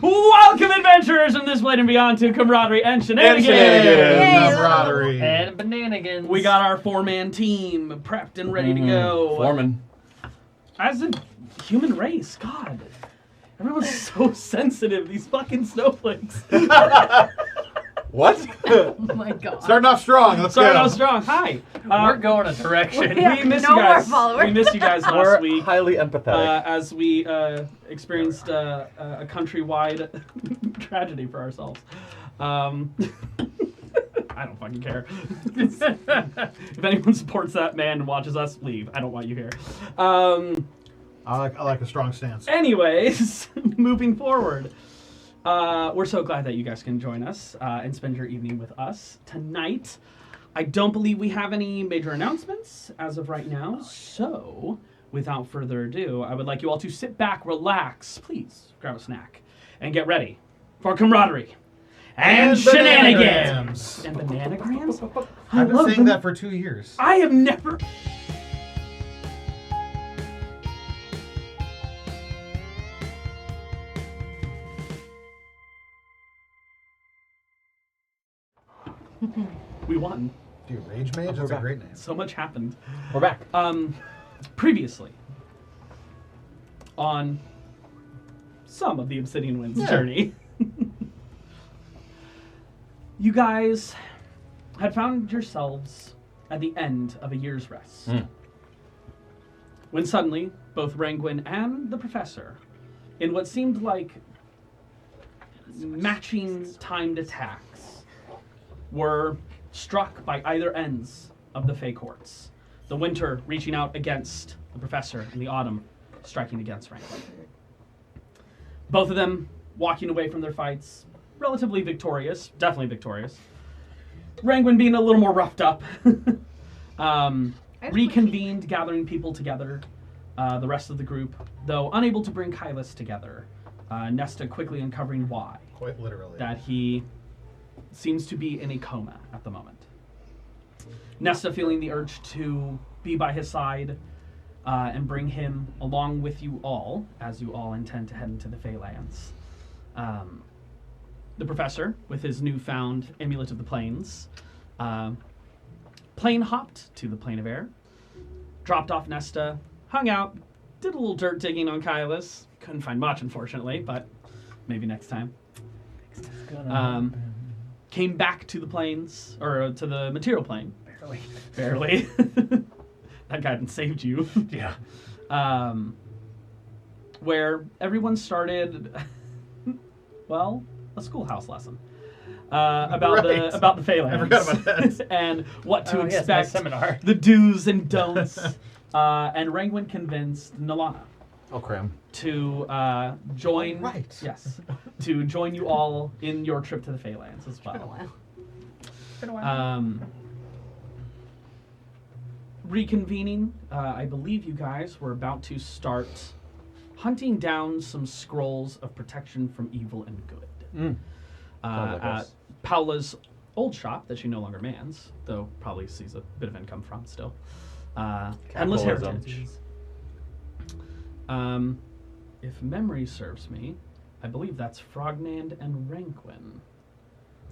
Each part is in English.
Welcome, adventurers from this plane and beyond, to Camaraderie and Shenanigans. Camaraderie. And Shenanigans. We got our 4-man team prepped and ready to go. Foreman. As a human race, God. Everyone's so sensitive, these fucking snowflakes. What? Oh my god. Starting off strong. Let's Starting go. out strong. Hi. We're going a direction. We missed no you guys. more followers. We missed you guys last We're week. highly empathetic. As we experienced a countrywide tragedy for ourselves. I don't fucking care. If anyone supports that man and watches us, leave. I don't want you here. I like a strong stance. Anyways, moving forward. We're so glad that you guys can join us and spend your evening with us tonight. I don't believe we have any major announcements as of right now, so without further ado, I would like you all to sit back, relax, please grab a snack, and get ready for Camaraderie and Shenanigans. And Bananagrams? I've been saying that for 2 years. I have never... We won. Dude, Rage Mage, that's a great name. So much happened. We're back. Previously, on some of the Obsidian Winds journey, you guys had found yourselves at the end of a year's rest. When suddenly, both Rangwin and the Professor, in what seemed like matching timed attacks, were struck by either ends of the Fey Courts. The winter reaching out against the Professor and the autumn striking against Rangwin. Both of them walking away from their fights, relatively victorious, definitely victorious. Rangwin being a little more roughed up. Reconvened, gathering people together, the rest of the group, though unable to bring Kylus together. Nesta quickly uncovering why. Quite literally. That he seems to be in a coma at the moment. Nesta feeling the urge to be by his side and bring him along with you all, as you all intend to head into the Feylands. The Professor, with his newfound Amulet of the Plains, plane hopped to the Plane of Air, dropped off Nesta, hung out, did a little dirt digging on Kylus. Couldn't find much, unfortunately, but maybe next time. Came back to the planes, or to the material plane. Barely. That guy hadn't saved you. Yeah. Where everyone started, well, a schoolhouse lesson. About the Phalanx. I forgot about that. And what to Yes, my expect, seminar. the do's and don'ts. And Rangwin convinced Nalana Oh, cram. to join. Right. Yes, to join you all in your trip to the Phalanx as well. Been a while. Reconvening, I believe you guys were about to start hunting down some scrolls of protection from evil and good. Sounds like At us. Paula's old shop that she no longer mans, though probably sees a bit of income from still. Endless Capitalism. Heritage. If memory serves me, I believe that's Frognand and Ranquin.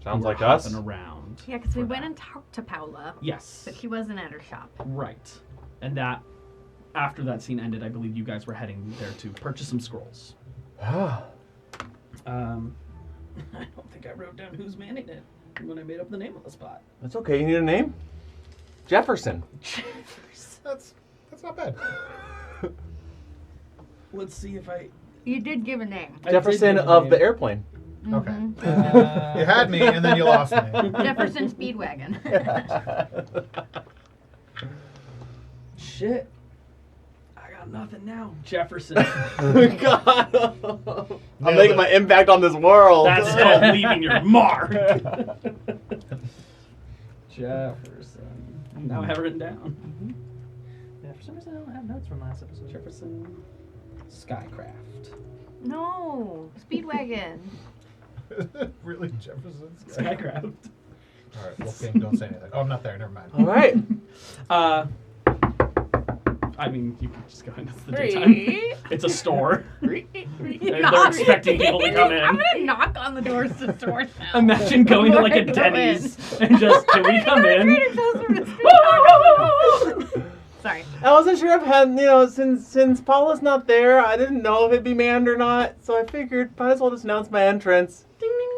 Sounds who were like us. hopping around. Yeah, because we for went that. and talked to Paula, Yes. but she wasn't at her shop. Right. And that, after that scene ended, I believe you guys were heading there to purchase some scrolls. I don't think I wrote down who's manning it when I made up the name of the spot. That's okay. You need a name? Jefferson. That's not bad. Let's see if I... You did give a name. I Jefferson did give a of name. the airplane. Okay. You had me, and then you lost me. Jefferson Speedwagon. Shit. I got nothing now. Jefferson. God. I'm making my impact on this world. That's called leaving your mark. Jefferson. Now I have it written down. Yeah, for some reason I don't have notes from last episode. Jefferson Skycraft. No, Speedwagon. Really, Jefferson? Skycraft. All right, Wolfgang, don't say anything. Oh, I'm not there. Never mind. All right. I I mean, you can just go in. It's the daytime. It's a store. They're expecting people to come I'm in. gonna knock on the doors to stores now. Imagine going to like a Before I go Denny's and just, can we come in? Sorry. I wasn't sure if since Paula's not there, I didn't know if it'd be manned or not, so I figured might as well just announce my entrance. Ding, ding.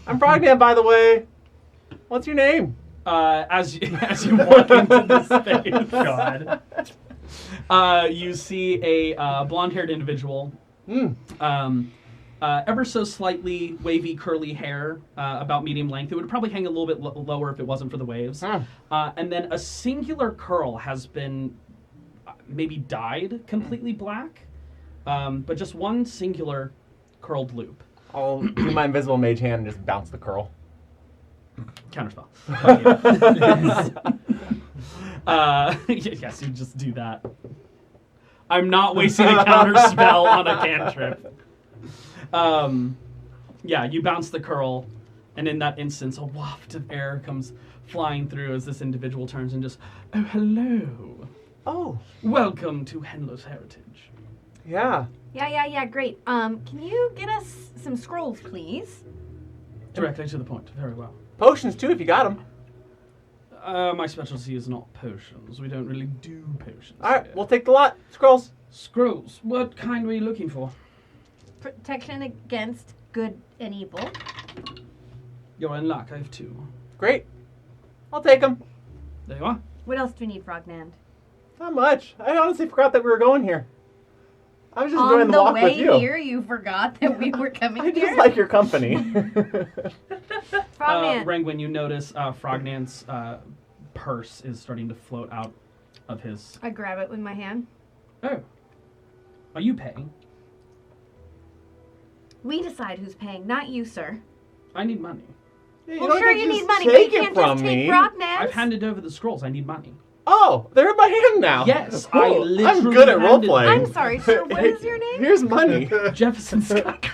I'm Frogman, by the way. What's your name? As you walk into this space, you see a blonde-haired individual. Ever so slightly wavy, curly hair, about medium length. It would probably hang a little bit lower if it wasn't for the waves. And then a singular curl has been maybe dyed completely black, but just one singular curled loop. I'll do my invisible mage hand and just bounce the curl. Counterspell. Yes, you just do that. I'm not wasting a counterspell on a cantrip. Yeah, you bounce the curl, and in that instance, a waft of air comes flying through as this individual turns and just, oh, hello. Oh. Welcome to Henlo's Heritage. Yeah. Yeah, great. Can you get us some scrolls, please? Directly to the point. Very well. Potions, too, if you got them. My specialty is not potions. We don't really do potions. All right, here. we'll take the lot. Scrolls. Scrolls. What kind were you looking for? Protection against good and evil. You're in luck. I have 2. Great. I'll take them. There you are. What else do we need, Frognand? Not much. I honestly forgot that we were going here. I was just On enjoying the walk way with you. here, you forgot that we were coming I here? just like your company. Frogman. Rangwin, you notice Frognand's purse is starting to float out of his... I grab it with my hand. Oh. Are you paying? We decide who's paying, not you, sir. I need money. Yeah, Well, don't sure get you to need just money, but take you it can't from just take me. Frognand. I've handed over the scrolls. I need money. Oh, they're in my hand now. Yes, Cool. I I'm literally good at role handed- playing. I'm sorry, sir. What is your name? Here's money. Jefferson Scott.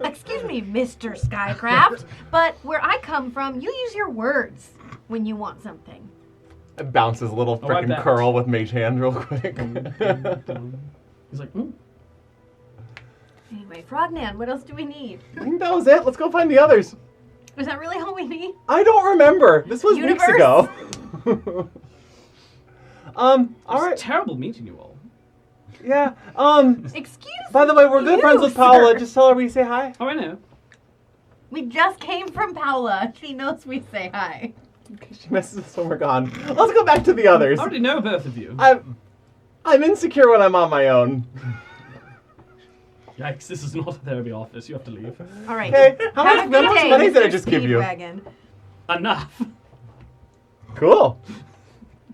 Excuse me, Mr. Skycraft, but where I come from, you use your words when you want something. It bounces a little Oh, I frickin' bet. curl with mage hand real quick. He's like, mm. Anyway, Frognan, what else do we need? I think that was it. Let's go find the others. Is that really all we need? I don't remember. This was weeks Universe? ago. All It's right. terrible meeting you all. Yeah. Excuse By the way, we're good you, friends with Paula. sir. Just tell her we say hi. Oh, I know. We just came from Paula. She knows we say hi. She messes us when we're gone. Let's go back to the others. I already know both of you. I'm insecure when I'm on my own. Yikes, this is not a therapy office. You have to leave. All right. Okay. How Have a much good day, money did I Mr. just give you? Speedwagon. Enough. Cool.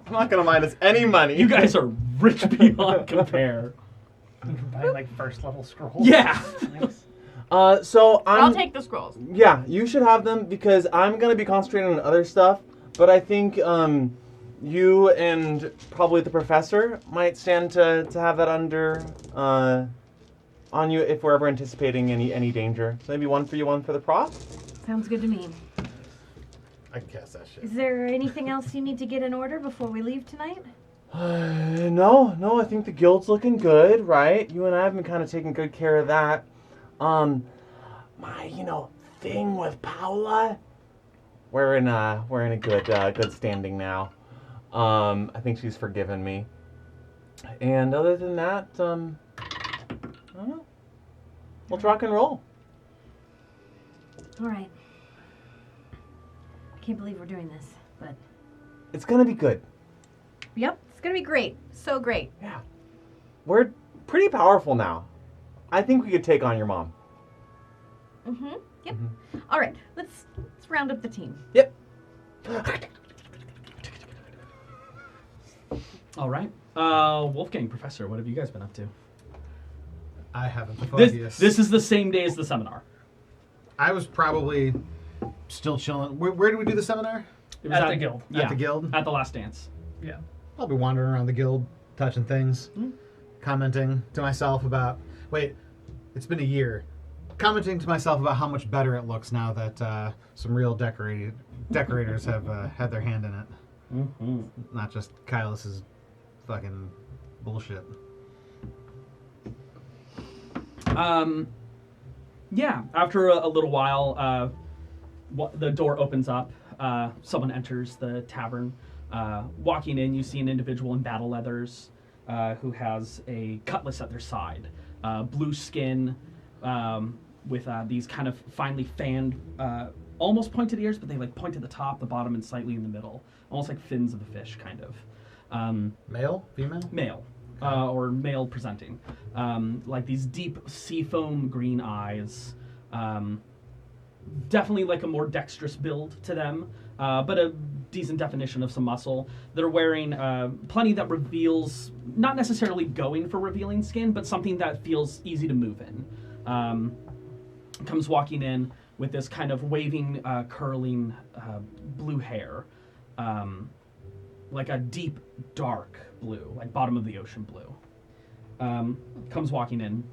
I'm not gonna mind us any money. You guys are rich beyond compare. You can buy like first level scrolls. Yeah. Nice. So I'll take the scrolls. Yeah, you should have them because I'm gonna be concentrating on other stuff. But I think you and probably the professor might stand to have that under on you if we're ever anticipating any danger. So maybe one for you, one for the prof. Sounds good to me. I can cast that shit. Is there anything else you need to get in order before we leave tonight? No, I think the guild's looking good, right? You and I have been kind of taking good care of that. My thing with Paula, we're in a good standing now. I think she's forgiven me. And other than that, I don't know. Let's rock and roll. All right. Can't believe we're doing this, but It's gonna be good. yep, it's gonna be great. So great. Yeah. We're pretty powerful now. I think we could take on your mom. Mm-hmm. Yep. All right, let's round up the team. Yep. All right. Wolfgang, Professor, what have you guys been up to? I haven't the foggiest. This is the same day as the seminar. I was probably still chilling. Where did we do the seminar? It was At the guild. Yeah, At the guild? At the last dance. Yeah. I'll be wandering around the guild, touching things, commenting to myself about. Wait, it's been a year. Commenting to myself about how much better it looks now that some real decorators have had their hand in it. Mm-hmm. Not just Kylus's fucking bullshit. Yeah, after a little while, the door opens up. Someone enters the tavern. Walking in, you see an individual in battle leathers who has a cutlass at their side. Blue skin with these kind of finely fanned, almost pointed ears, but they like point at the top, the bottom, and slightly in the middle. Almost like fins of a fish, kind of. Male? Female? Male. Or male presenting. Like these deep seafoam green eyes. Definitely like a more dexterous build to them, but a decent definition of some muscle. They're wearing plenty that reveals, not necessarily going for revealing skin, but something that feels easy to move in. Comes walking in with this kind of waving, curling blue hair. Like a deep, dark blue, like bottom of the ocean blue. Comes walking in,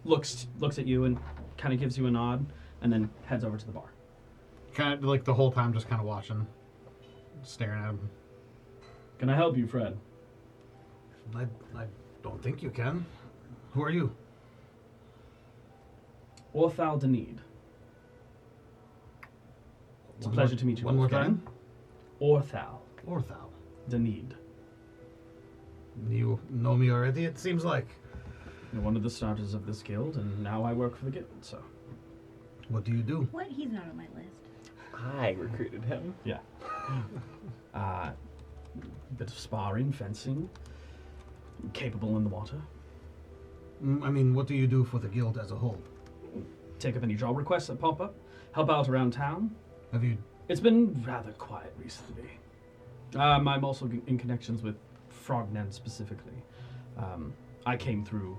looks at you and kind of gives you a nod, and then heads over to the bar. Kind of like the whole time, just kind of watching, staring at him. Can I help you, Fred? I don't think you can. Who are you? Orthal Denede. It's a pleasure to meet you. One more Fred. time. Orthal Orthal. Denede. You know me already, it seems like. You're one of the starters of this guild, and now I work for the guild, so. What do you do? What? He's not on my list. I recruited him. Yeah. Bit of sparring, fencing. Capable in the water. I mean, what do you do for the guild as a whole? Take up any job requests that pop up. Help out around town. Have you... It's been rather quiet recently. I'm also in connections with Frognen specifically. I came through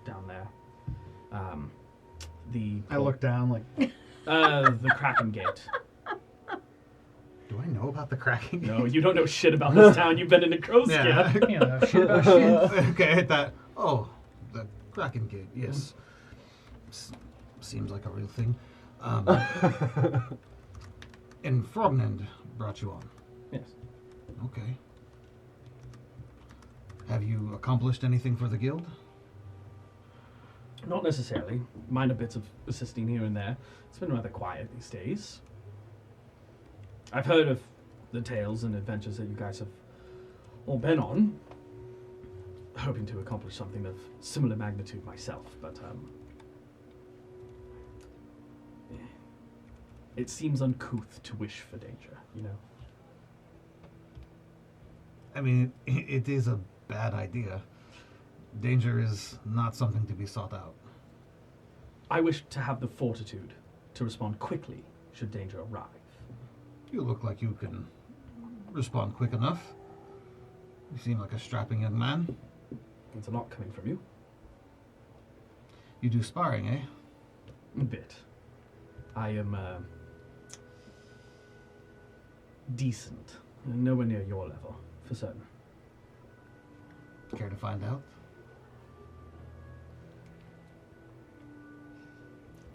down there. I look down like... The Kraken Gate. Do I know about the cracking? No, you don't know shit about this town. You've been in a crow's skin. Yeah. You know, shit about shit. Okay, I hit that. Oh, the Kraken Gate, yes. Seems like a real thing. And Frognend brought you on. Yes. Okay. Have you accomplished anything for the guild? Not necessarily. Minor bits of assisting here and there. It's been rather quiet these days. I've heard of the tales and adventures that you guys have all been on. Hoping to accomplish something of similar magnitude myself, but it seems uncouth to wish for danger, you know? I mean, it is a bad idea. Danger is not something to be sought out. I wish to have the fortitude to respond quickly should danger arrive. You look like you can respond quick enough. You seem like a strapping young man. It's a lot coming from you. You do sparring, eh? A bit. I am decent. Nowhere near your level, for certain. Care to find out?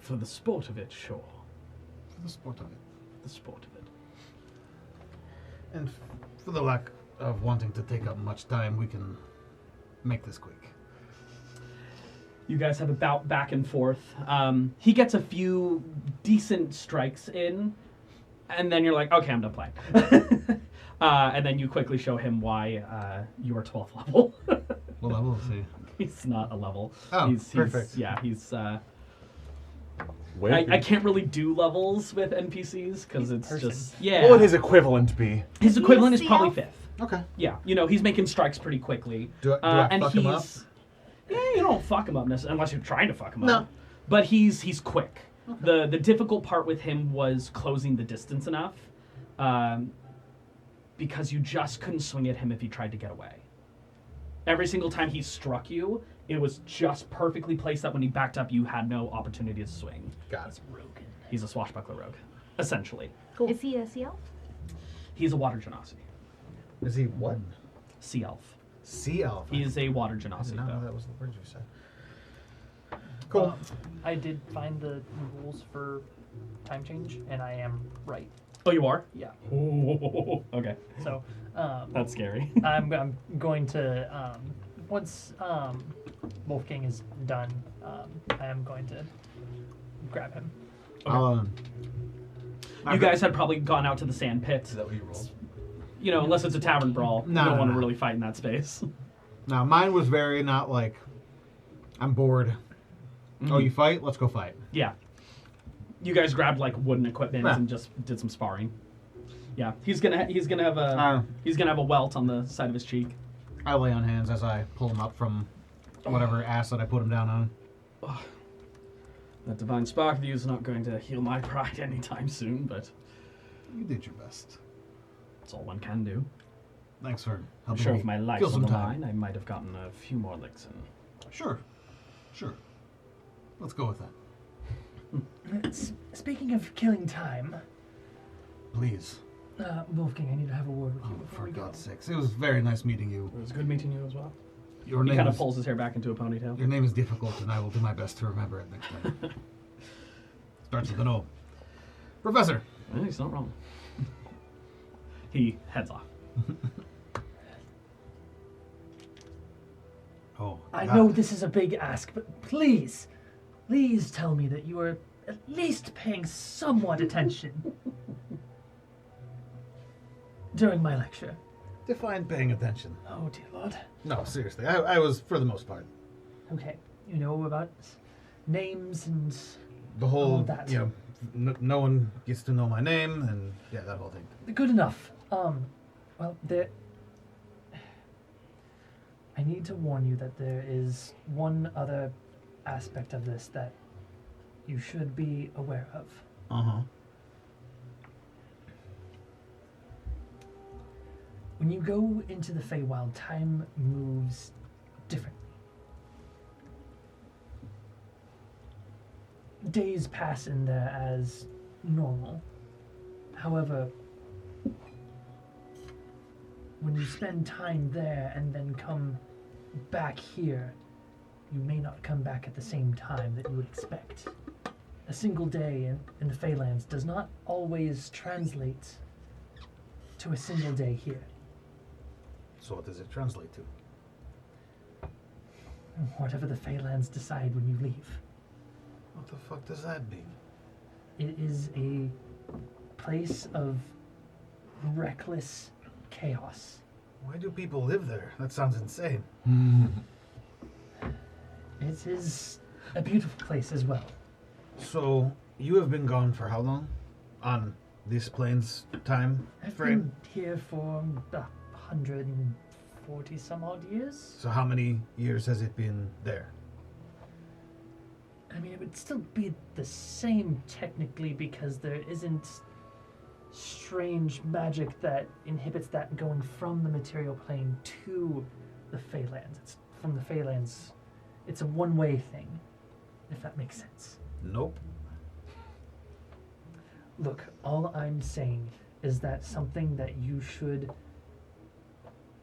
For the sport of it, sure. For the sport of it. The sport of it. And for the lack of wanting to take up much time, we can make this quick. You guys have a bout back and forth. He gets a few decent strikes in, and then you're like, okay, I'm done playing. And then you quickly show him why you are 12th level. What level is he? He's not a level. Oh, he's perfect. Yeah, he's... I can't really do levels with NPCs because it's person. just... Yeah. What would his equivalent be? His equivalent is He's probably the 5th. Okay. Yeah, you know, he's making strikes pretty quickly. Do I and fuck him up? Yeah, you don't fuck him up necessarily, unless you're trying to fuck him No. up. But he's quick. The difficult part with him was closing the distance enough, because you just couldn't swing at him if he tried to get away. Every single time he struck you, it was just perfectly placed that when he backed up, you had no opportunity to swing. Got it. He's a swashbuckler rogue, essentially. Cool. Is he a sea elf? He's a water genasi. Is he what? Sea elf. Sea elf. He is a water I genasi, did not know though. that was the word you said. Cool. I did find the rules for time change, and I am right. Oh, you are? Yeah. Ooh, okay. So That's scary. I'm going to once Wolfgang is done, I am going to grab him. You guys had probably gone out to the sand pit. Is that what you rolled? You know, unless it's a tavern brawl. No, you don't no, want to no. really fight in that space. Now, mine was very not like, I'm bored. Oh, you fight? Let's go fight. Yeah. You guys grabbed like wooden equipment Yeah. and just did some sparring. Yeah, he's gonna have a welt on the side of his cheek. I lay on hands as I pull him up from whatever ass that I put him down on. That divine spark of you is not going to heal my pride anytime soon, but You did your best. it's all one can do. Thanks for I'm helping sure me if my life kill was some on the time. line, I might have gotten a few more licks in. Sure. Let's go with that. Speaking of killing time, Please. Wolfgang, I need to have a word with you Oh, before for we go. God's sakes. It was very nice meeting you. It was good meeting you as well. Your He name kind of is, pulls his hair back into a ponytail. Your name is difficult, and I will do my best to remember it next time. Starts with an O. Professor. Well, he's not wrong. He heads off. Oh, I God. know this is a big ask, but please tell me that you are at least paying somewhat attention during my lecture. Define paying attention. Oh, dear Lord. No, seriously. I was, for the most part. Okay, you know about names and The whole, All that. you know, no one gets to know my name, and yeah, that whole thing. good enough. Well, there. I need to warn you that there is one other aspect of this that you should be aware of. Uh-huh. When you go into the Feywild, time moves differently. Days pass in there as normal. However, when you spend time there and then come back here, you may not come back at the same time that you would expect. A single day in the Feylands does not always translate to a single day here. So what does it translate to? Whatever the Feylands decide when you leave. What the fuck does that mean? It is a place of reckless chaos. Why do people live there? That sounds insane. It is a beautiful place as well. So, you have been gone for how long? On this plane's time I've frame? been here for 140 some odd years. So how many years has it been there? I mean, it would still be the same technically because there isn't strange magic that inhibits that going from the material plane to the Feylands. It's from the Feylands. It's a one-way thing, if that makes sense. Nope. Look, all I'm saying is that something that you should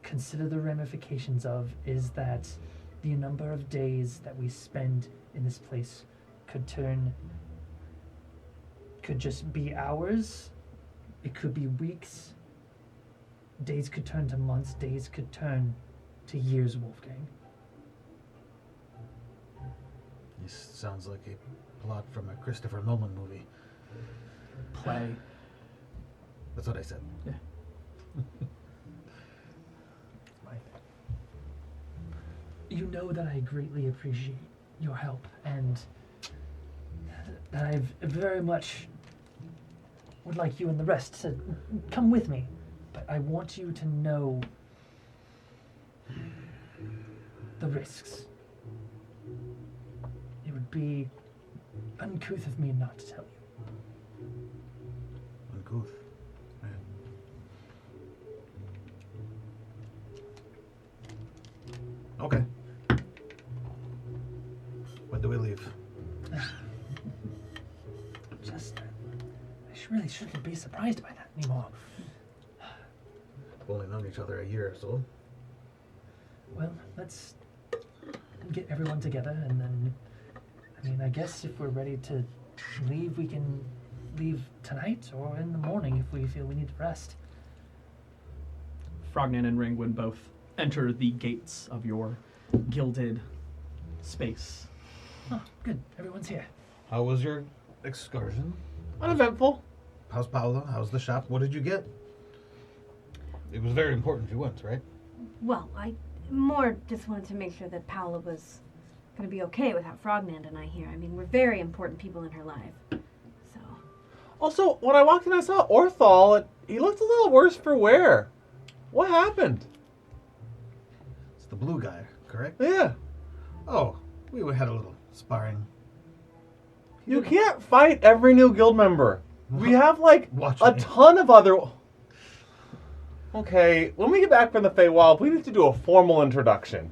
consider the ramifications of is that the number of days that we spend in this place could just be hours, it could be weeks, days could turn to months, days could turn to years, Wolfgang. This sounds like a plot from a Christopher Nolan movie. Play. That's what I said. Yeah. You know that I greatly appreciate your help and that I very much would like you and the rest to come with me. But I want you to know the risks. It would be uncouth of me not to tell you. Uncouth. Man. Okay. When do we leave? Just, really shouldn't be surprised by that anymore. We've only known each other a year or so. Well, let's get everyone together and then, I mean, I guess if we're ready to leave, we can leave tonight or in the morning if we feel we need to rest. Frognan and Ringwin both enter the gates of your gilded space. Oh, good. Everyone's here. How was your excursion? Uneventful. How's Paolo? How's the shop? What did you get? It was very important you went, right? Well, I more just wanted to make sure that Paola was going to be okay without Frognand and I here. I mean, we're very important people in her life. So. Also, when I walked in, I saw Orthal. He looked a little worse for wear. What happened? It's the blue guy, correct? Yeah. Oh, we had a little sparring. You can't fight every new guild member. We have like Watch a me. ton of other. Okay, when we get back from the Feywild, we need to do a formal introduction.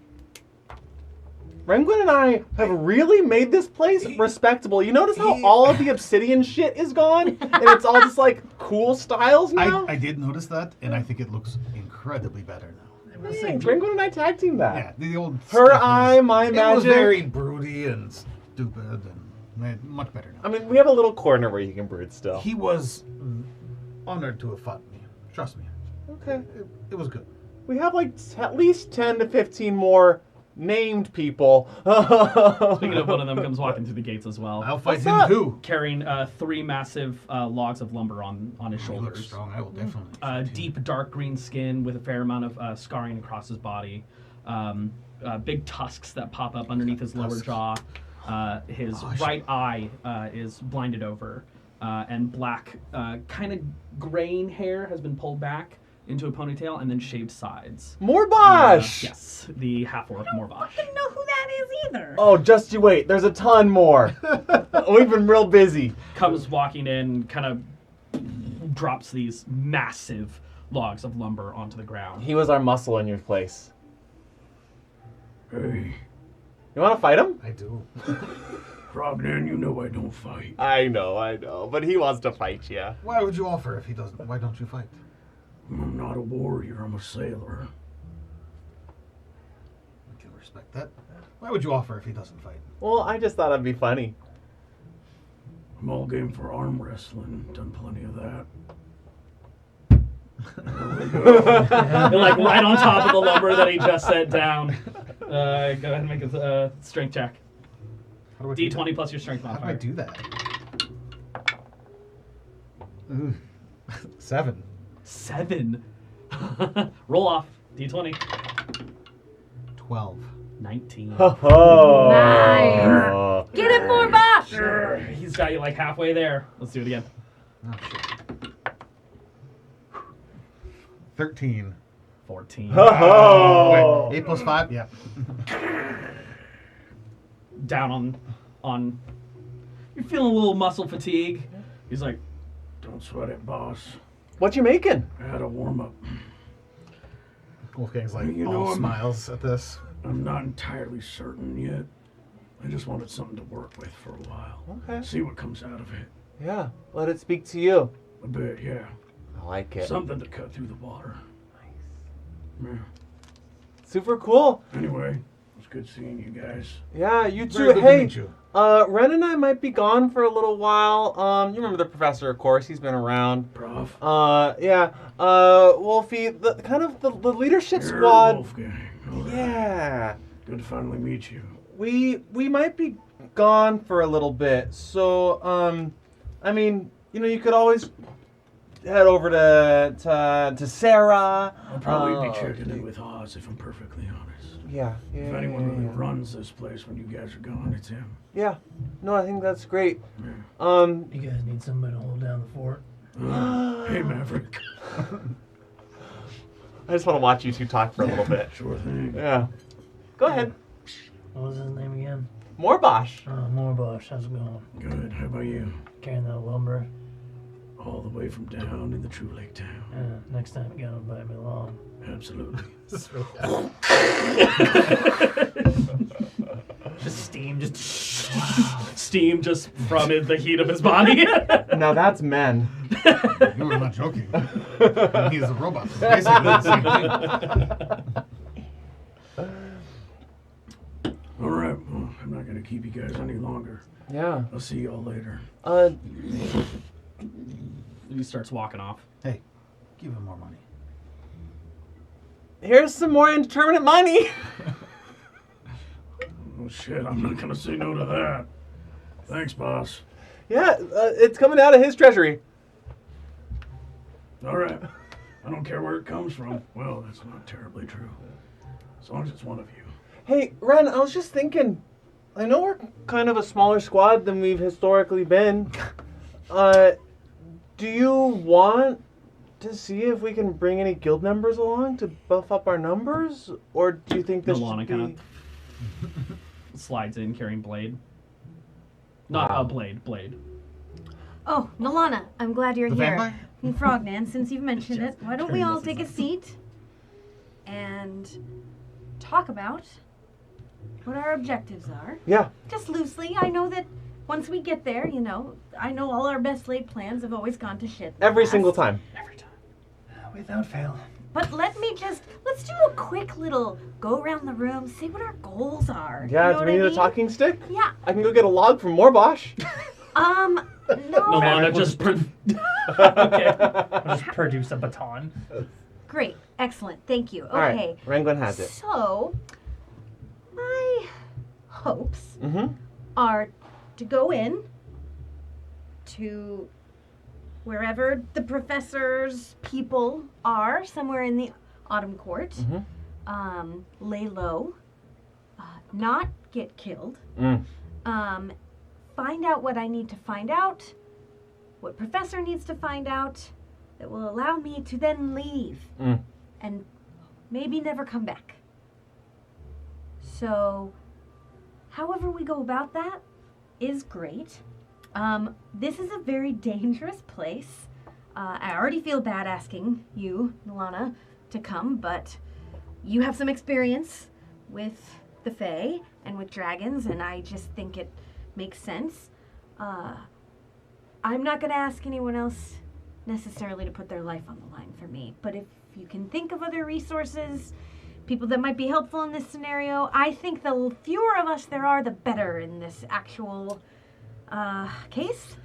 Rengwin and I have really made this place respectable. You notice how all of the obsidian shit is gone? And it's all just like cool styles now? I did notice that, and I think it looks incredibly better now. I must say, Thanks, Rengwin and I tag team that. Yeah, the old Her stuff eye, my It was magic. very broody and stupid, and much better now. I mean, we have a little corner where you can brood still. He was honored to have fought me. Trust me. Okay. It was good. We have like at least 10 to 15 more named people. Speaking of, one of them comes walking through the gates as well, I'll fight What's him up? too. carrying 3 massive logs of lumber on his He looks shoulders. strong. I will definitely. fight him. Deep dark green skin with a fair amount of scarring across his body. Big tusks that pop up underneath his lower Tusks. jaw. His Gosh. right eye is blinded over, and black, kind of graying hair has been pulled back into a ponytail and then shaved sides. Morbosh! Yes, the half-orc Morbosh. I don't know who that is either. Oh, just you wait. There's a ton more. We've been real busy. Comes walking in, kind of drops these massive logs of lumber onto the ground. He was our muscle in your place. Hey, You want to fight him? I do. Frognan, you know I don't fight. I know. But he wants to fight you. Why would you offer if he doesn't? Why don't you fight? I'm not a warrior, I'm a sailor. I can respect that. Why would you offer if he doesn't fight? Well, I just thought it'd be funny. I'm all game for arm wrestling. Done plenty of that. You're like right on top of the lumber that he just set down. Go ahead and make a strength check. How do I do D20 that? plus your strength How do I modifier. do that? Ooh. 7. 7. Roll off. D20. 12. 19. Oh. Nice. Get him, Morbosh! He's got you like halfway there. Let's do it again. Oh, shit. 13. 14. Oh. Wait, 8 plus 5? Yeah. Down on. You're feeling a little muscle fatigue. He's like, don't sweat it, boss. What you making? I had a warm-up. Wolfgang's like, You know all him. smiles at this. I'm not entirely certain yet. I just wanted something to work with for a while. Okay. See what comes out of it. Yeah, let it speak to you. A bit, yeah. I like it. Something to cut through the water. Yeah. Super cool. Anyway, it was good seeing you guys. Yeah, you too. Very good to Hey, meet you. Ren and I might be gone for a little while. You remember the professor, of course. He's been around. Prof. Yeah. Wolfie, the kind of the leadership You're squad. Wolfgang. All right. Yeah. Good to finally meet you. We might be gone for a little bit. So, I mean, you could always head over to Sarah. I'll probably be checking in with Oz if I'm perfectly honest. Yeah. If anyone really runs this place when you guys are gone, it's him. Yeah. No, I think that's great. Yeah. You guys need somebody to hold down the fort. Hey, Maverick. I just want to watch you two talk for a little bit. Sure thing. Yeah. Go ahead. What was his name again? Morbosh. Oh, Morbosh. How's it going? Good. How about you? Carrying that lumber. All the way from down in the True Lake town. Next time you gotta invite me along. Absolutely. Just steam just from the heat of his body. Now that's men. You were not joking. He's a robot. So basically, the same thing. All right. Well, I'm not going to keep you guys any longer. Yeah. I'll see y'all later. He starts walking off. Hey, give him more money. Here's some more indeterminate money. Oh shit, I'm not gonna say no to that. Thanks, boss. Yeah, it's coming out of his treasury. All right. I don't care where it comes from. Well, that's not terribly true. As long as it's one of you. Hey, Ren, I was just thinking, I know we're kind of a smaller squad than we've historically been. Do you want to see if we can bring any guild members along to buff up our numbers? Or do you think this Nolana should be... kind of slides in carrying Blade. Not a blade, Blade. Oh, Nolana, I'm glad you're The here. vampire? And Frognan, since you've mentioned it, why don't we all Curious, take a seat and talk about what our objectives are? Yeah. Just loosely. I know that once we get there, you know, I know all our best laid plans have always gone to shit. in the Every past. single time. Every time. Without fail. But let's do a quick little go around the room, say what our goals are. Yeah, you know do what we I need a mean? talking stick? Yeah. I can go get a log from Morbosh. No. Nolana just... Okay. I'll just produce a baton. Great. Excellent. Thank you. Okay. All right, Ranglen has it. So, my hopes Mm-hmm. are to go in to wherever the professor's people are, somewhere in the Autumn Court, Mm-hmm. lay low, not get killed, find out what I need to find out, what Professor needs to find out, that will allow me to then leave and maybe never come back. So, however we go about that is great. This is a very dangerous place. I already feel bad asking you, Nolana, to come, but you have some experience with the Fae and with dragons, and I just think it makes sense. I'm not going to ask anyone else necessarily to put their life on the line for me, but if you can think of other resources, people that might be helpful in this scenario, I think the fewer of us there are, the better in this actual case.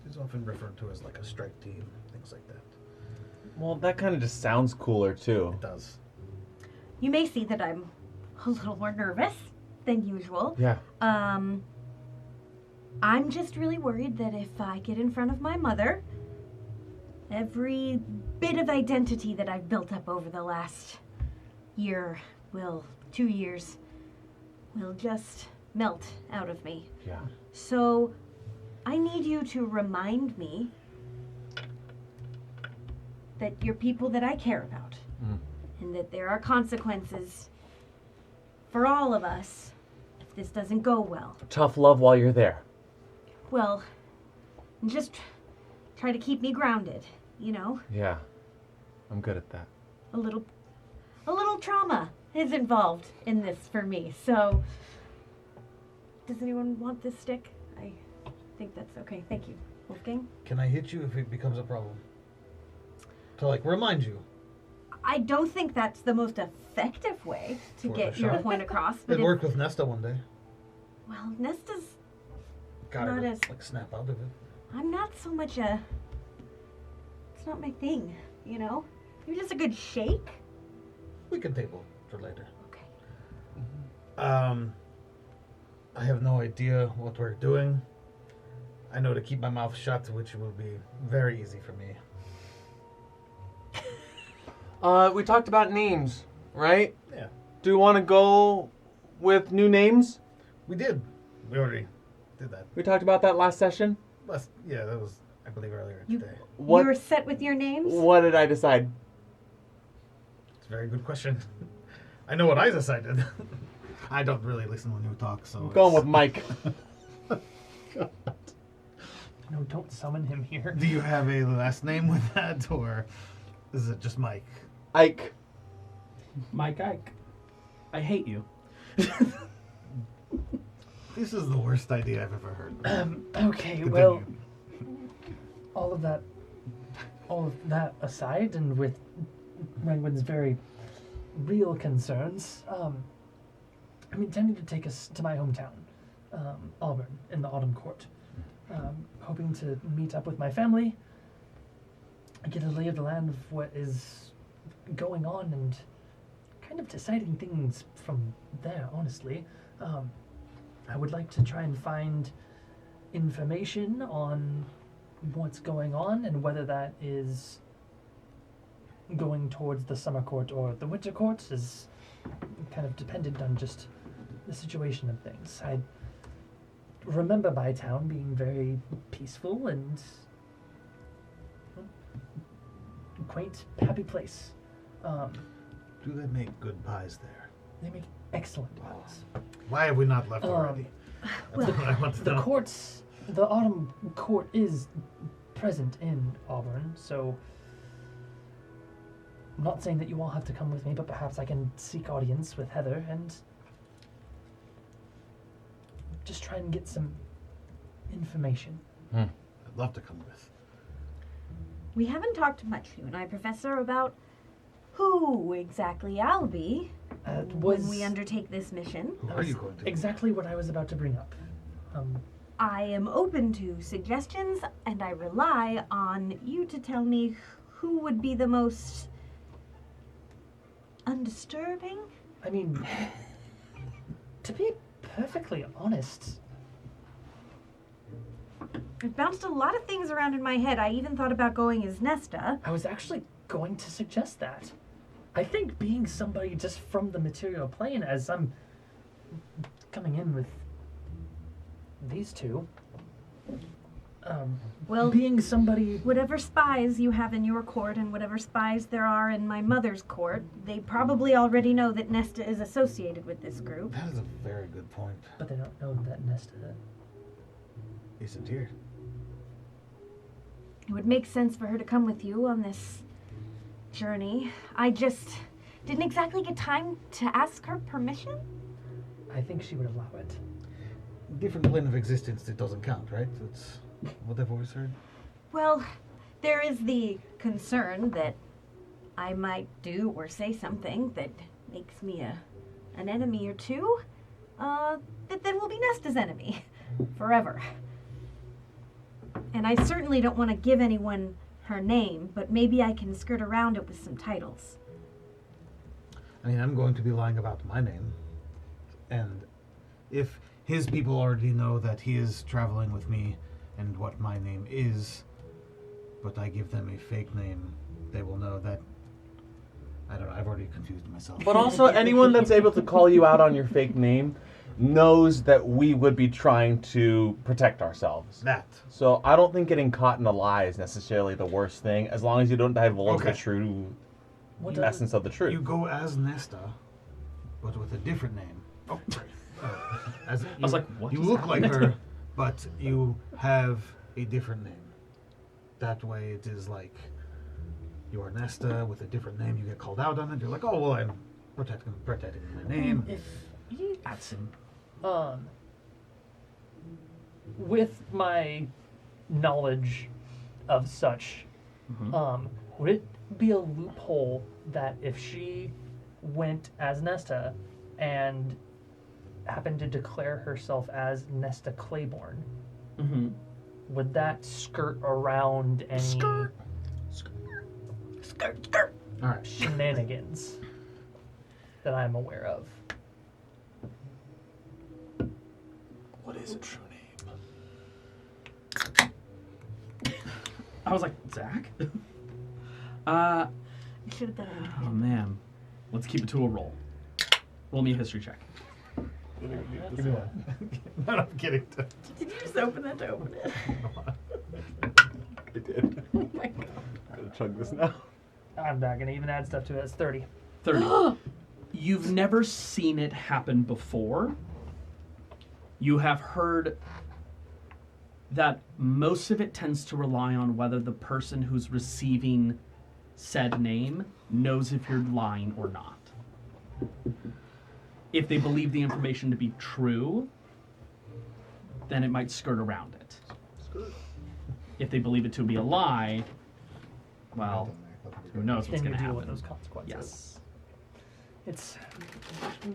It's often referred to as like a strike team, things like that. Well, that kind of just sounds cooler, too. It does. You may see that I'm a little more nervous than usual. Yeah. I'm just really worried that if I get in front of my mother, every bit of identity that I've built up over the last year, 2 years, will just melt out of me. Yeah. So I need you to remind me that you're people that I care about, and that there are consequences for all of us if this doesn't go well. Tough love while you're there. Well, just try to keep me grounded, you know? Yeah. I'm good at that. A little trauma is involved in this for me. So, does anyone want this stick? I think that's okay. Thank you. Wolfgang? Can I hit you if it becomes a problem? To like remind you. I don't think that's the most effective way to Worth get a your shot. point across. But It worked with Nesta one day. well, Nesta's, Got her Not to as- like snap out of it. I'm not so much it's not my thing, you know? You're just a good shake. We can table for later. Okay. I have no idea what we're doing. I know to keep my mouth shut, which will be very easy for me. We talked about names, right? Yeah. Do you want to go with new names? We did. We already did that. We talked about that last session. Yeah, that was, I believe, earlier You- today. What? You're set with your names? What did I decide? It's a very good question. I know what I decided. I don't really listen when you talk, so. I'm going with Mike. No, don't summon him here. Do you have a last name with that, or is it just Mike? Ike. Mike Ike. I hate you. This is the worst idea I've ever heard. Okay, Continue. well, all of that aside, and with Rangwin's very real concerns, I'm intending to take us to my hometown, Auburn, in the Autumn Court. hoping to meet up with my family, get a lay of the land of what is going on, and kind of deciding things from there, honestly. I would like to try and find information on what's going on and whether that is going towards the summer court or the winter court is kind of dependent on just the situation of things. I remember my town being very peaceful and quaint, happy place. Do they make good pies there? They make excellent pies. Why have we not left already? well, That's what I want to The know. courts, the autumn court is present in Auburn, so I'm not saying that you all have to come with me, but perhaps I can seek audience with Heather and just try and get some information. I'd love to come with. we haven't talked much, you and I, Professor, about who exactly I'll be when we undertake this mission. Who are you going to? Exactly what I was about to bring up. I am open to suggestions, and I rely on you to tell me who would be the most undisturbing. I mean, to be perfectly honest, I've bounced a lot of things around in my head. I even thought about going as Nesta. I was actually going to suggest that. I think being somebody just from the material plane, as I'm coming in with these two, Well, being somebody, whatever spies you have in your court and whatever spies there are in my mother's court, they probably already know that Nesta is associated with this group. That is a very good point. but they don't know that Nesta. Isn't here. It would make sense for her to come with you on this journey. I just didn't exactly get time to ask her permission. I think she would allow it. Different plane of existence, it doesn't count, right? That's what I've always heard. Well, there is the concern that I might do or say something that makes me an enemy or two, that then will be Nesta's enemy forever. And I certainly don't want to give anyone her name, but maybe I can skirt around it with some titles. I mean, I'm going to be lying about my name. And if his people already know that he is traveling with me and what my name is, but I give them a fake name, they will know that. I don't know, I've already confused myself. But also, anyone that's able to call you out on your fake name knows that we would be trying to protect ourselves. That. So I don't think getting caught in a lie is necessarily the worst thing, as long as you don't divulge the Okay. true What essence of the truth. You go as Nesta, but with a different name. Oh, sorry. As I was like, what You just look like happened? her, but you have a different name. That way it is like you are Nesta with a different name. You get called out on it. You're like, oh, well, I'm protecting my name. If you, That's him. with my knowledge of such, would it be a loophole that if she went as Nesta and happened to declare herself as Nesta Claiborne, Mm-hmm. would that skirt around any Skirt, skirt. All right. shenanigans that I'm aware of? What is a true name? I was like, Zach? I should have done it. Oh man. Let's keep it to a roll. Roll me a history check. Give me one. No, I'm kidding. Did you just open that to open it? I did. Oh my god. Gotta chug this now. I'm not gonna even add stuff to it. It's 30. 30. You've never seen it happen before. You have heard that most of it tends to rely on whether the person who's receiving said name knows if you're lying or not. If they believe the information to be true, then it might skirt around it. If they believe it to be a lie, well, who knows what's Then going you to deal with happen. those consequences. Yes. It's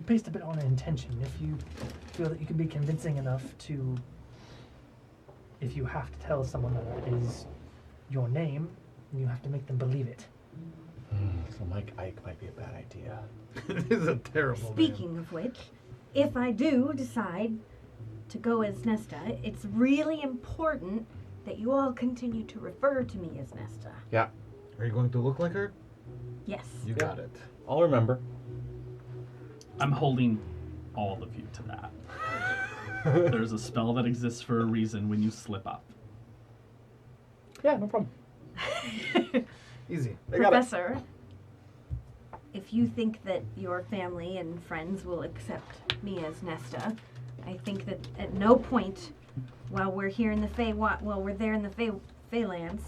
based a bit on intention. If you feel that you can be convincing enough to if you have to tell someone that is your name, you have to make them believe it. So Mike Ike might be a bad idea. It is a terrible Speaking of which, if I do decide to go as Nesta, it's really important that you all continue to refer to me as Nesta. Yeah, Are you going to look like her? Yes. You got it. I'll remember. I'm holding all of you to that. There's a spell that exists for a reason when you slip up. Yeah, no problem. Easy. I got it. Professor, if you think that your family and friends will accept me as Nesta, I think that at no point while we're here in the while we're there in the Feylands,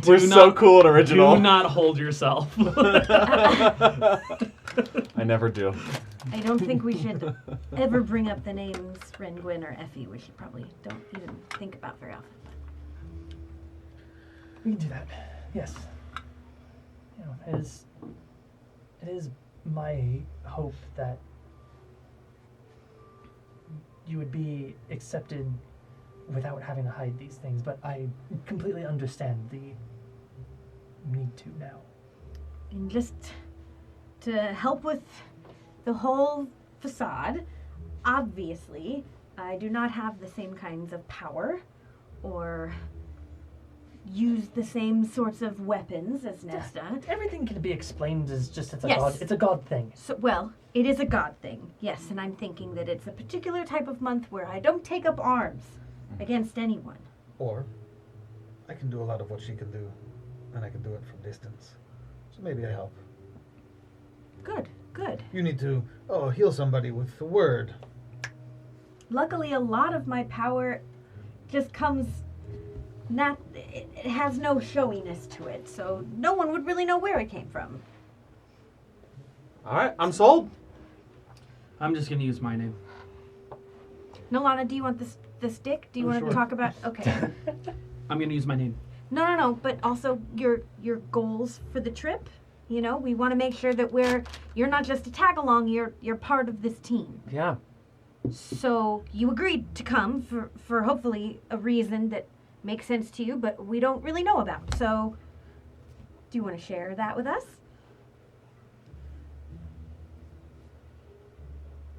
We're so cool and original. Do not hold yourself. I never do. I don't think we should ever bring up the names Rengwin or Effie, which you probably don't even think about very often. We can do that. Yes. You know, it is my hope that you would be accepted without having to hide these things, but I completely understand the need to now. And just to help with the whole facade, obviously, I do not have the same kinds of power or use the same sorts of weapons as Nesta. Everything can be explained as just it's a Yes. god. It's a god thing. So, well, it is a god thing, yes, and I'm thinking that it's a particular type of month where I don't take up arms against anyone. Or I can do a lot of what she can do, and I can do it from distance. So maybe I help. Good, good. You need to heal somebody with a word. Luckily, a lot of my power just comes it has no showiness to it, so no one would really know where it came from. All right, I'm sold. I'm just going to use my name. Nolana, do you want the stick? Do you want sure. to talk about? Okay. I'm going to use my name. No. But also your goals for the trip. You know, we want to make sure that you're not just a tag along. You're part of this team. Yeah. So you agreed to come for hopefully a reason that makes sense to you, but we don't really know about. So, do you want to share that with us?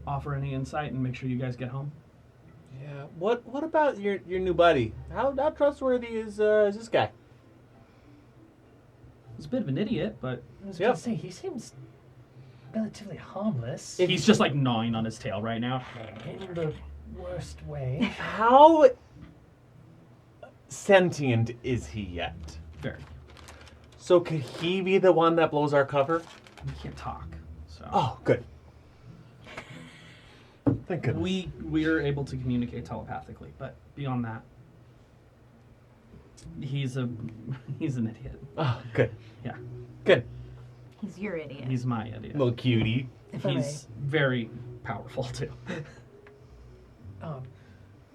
Offer any insight and make sure you guys get home. Yeah. What about your new buddy? How trustworthy is this guy? He's a bit of an idiot, but I was Yep. gonna say he seems relatively harmless he's just like gnawing on his tail right now. in the worst way. How sentient is he yet? Very. So could he be the one that blows our cover? We can't talk. So Oh, good. Thank goodness. we're able to communicate telepathically, but beyond that, he's an idiot. Oh, good. Yeah. Good. He's your idiot. He's my idiot. Little cutie. If I may. He's very powerful too.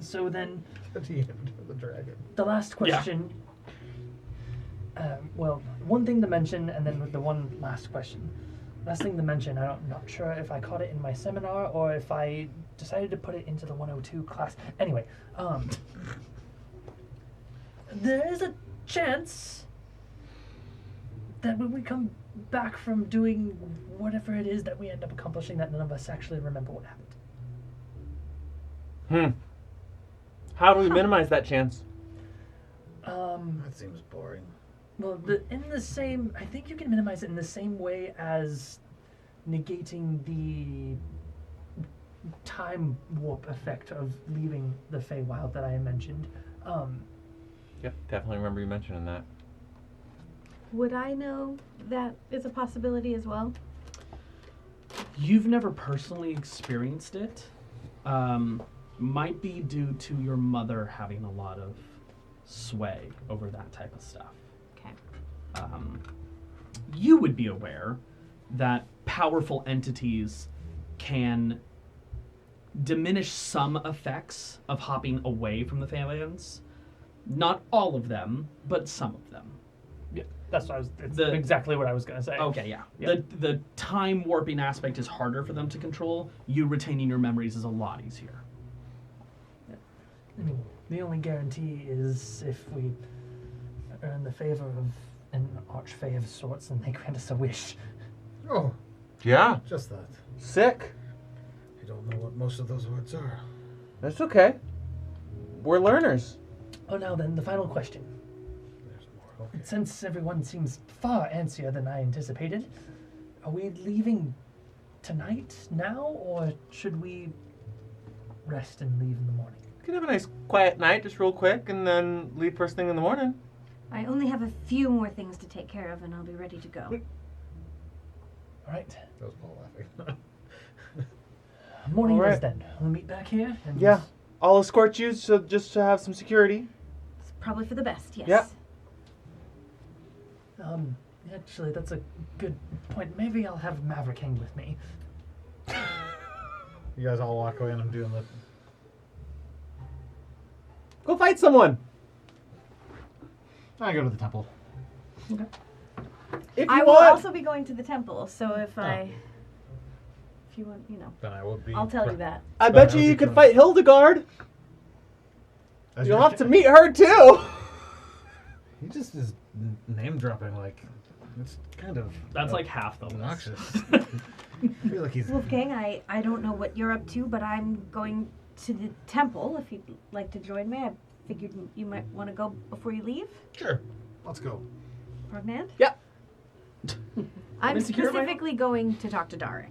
So then, At the end of the dragon. the last question. Well, one thing to mention, and then the one last question. Last thing to mention, I'm not sure if I caught it in my seminar or if I decided to put it into the 102 class. Anyway, there is a chance that when we come back from doing whatever it is that we end up accomplishing, that none of us actually remember what happened. How do we minimize that chance? That seems boring. Well, I think you can minimize it in the same way as negating the time warp effect of leaving the Feywild that I mentioned. Yep, definitely remember you mentioning that. Would I know that is a possibility as well? You've never personally experienced it. Might be due to your mother having a lot of sway over that type of stuff. Okay. You would be aware that powerful entities can diminish some effects of hopping away from the Feylands. Not all of them, but some of them. Yeah, that's what it's The- exactly what I was gonna say. Okay, yeah. Yeah. The time warping aspect is harder for them to control. You retaining your memories is a lot easier. I mean, the only guarantee is if we earn the favor of an archfey of sorts and they grant us a wish. Oh, Yeah. just that. Sick. I don't know what most of those words are. That's okay. We're learners. Oh, now then, the final question. There's more. Okay. Since everyone seems far antsier than I anticipated, are we leaving tonight, now, or should we rest and leave in the morning? We can have a nice quiet night, just real quick, and then leave first thing in the morning. I only have a few more things to take care of, and I'll be ready to go. All right. That was Paul laughing. Morning All it is right. then. We'll meet back here. And Yeah. I'll escort you just to have some security. It's probably for the best, yes. Yeah. Actually, that's a good point. Maybe I'll have Maverick hang with me. You guys all walk away and I'm doing the... Go fight someone. I go to the temple. If I you will want. also be going to the temple, so if you want, Then I will be... I'll tell you that. I But bet I'll you be could going- fight Hildegard. As You'll you're- have to meet her too. He just is name dropping like... It's kind of... That's like half the list. obnoxious. I feel like he's... Wolfgang, I don't know what you're up to, but I'm going to the temple. If you'd like to join me, I figured you might want to go before you leave. Sure. Let's go. Ferdinand? Yeah. I'm Insecure right now? specifically going to talk to Darek.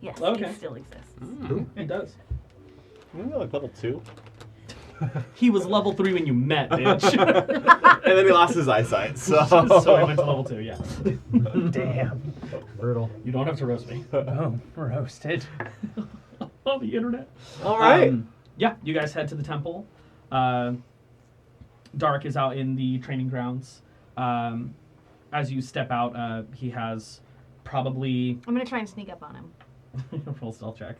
Yes, Okay. it still exists. It does. Maybe like level 2. He was level 3 when you met, bitch. And then he lost his eyeyesight, so. So he went to level 2, yeah. Damn. Brutal. You don't have to roast me. Oh, roasted. On the internet. All right. Yeah, you guys head to the temple. Dark is out in the training grounds. As you step out, he has probably... I'm going to try and sneak up on him. Roll stealth check.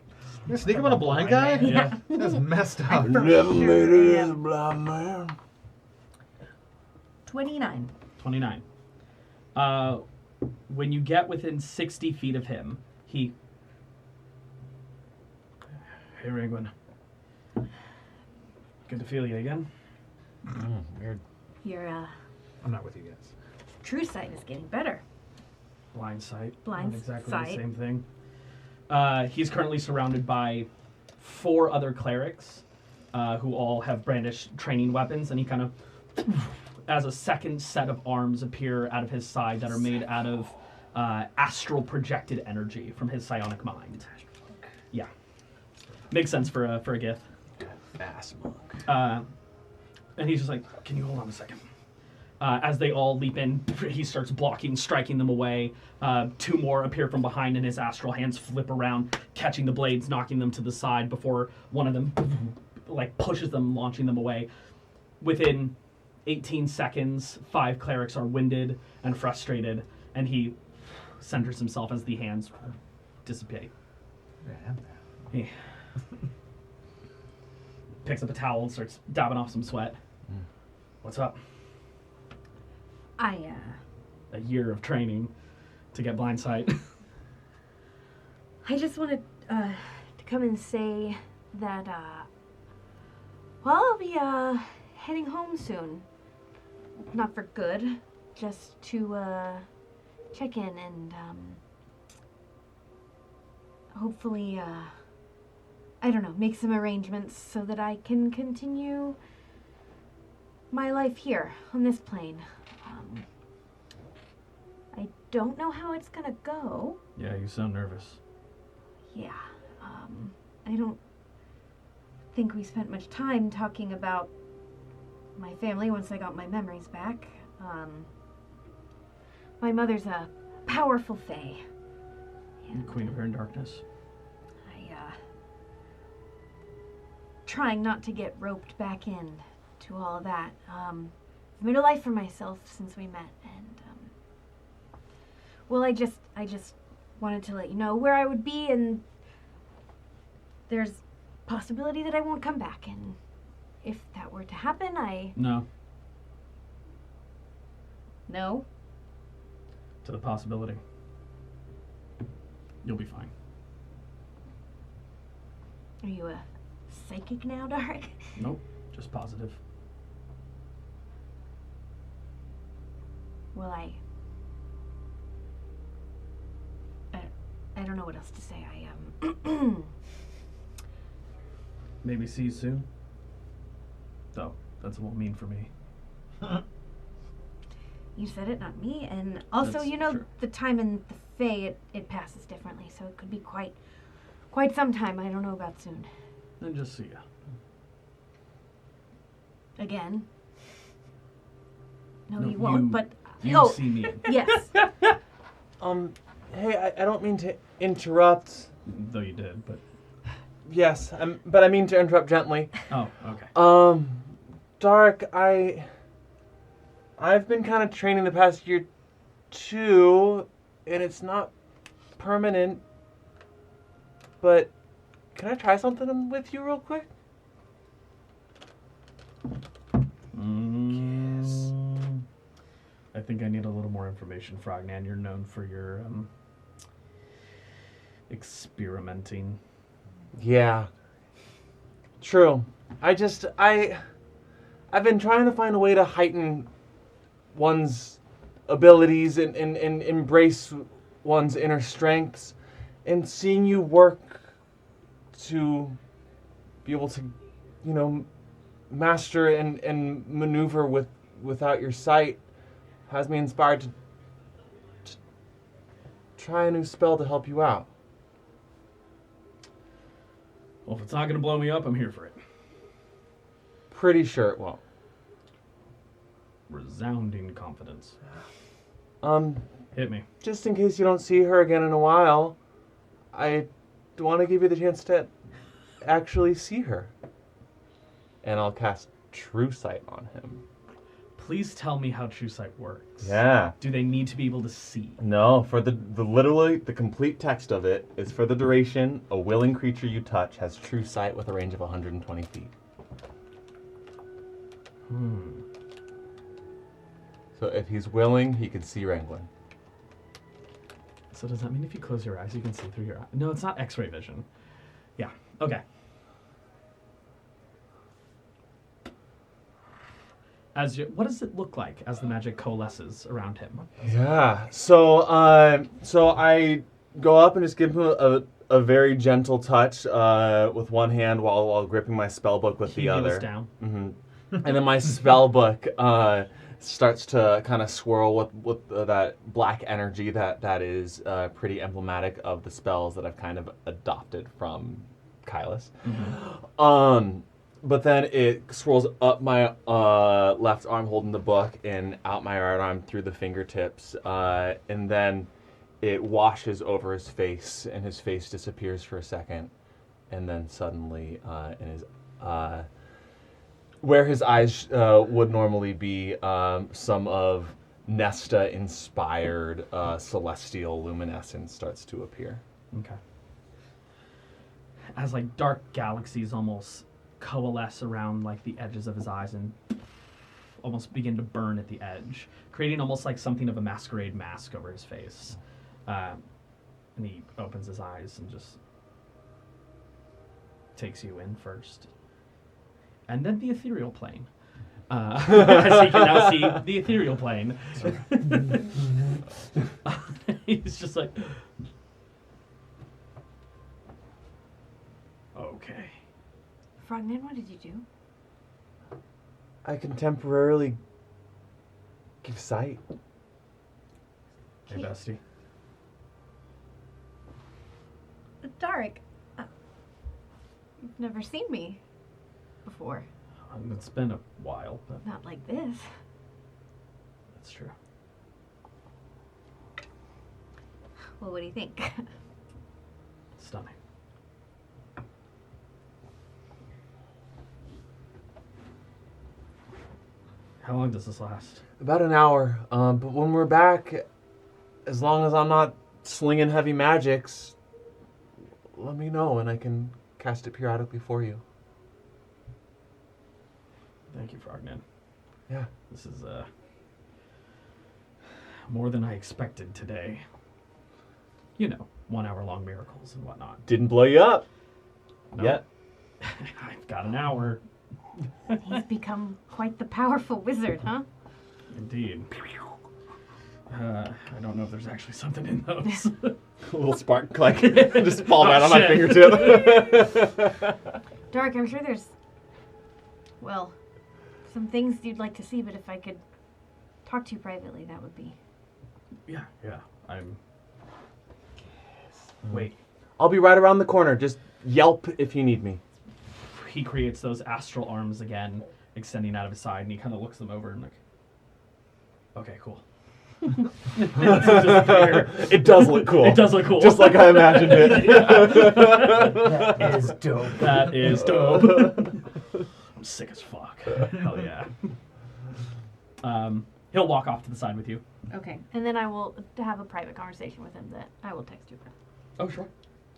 You sneak him on a blind guy? Yeah. That's messed up. Never made it as a blind man. 29. 29. When you get within 60 feet of him, he... Hey, Rangwin. Good to feel you again. Weird. Your I'm not with you guys. true sight is getting better. Blind sight. Blind Not exactly sight. the same thing. He's currently surrounded by 4 other clerics who all have brandished training weapons, and he kind of, as a second set of arms appear out of his side that are made out of astral projected energy from his psionic mind. Yeah. Makes sense for a gift. Ass monk. And he's just like, can you hold on a second? As they all leap in, he starts blocking, striking them away. 2 more appear from behind, and his astral hands flip around, catching the blades, knocking them to the side before one of them like pushes them, launching them away. Within 18 seconds, 5 clerics are winded and frustrated, and he centers himself as the hands dissipate. He picks up a towel and starts dabbing off some sweat. What's up? A year of training to get blind sight. I just wanted to come and say that, well, I'll be heading home soon. Not for good, just to check in and hopefully, I don't know, make some arrangements so that I can continue my life here on this plane. I don't know how it's gonna go. Yeah, you sound nervous. Yeah, I don't think we spent much time talking about my family once I got my memories back. My mother's a powerful fae. And, Queen of Her in Darkness. trying not to get roped back in to all of that. I've made a life for myself since we met, and well, I just wanted to let you know where I would be, and there's possibility that I won't come back, and if that were to happen, No, No? to the possibility. You'll be fine. Are you a psychic now, Dark? Nope. Just positive. Well, I don't know what else to say. Maybe see you soon. Though, that's what it will mean for me. You said it, not me. And also, That's true. the time in the Fae, it passes differently, so it could be quite some time. I don't know about soon. Then just see ya. Again. No, No, you won't, you- but... You see me. Yes. Hey, I don't mean to interrupt. Though you did, but... Yes, but I mean to interrupt gently. Oh, okay. Dark, I've been kind of training the past year too, and it's not permanent. But can I try something with you real quick? Yes. I think I need a little more information, Frognan. You're known for your experimenting. Yeah. True. I've been trying to find a way to heighten one's abilities and embrace one's inner strengths, and seeing you work to be able to, master and maneuver without your sight has me inspired to try a new spell to help you out. Well, if it's not going to blow me up, I'm here for it. Pretty sure it won't. Resounding confidence. Just Hit me. in case you don't see her again in a while, I want to give you the chance to actually see her. And I'll cast True Sight on him. Please tell me how True Sight works. Yeah. Do they need to be able to see? No, for the literally the complete text of it is for the duration, a willing creature you touch has True Sight with a range of 120 feet. So if he's willing, he can see Wranglin. So does that mean if you close your eyes, you can see through your eyes? No, it's not X-ray vision. Yeah. Okay. What does it look like as the magic coalesces around him? Yeah. So I go up and just give him a very gentle touch with one hand while gripping my spell book with the other. Down. And then my spell book starts to kind of swirl with that black energy that is pretty emblematic of the spells that I've kind of adopted from Kylus. But then it swirls up my left arm holding the book and out my right arm through the fingertips. And then it washes over his face and his face disappears for a second. And then suddenly in his where his eyes would normally be, some of Nesta-inspired celestial luminescence starts to appear. Okay. As like dark galaxies almost coalesce around like the edges of his eyes and almost begin to burn at the edge, creating almost like something of a masquerade mask over his face. And he opens his eyes and just takes you in first. And then the ethereal plane. As he can now see the ethereal plane. He's just like, okay. Frogman, what did you do? I can temporarily give sight. Hey, bestie. Dark, you've never seen me before. It's been a while, but Not like this. that's true. Well, what do you think? Stunning. How long does this last? About an hour. But when we're back, as long as I'm not slinging heavy magics, let me know and I can cast it periodically for you. Thank you, Frognan. Yeah. This is more than I expected today. 1 hour long miracles and whatnot. Didn't blow you up No. yet. I've got an hour. He's become quite the powerful wizard, huh? Indeed. I don't know if there's actually something in those. A little spark, like, just fall right on my shit. fingertip. Dark, I'm sure there's, well, some things you'd like to see, but if I could talk to you privately, that would be... Yeah. I'm... Wait. I'll be right around the corner. Just yelp if you need me. He creates those astral arms again, extending out of his side, and he kind of looks them over and like, okay, cool. It does look cool. It does look cool. Just like I imagined it. That is dope. That is dope. I'm sick as fuck. Hell yeah. He'll walk off to the side with you. Okay, and then I will have a private conversation with him that I will text you about. Oh, sure.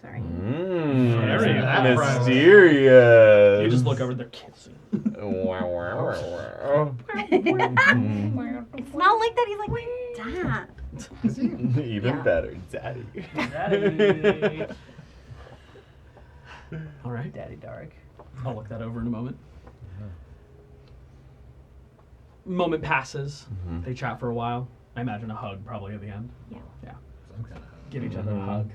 Sorry. Very mysterious. You just look over, they're kissing. It's not like that. He's like, Dad. Even better, Daddy. Daddy. All right. Daddy Dark. I'll look that over in a moment. Moment passes. Mm-hmm. They chat for a while. I imagine a hug probably at the end. Yeah. Yeah. Some kind of Give each other a hug.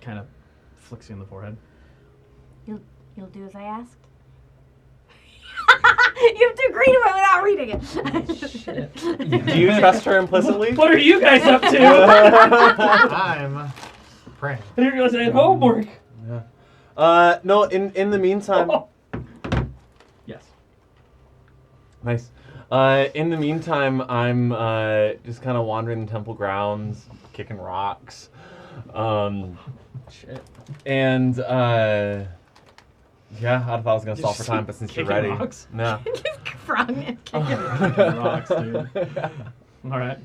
Kind of flicks you in the forehead. You'll do as I asked? You have to agree to it without reading it. Shit. Do you trust her implicitly? What are you guys up to? I'm praying. You're going to say homework. No, in the meantime... Yes. Nice. In the meantime, I'm just kind of wandering the temple grounds, kicking rocks. Shit. And, yeah, I thought I was going to stall for time, but since you're Kicking ready. rocks? No. Just frog and kicking Rocks, dude. All right.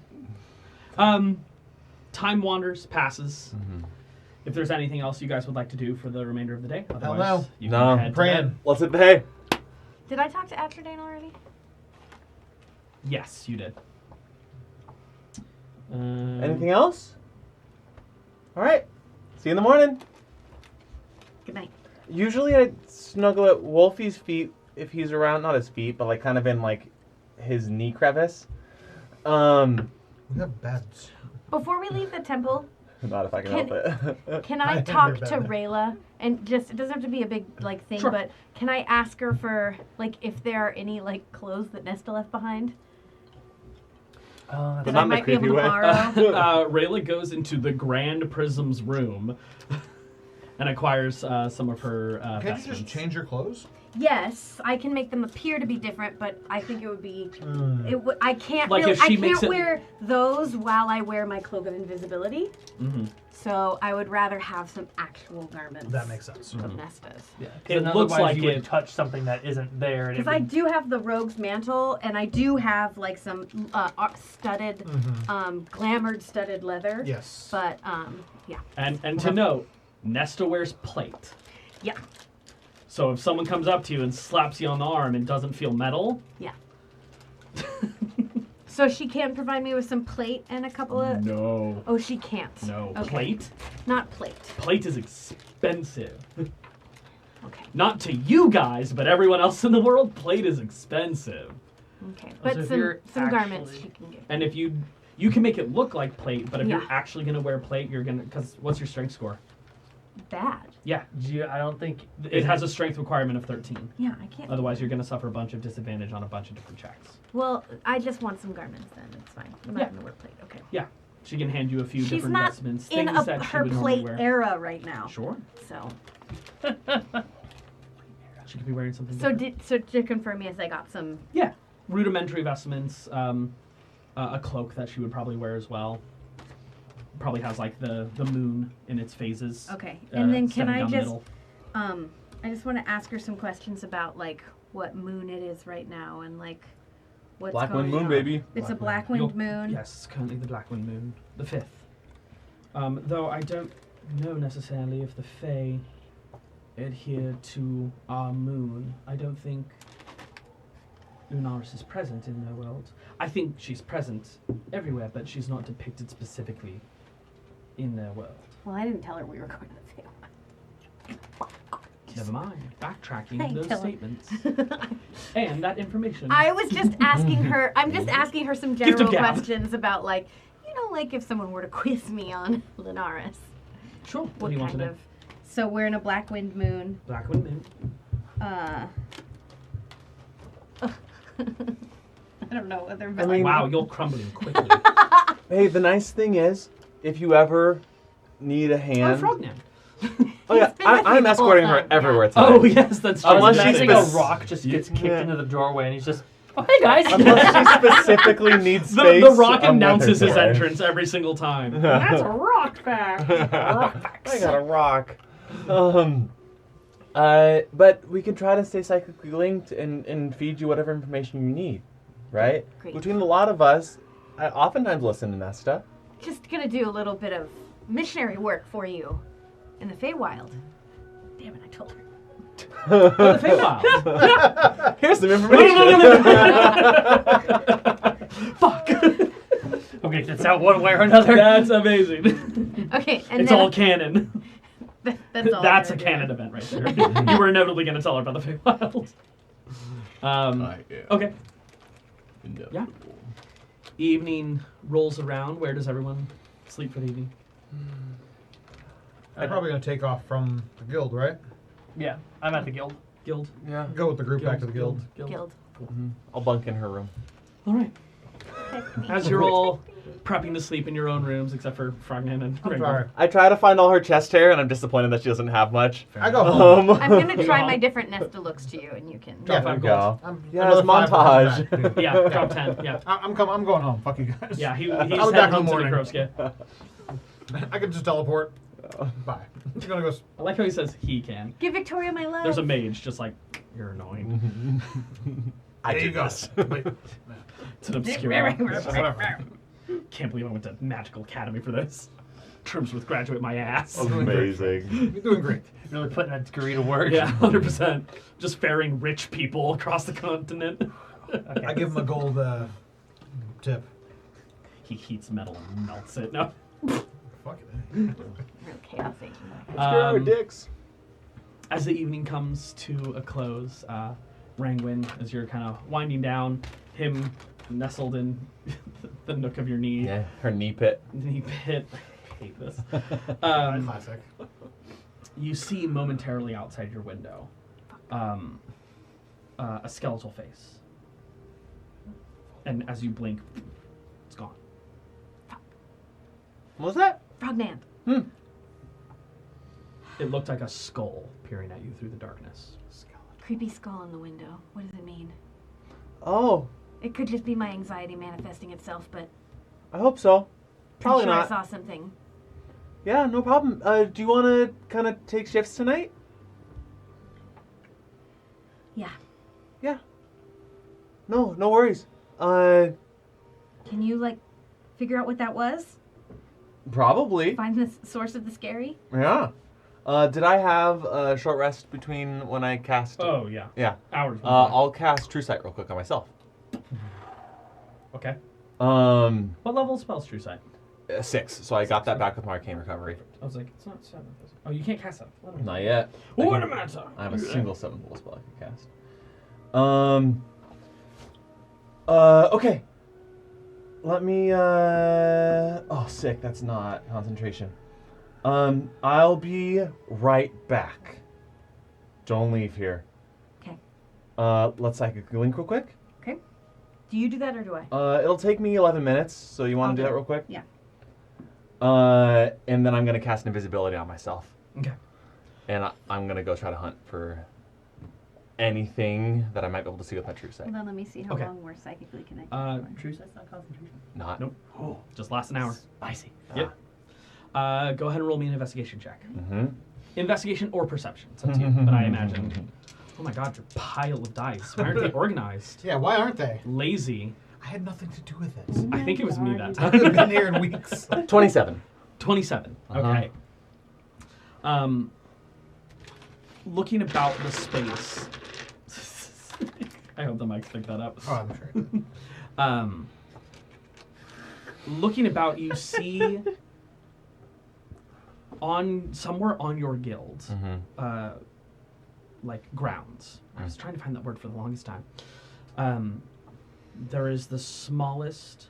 Time wanders, passes. Mm-hmm. If there's anything else you guys would like to do for the remainder of the day, otherwise no. you No. can head to Praying. bed. Let's hit the hay. Did I talk to Atrodane already? Yes, you did. Anything else? All right. See you in the morning. Good night. Usually I snuggle at Wolfie's feet if he's around. Not his feet, but like kind of in like his knee crevice. We have beds. Before we leave the temple, Not if I can help it. can I I am talk your to bed. Rayla? And just, it doesn't have to be a big like thing, Sure. but can I ask her for like if there are any like clothes that Nesta left behind that not I in a might be able creepy to way. borrow? Rayla goes into the Grand Prism's room and acquires some of her Can't you vestments. just change your clothes? Yes, I can make them appear to be different, but I think it would be. I can't Like really. if she I makes can't it- wear those while I wear my cloak of invisibility. Mhm. So I would rather have some actual garments. That makes sense. Of Nesta's. Yeah. It looks like you would it- touch something that isn't there. And it Because I would- do have the rogue's mantle, and I do have like some studded, glamored studded leather. Yes. But yeah. And to note, Nesta wears plate. Yeah. So if someone comes up to you and slaps you on the arm and doesn't feel metal, Yeah. So she can provide me with some plate and a couple of. no. Oh, she can't. No. Okay. Plate? Not plate. Plate is expensive. Okay. Not to you guys, but everyone else in the world, plate is expensive. Okay. So But if some you're garments actually- she can give. And if you can make it look like plate, but if Yeah. you're actually gonna wear plate, you're gonna, because what's your strength score? Bad. Yeah, I don't think it has a strength requirement of 13. Yeah, I can't. Otherwise, you're gonna suffer a bunch of disadvantage on a bunch of different checks. Well, I just want some garments then. It's fine. I'm not Yeah. gonna wear plate. Okay. Yeah, she can hand you a few She's different not vestments, in things that she her would normally plate wear. era right now. Sure, So. she could be wearing something. So different. so to confirm, yes, I got some. Yeah, rudimentary vestments, a cloak that she would probably wear as well. Probably has like the moon in its phases. Okay. And then can setting I down the just middle. I just want to ask her some questions about like what moon it is right now and like what's Black going Wind Moon, on. baby. It's a Black black You'll- wind moon. Yes, it's currently the Black Wind Moon, the 5th. Though I don't know necessarily if the Fae adhere to our moon. I don't think Lunaris is present in their world. I think she's present everywhere, but she's not depicted specifically in their world. Well, I didn't tell her we were going to the Never mind. Backtracking I those tell her. statements and that information. I was just asking her. I'm just asking her some Gift of general gab. questions about, like, like if someone were to quiz me on Linares. Sure. What What do you want kind to know? of? So we're in a Black Wind Moon. Black Wind Moon. I don't know whether. I mean- Wow, you're crumbling quickly. Hey, the nice thing is, if you ever need a Oh, hand. Frognan. Oh yeah, He's been with me I'm the whole escorting her time, everywhere yeah. tonight. Oh, yes, that's true. Unless she's Imagining spec- a rock just gets kicked Yeah. into the doorway, and he's just, oh, hey guys. Unless she specifically needs The space. Rock I'm with announces her his today. entrance every single time. That's a rock fact. I got a rock. But we can try to stay psychically linked and feed you whatever information you need, right? Great. Between a lot of us, I oftentimes listen to Nesta. Just gonna do a little bit of missionary work for you in the Feywild. Damn it, I told her. Oh, the Feywild. Here's some information. Fuck. Okay, that's out one way or another. That's amazing. Okay, and It's then all canon. that's all. That's a I'm gonna canon do. event right there. You were inevitably going to tell her about the Feywild. Okay. Yeah. Evening rolls around. Where does everyone sleep for the evening? I'm probably gonna take off from the guild, right? Yeah, I'm at the guild. Guild. Yeah. Go with the group back to the guild. Guild. I'll bunk in her room. All right. Pick me. As you're all prepping to sleep in your own rooms, except for Frognan and I'm Ringo. sorry. I try to find all her chest hair, and I'm disappointed that she doesn't have much. I go home. I'm gonna try Go my home. different Nesta looks to you, and you can. Drop Yeah, 5 there gold. we go. I'm, Yeah, another it's 5 montage. back. Yeah, drop 10. Yeah. I'm going home. Fuck you guys. Yeah, he's I'll be heading back in home the to morning. Necrovsky. I can just teleport. Bye. I'm gonna go. I like how he says he can. Give Victoria my love. There's a mage just like, you're annoying. I There do you go. this. Wait. It's an obscure. Can't believe I went to Magical Academy for this. Terms with graduate my ass. Amazing. You're doing great. Really putting that degree to work. Yeah, 100%. Just ferrying rich people across the continent. Okay. I give him a gold tip. He heats metal and melts it. No. Fuck it. Real chaos agent. Screw our Um, dicks. As the evening comes to a close, Rangwin, as you're kind of winding down, him nestled in the nook of your knee, Yeah, her knee pit. knee pit. I hate this. Classic. You see momentarily outside your window a skeletal face. And as you blink, it's gone. What was that? Frognan. It looked like a skull peering at you through the darkness. Creepy skull in the window. What does it mean? Oh, It could just be my anxiety manifesting itself, but I hope so. Probably I'm sure not. I saw something. Yeah, no problem. Do you want to kind of take shifts tonight? Yeah. Yeah. No worries. Can you figure out what that was? Probably. Find the source of the scary? Yeah. Did I have a short rest between when I cast? Oh, yeah. Yeah. Hours. I'll cast True Sight real quick on myself. Okay. What What level spells True Sight? 6. So I got that back with my arcane recovery. I was like, it's not 7. Oh, you can't cast that. Not yet. What a matter? I have a single 7th level spell I can cast. Okay. Let me, oh, sick, that's not concentration. I'll be right back. Don't leave here. Okay. Let's psychically link real quick. Okay. Do you do that or do I? It'll take me 11 minutes, so you want to do Okay. that real quick? Yeah. And then I'm going to cast invisibility on myself. Okay. And I'm going to go try to hunt for anything that I might be able to see with my true sight. Hold on, let me see how Okay. long we're psychically connected. True sight's not concentration. Not. Nope. Just lasts an hour. Spicy. Yep. Go ahead and roll me an investigation check. Mm-hmm. Investigation or perception. It's up to you. But I imagine. Oh my god, your pile of dice. Why aren't they organized? Yeah, why aren't they? Lazy. I had nothing to do with it. I think it was me that I haven't time. been here in weeks. 27. 27. Okay. Looking about the space. I hope the mics picked that up. Oh, I'm sure. it did. Looking about, you see somewhere on your guild, like grounds. I was trying to find that word for the longest time. There is the smallest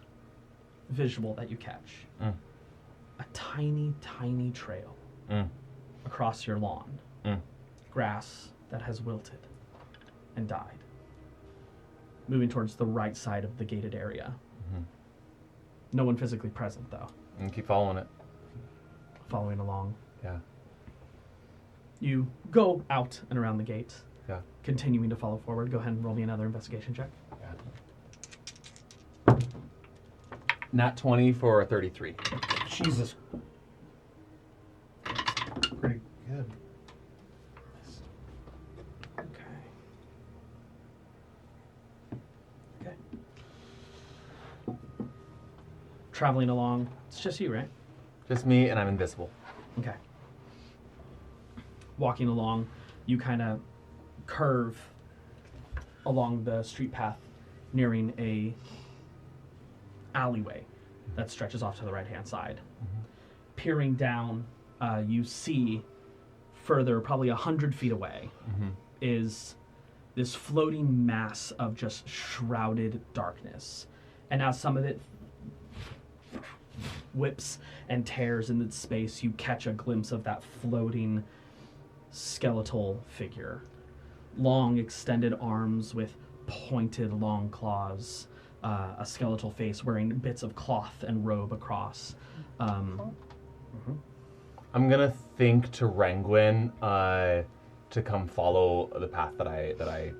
visual that you catch. A tiny, tiny trail across your lawn. Grass that has wilted and died. Moving towards the right side of the gated area. No one physically present, though. And keep following it. Following along. Yeah. You go out and around the gate. Yeah. Continuing to follow forward. Go ahead and roll me another investigation check. Yeah. Nat 20 for a 33. Jesus. Pretty good. Okay. Traveling along. It's just you, right? Just me, and I'm invisible. Okay. Walking along, you kind of curve along the street path, nearing a alleyway that stretches off to the right-hand side. Peering down, you see further, probably 100 feet away, is this floating mass of just shrouded darkness. And as some of it whips and tears in its space, you catch a glimpse of that floating skeletal figure. Long extended arms with pointed long claws, a skeletal face wearing bits of cloth and robe across. I'm gonna think to Rangwin to come follow the path that I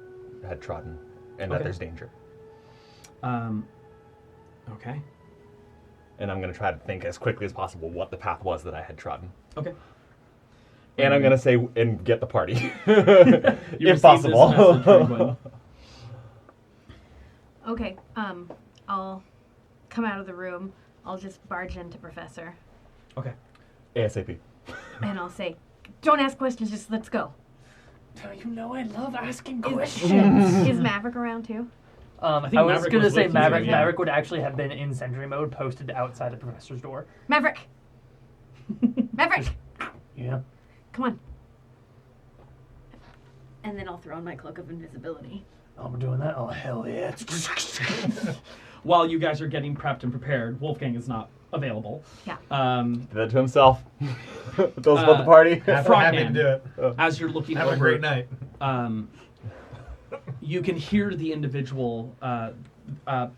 had trodden, and that Okay. there's danger. Okay. And I'm gonna try to think as quickly as possible what the path was that I had trodden. Okay. And I'm gonna say and get the party, You if receive possible. this message, Rangwin. Okay, I'll come out of the room. I'll just barge into Professor, Okay. ASAP. and I'll say, "Don't ask questions. Just let's go." You know I love asking questions. Is Maverick around too? I think was Maverick going to was say with you, Maverick. yeah. Maverick would actually have been in sentry mode, posted outside the professor's door. Maverick. Maverick, Yeah. come on. And then I'll throw on my cloak of invisibility. Oh, we're doing that? Oh, hell yeah. While you guys are getting prepped and prepared, Wolfgang is not available. Yeah. Did that to himself. Those about the party. Frog Happy to Man, do it. as you're looking Have over, a great night. You can hear the individual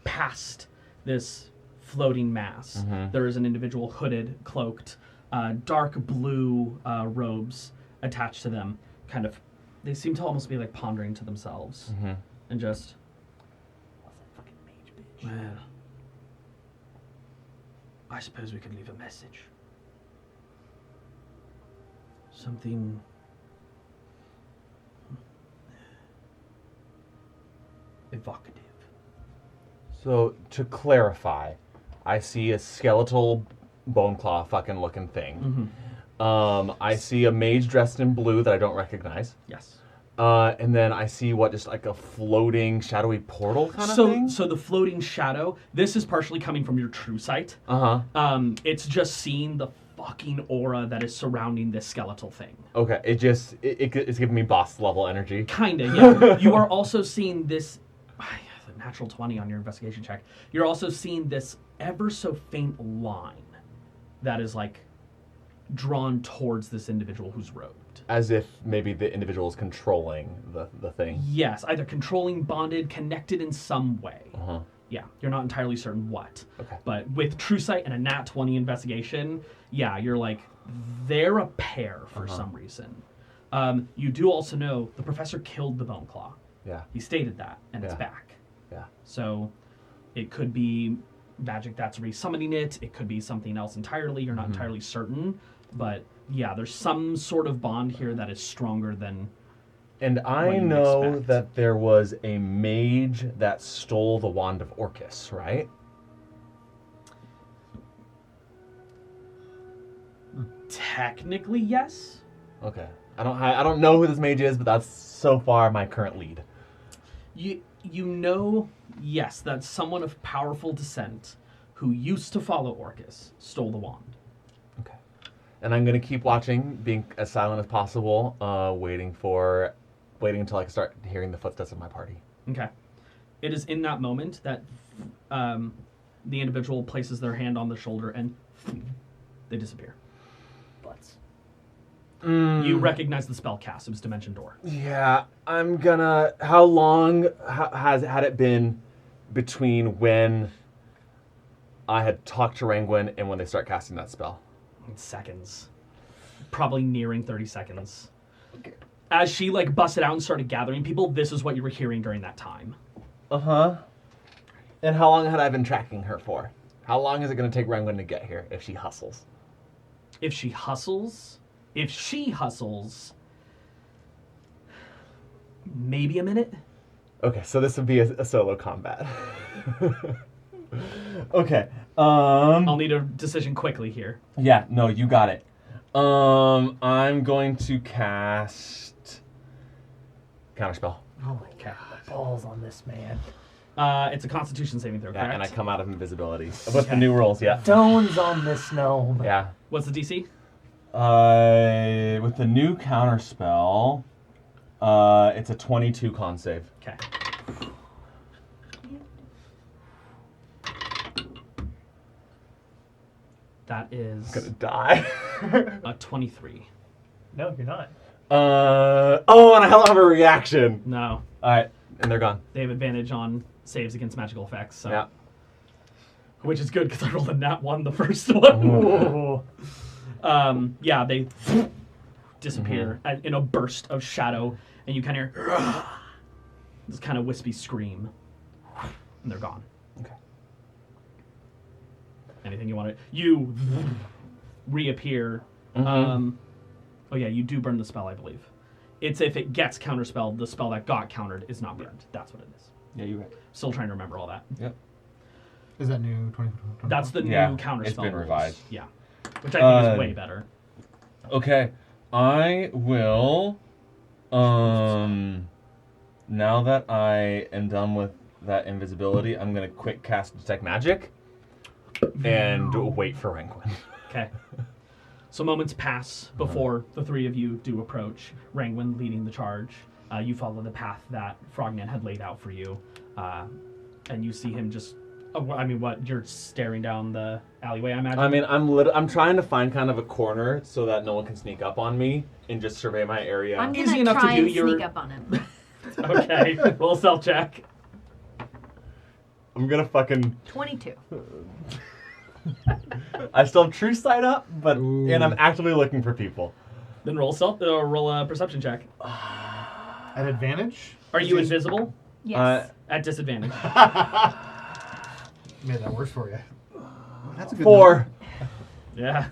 past this floating mass. There is an individual hooded, cloaked, dark blue robes attached to them. Kind of, they seem to almost be like pondering to themselves, and just. Fucking mage bitch. Well, I suppose we could leave a message. Something. Evocative. So to clarify, I see a skeletal bone claw fucking looking thing. I see a mage dressed in blue that I don't recognize. Yes. And then I see just like a floating shadowy portal kind of thing. So the floating shadow. This is partially coming from your true sight. It's just seeing the fucking aura that is surrounding this skeletal thing. Okay, it's giving me boss level energy. Kinda, yeah. You are also seeing this. Natural 20 on your investigation check. You're also seeing this ever so faint line that is like drawn towards this individual who's robed. As if maybe the individual is controlling the thing. Yes, either controlling, bonded, connected in some way. Yeah, you're not entirely certain what. Okay. But with true sight and a nat 20 investigation, yeah, you're like, they're a pair for some reason. You do also know the professor killed the bone claw. Yeah. He stated that, and it's Yeah. back. Yeah. So it could be magic that's resummoning it. It could be something else entirely. You're not entirely certain. But yeah, there's some sort of bond here that is stronger than... And I what you would know expect. that there was a mage that stole the wand of Orcus, right? Technically, yes. Okay. I don't know who this mage is, but that's so far my current lead. You know, yes, that someone of powerful descent who used to follow Orcus stole the wand. Okay. And I'm gonna keep watching, being as silent as possible, waiting for waiting until I start hearing the footsteps of my party. Okay. It is in that moment that the individual places their hand on the shoulder and they disappear. Butts. You recognize the spell cast. It was Dimension Door. Yeah, I'm gonna... How long had it been between when I had talked to Rangwin and when they start casting that spell? Seconds. Probably nearing 30 seconds. As she busted out and started gathering people, this is what you were hearing during that time. Uh-huh. And how long had I been tracking her for? How long is it going to take Rangwin to get here if she hustles? If she hustles, maybe a minute. Okay, so this would be a solo combat. Okay. I'll need a decision quickly here. Yeah, no, you got it. I'm going to cast Counterspell. Oh my god, the balls on this man. It's a Constitution saving throw, Yeah, correct? and I come out of invisibility. With the new rules, yeah. Stones on this gnome. Yeah. What's the DC? With the new Counterspell, it's a 22 con save. Okay. That is I'm gonna die. a 23. No, you're not. Oh, and I don't have a reaction. No. Alright, and they're gone. They have advantage on saves against magical effects. So. Yeah. Which is good because I rolled a nat 1 the first one. Yeah, they disappear in a burst of shadow, and you kind of hear this kind of wispy scream, and they're gone. Okay. Anything you want to... You reappear. Oh yeah, you do burn the spell, I believe. It's if it gets counterspelled, the spell that got countered is not burned. That's what it is. Yeah, you're right. Still trying to remember all that. Yep. Is that new 20? That's the Yeah, new counterspell. it's been rules. revised. Yeah. Which I think is way better. Okay. I will, now that I am done with that invisibility, I'm going to quick cast Detect Magic and wait for Rangwin. Okay. So moments pass before the three of you do approach. Rangwin leading the charge. You follow the path that Frogman had laid out for you, and you see him just. What? You're staring down the alleyway, I imagine. I mean, I'm trying to find kind of a corner so that no one can sneak up on me and just survey my area. I'm Easy gonna enough to try do, and you're- sneak up on him. Okay. Roll stealth check. I'm gonna fucking. 22. I still have True Sight up, but Ooh. and I'm actively looking for people. Then roll a perception check. At advantage? Are you invisible? Yes. At disadvantage. Made that worse for you. That's a good 4. Yeah.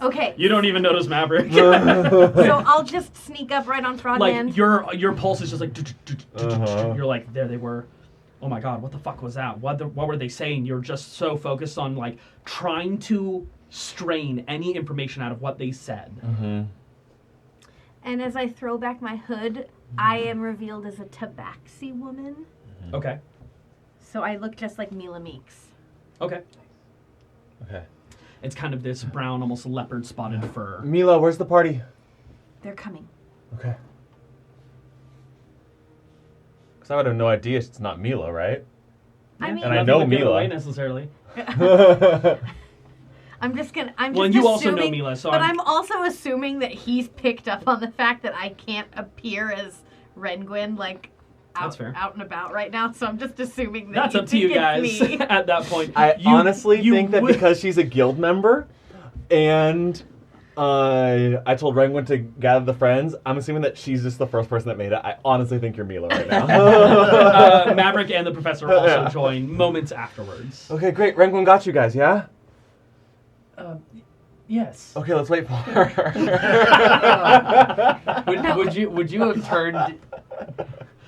Okay. You don't even notice Maverick. So I'll just sneak up right on Frogman. Like your pulse is just like. Uh-huh. You're like, there they were. Oh my god, what the fuck was that? What were they saying? You're just so focused on like trying to strain any information out of what they said. Mm-hmm. And as I throw back my hood, I am revealed as a tabaxi woman. Okay. So I look just like Mila Meeks. Okay. Okay. It's kind of this brown, almost leopard spotted fur. Mila, where's the party? They're coming. Okay. Because I would have no idea it's not Mila, right? I mean, And I Nothing know would give it Mila. away necessarily. I'm just Well, and just you also know assuming, Mila, so but I'm- I'm also assuming that he's picked up on the fact that I can't appear as Rengwin, like That's fair. out and about right now. So I'm just assuming that That's you up to you think guys it's me. at that point. I You- honestly you think that would- because she's a guild member, and I told Rangwin to gather the friends, I'm assuming that she's just the first person that made it. I honestly think you're Mila right now. Maverick and the professor also Yeah. join moments afterwards. Okay, great. Rangwin got you guys, yeah? Yes. Okay, let's wait for her. Would you have turned?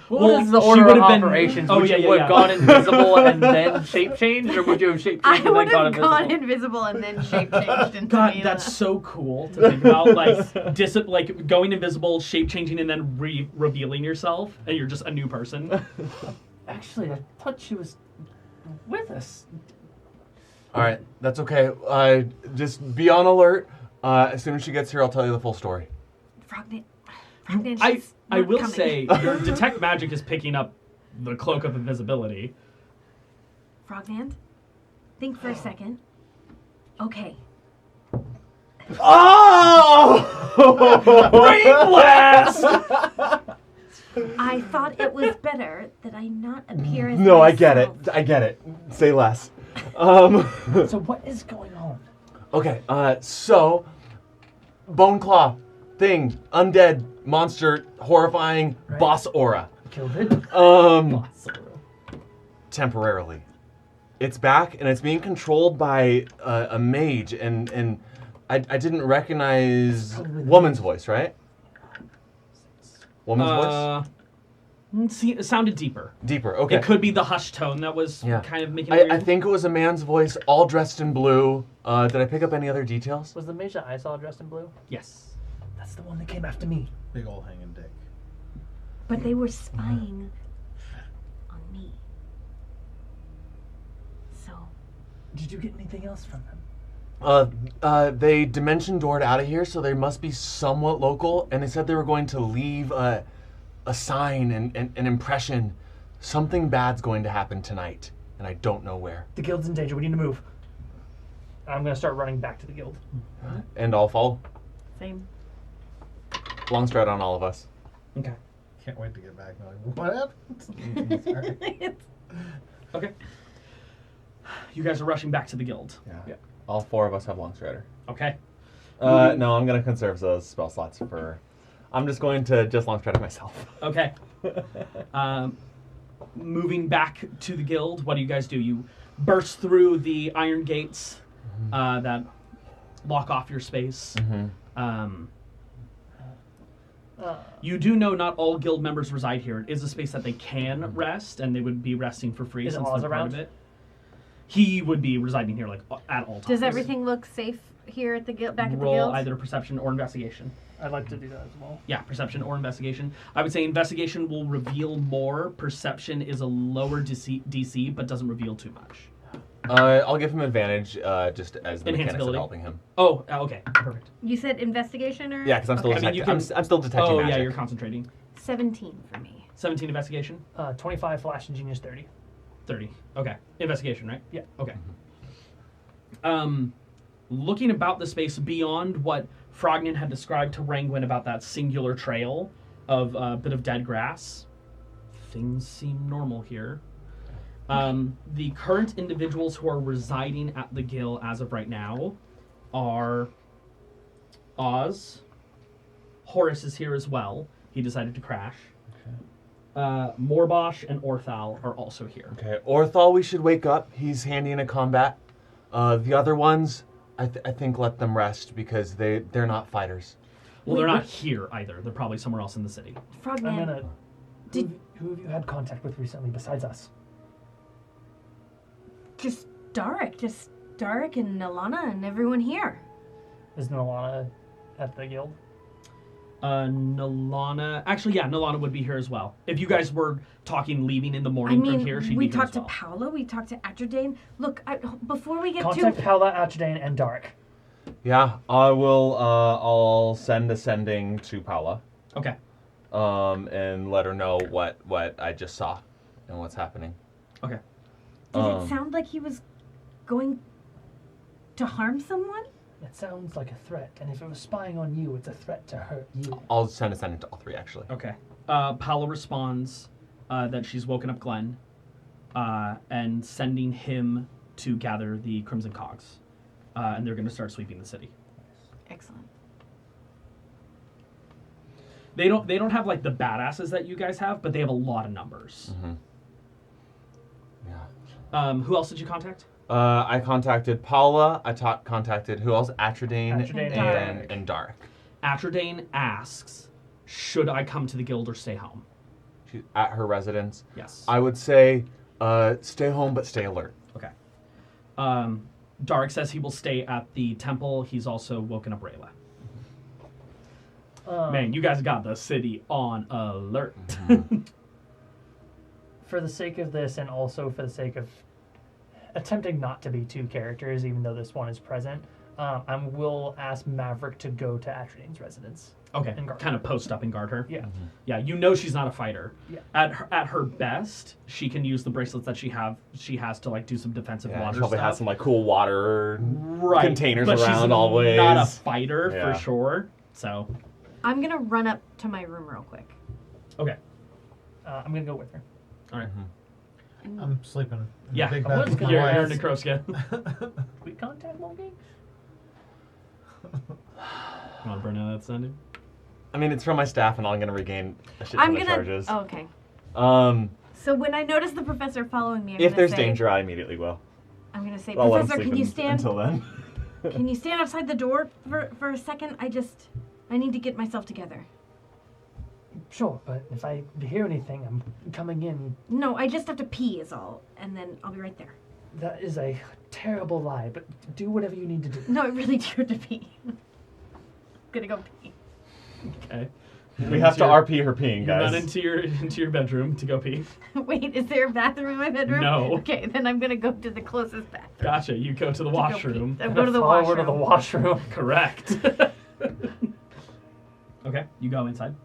What Well, is the she order would of have been- operations? oh, would yeah, you yeah, have yeah. gone invisible and then shape changed, or would you have shape I changed and would then gone have invisible? gone invisible and then shape changed into God, Mila. that's so cool to think about, like going invisible, shape changing, and then revealing yourself, and you're just a new person. Actually, I thought she was with us. All right, that's okay. Just be on alert. As soon as she gets here, I'll tell you the full story. Frogman, I she's I not will coming. say your detect magic is picking up the cloak of invisibility. Frogman, think for a second. Okay. Oh! Brain blast! I thought it was better that I not appear as No, I get it. myself. I get it. Say less. So what is going on? Okay, so Bone Claw, thing, undead, monster, horrifying, Right. boss aura. Killed it. Temporarily. It's back and it's being controlled by a mage, and I didn't recognize Probably the woman's mage. voice, right? Woman's voice? See, it sounded deeper. Deeper, okay. It could be the hushed tone that was Yeah. kind of making it weird. I think it was a man's voice, all dressed in blue. Did I pick up any other details? Was the mage that I saw dressed in blue? Yes. That's the one that came after me. Big ol' hanging dick. But they were spying on me. So, Did you get anything else from them? They dimension doored out of here, so they must be somewhat local. And they said they were going to leave a sign and an impression. Something bad's going to happen tonight, and I don't know where. The guild's in danger. We need to move. I'm gonna start running back to the guild. And I'll follow. same. Long stride on all of us. Okay. Can't wait to get back. Like, what happened? Sorry. Okay. You guys are rushing back to the guild. Yeah. All four of us have long strider. Okay. No, I'm gonna conserve those spell slots for. I'm just going to just long strider myself. Okay. Moving back to the guild, what do you guys do? You burst through the iron gates that lock off your space. You do know not all guild members reside here. It is a space that they can rest, and they would be resting for free Is since Oz they're part around? of it. He would be residing here like at all times. Does everything look safe here at the guild? Back at the Roll guild? either perception or investigation. I'd like to do that as well. Yeah, perception or investigation. I would say investigation will reveal more. Perception is a lower DC, but doesn't reveal too much. I'll give him advantage just as the mechanics of Enhanceability. helping him. Oh, okay, perfect. You said investigation or? Yeah, because I'm still Okay. I mean, detecting. you can- I'm still detecting Oh, magic. yeah, you're concentrating. 17 for me. 17 investigation, 25 flash and genius 30. 30. Okay, investigation, right? Yeah. Okay. Looking about the space beyond what Frognan had described to Rangwin about that singular trail of a bit of dead grass, things seem normal here. The current individuals who are residing at the Guild as of right now are Oz. Horace is here as well. He decided to crash. Morbosh and Orthal are also here. Okay, Orthal, we should wake up. He's handy in a combat. The other ones, I think let them rest because they're not fighters. Well, they're Wait, not what? here either. They're probably somewhere else in the city. Frogman. I'm gonna. Did- Who have you had contact with recently besides us? Just Darek and Alana and everyone here. Is Nalana at the guild? Nalana. Actually, yeah, Nalana would be here as well. If you guys were talking leaving in the I morning mean, from here, she'd we be here talked as well. to Paula, we talked to Atrodane. Look, before we get Contact too... Paula, Atrodane, and Dark. Yeah, I will. I'll send a sending to Paula. Okay. And let her know what I just saw and what's happening. Okay. Did it sound like he was going to harm someone? It sounds like a threat, and if it was spying on you, it's a threat to hurt you. I'll send a sending to all three, actually. Okay. Paula responds that she's woken up Glenn and sending him to gather the Crimson Cogs. And they're going to start sweeping the city. Excellent. They don't have like the badasses that you guys have, but they have a lot of numbers. Yeah. Who else did you contact? I contacted Paula. I contacted who else? Atrodane Atrodane and Dark. Atrodane asks, should I come to the guild or stay home? She's at her residence. Yes. I would say stay home, but stay alert. Okay. Dark says he will stay at the temple. He's also woken up Rayla. Man, you guys got the city on alert. For the sake of this, and also for the sake of attempting not to be two characters, even though this one is present, I will ask Maverick to go to Atridane's residence. Okay, And guard kind of post up and guard her. Yeah. Yeah, you know she's not a fighter. Yeah. At her best, she can use the bracelets that she has to like do some defensive Yeah, water she probably stuff. has some like cool water right. containers but around she's always. Not a fighter Yeah. for sure. So I'm gonna run up to my room real quick. okay, I'm gonna go with her. all right. I'm sleeping. in the Yeah, big I bed was with my gonna You're wife. Necrosca. Quick contact logging? You want to burn out that sounding? I mean, it's from my staff, and I'm gonna regain a shit I'm ton of gonna. charges. Oh, okay. So So when I notice the professor following me, I'm if gonna there's say, danger, I immediately will. I'm gonna say, I'll let him Professor, sleep can you stand? until then? Can you stand outside the door for a second? I need to get myself together. Sure, but if I hear anything, I'm coming in. No, I just have to pee is all, and then I'll be right there. That is a terrible lie, but do whatever you need to do. No, I really do have to pee. I'm gonna go pee. Okay. We have to RP her peeing, You run guys. into your bedroom to go pee. Wait, is there a bathroom in my bedroom? No. Okay, then I'm gonna go to the closest bathroom. Gotcha. You go to the to go washroom. pee. I'll go to the Follow her washroom. to the washroom. Correct. Okay, you go inside.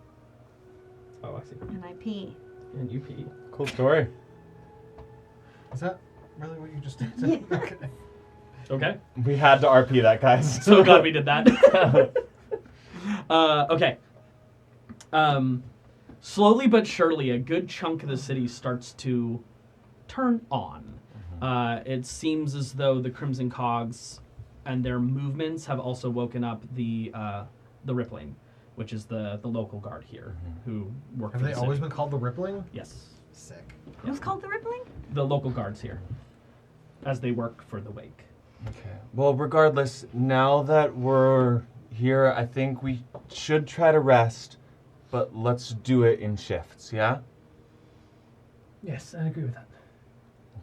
Oh, I see. And I pee. And you pee. Cool story. Is that really what you just did? Yeah. Okay. Okay. We had to RP that, guys. So glad we did that. Okay. Slowly but surely, a good chunk of the city starts to turn on. It seems as though the Crimson Cogs and their movements have also woken up the Rippling, which is the local guard here who work Have for they the always city. been called the Rippling? Yes, Sick. Who's called the Rippling? the local guards here, as they work for the Wake. Okay. Well, regardless, now that we're here, I think we should try to rest, but let's do it in shifts, yeah? Yes, I agree with that.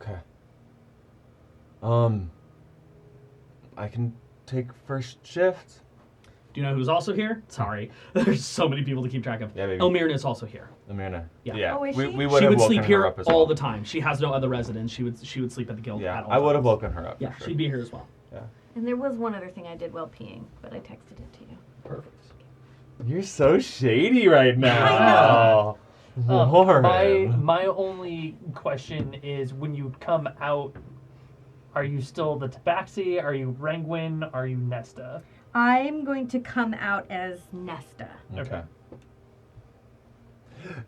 Okay. I can take first shift. Do you know who's also here? Sorry, there's so many people to keep track of. Yeah, baby. Elmirna is also here. Amirna. Yeah. Oh, is we, she? we would She have would woken sleep here her up as all well. the time. She has no other residence. She would sleep at the guild. Yeah, at all I would have times. woken her up. Yeah, for sure. she'd be here as well. Yeah. And there was one other thing I did while peeing, but I texted it to you. Perfect. You're so shady right now. Lauren. My only question is, when you come out, are you still the Tabaxi? Are you Rangwin? Are you Nesta? I'm going to come out as Nesta. Okay.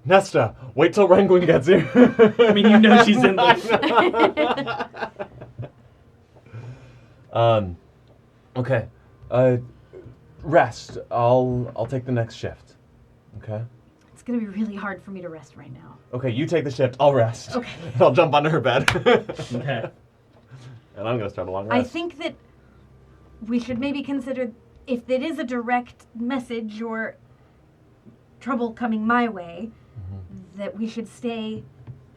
Nesta, wait till Rangwin gets here. I mean, you know she's in this. Okay. Rest. I'll take the next shift. Okay. It's gonna be really hard for me to rest right now. Okay, you take the shift. I'll rest. Okay. I'll jump onto her bed. Okay. And I'm gonna start a long I rest. think that we should maybe consider if it is a direct message or trouble coming my way, that we should stay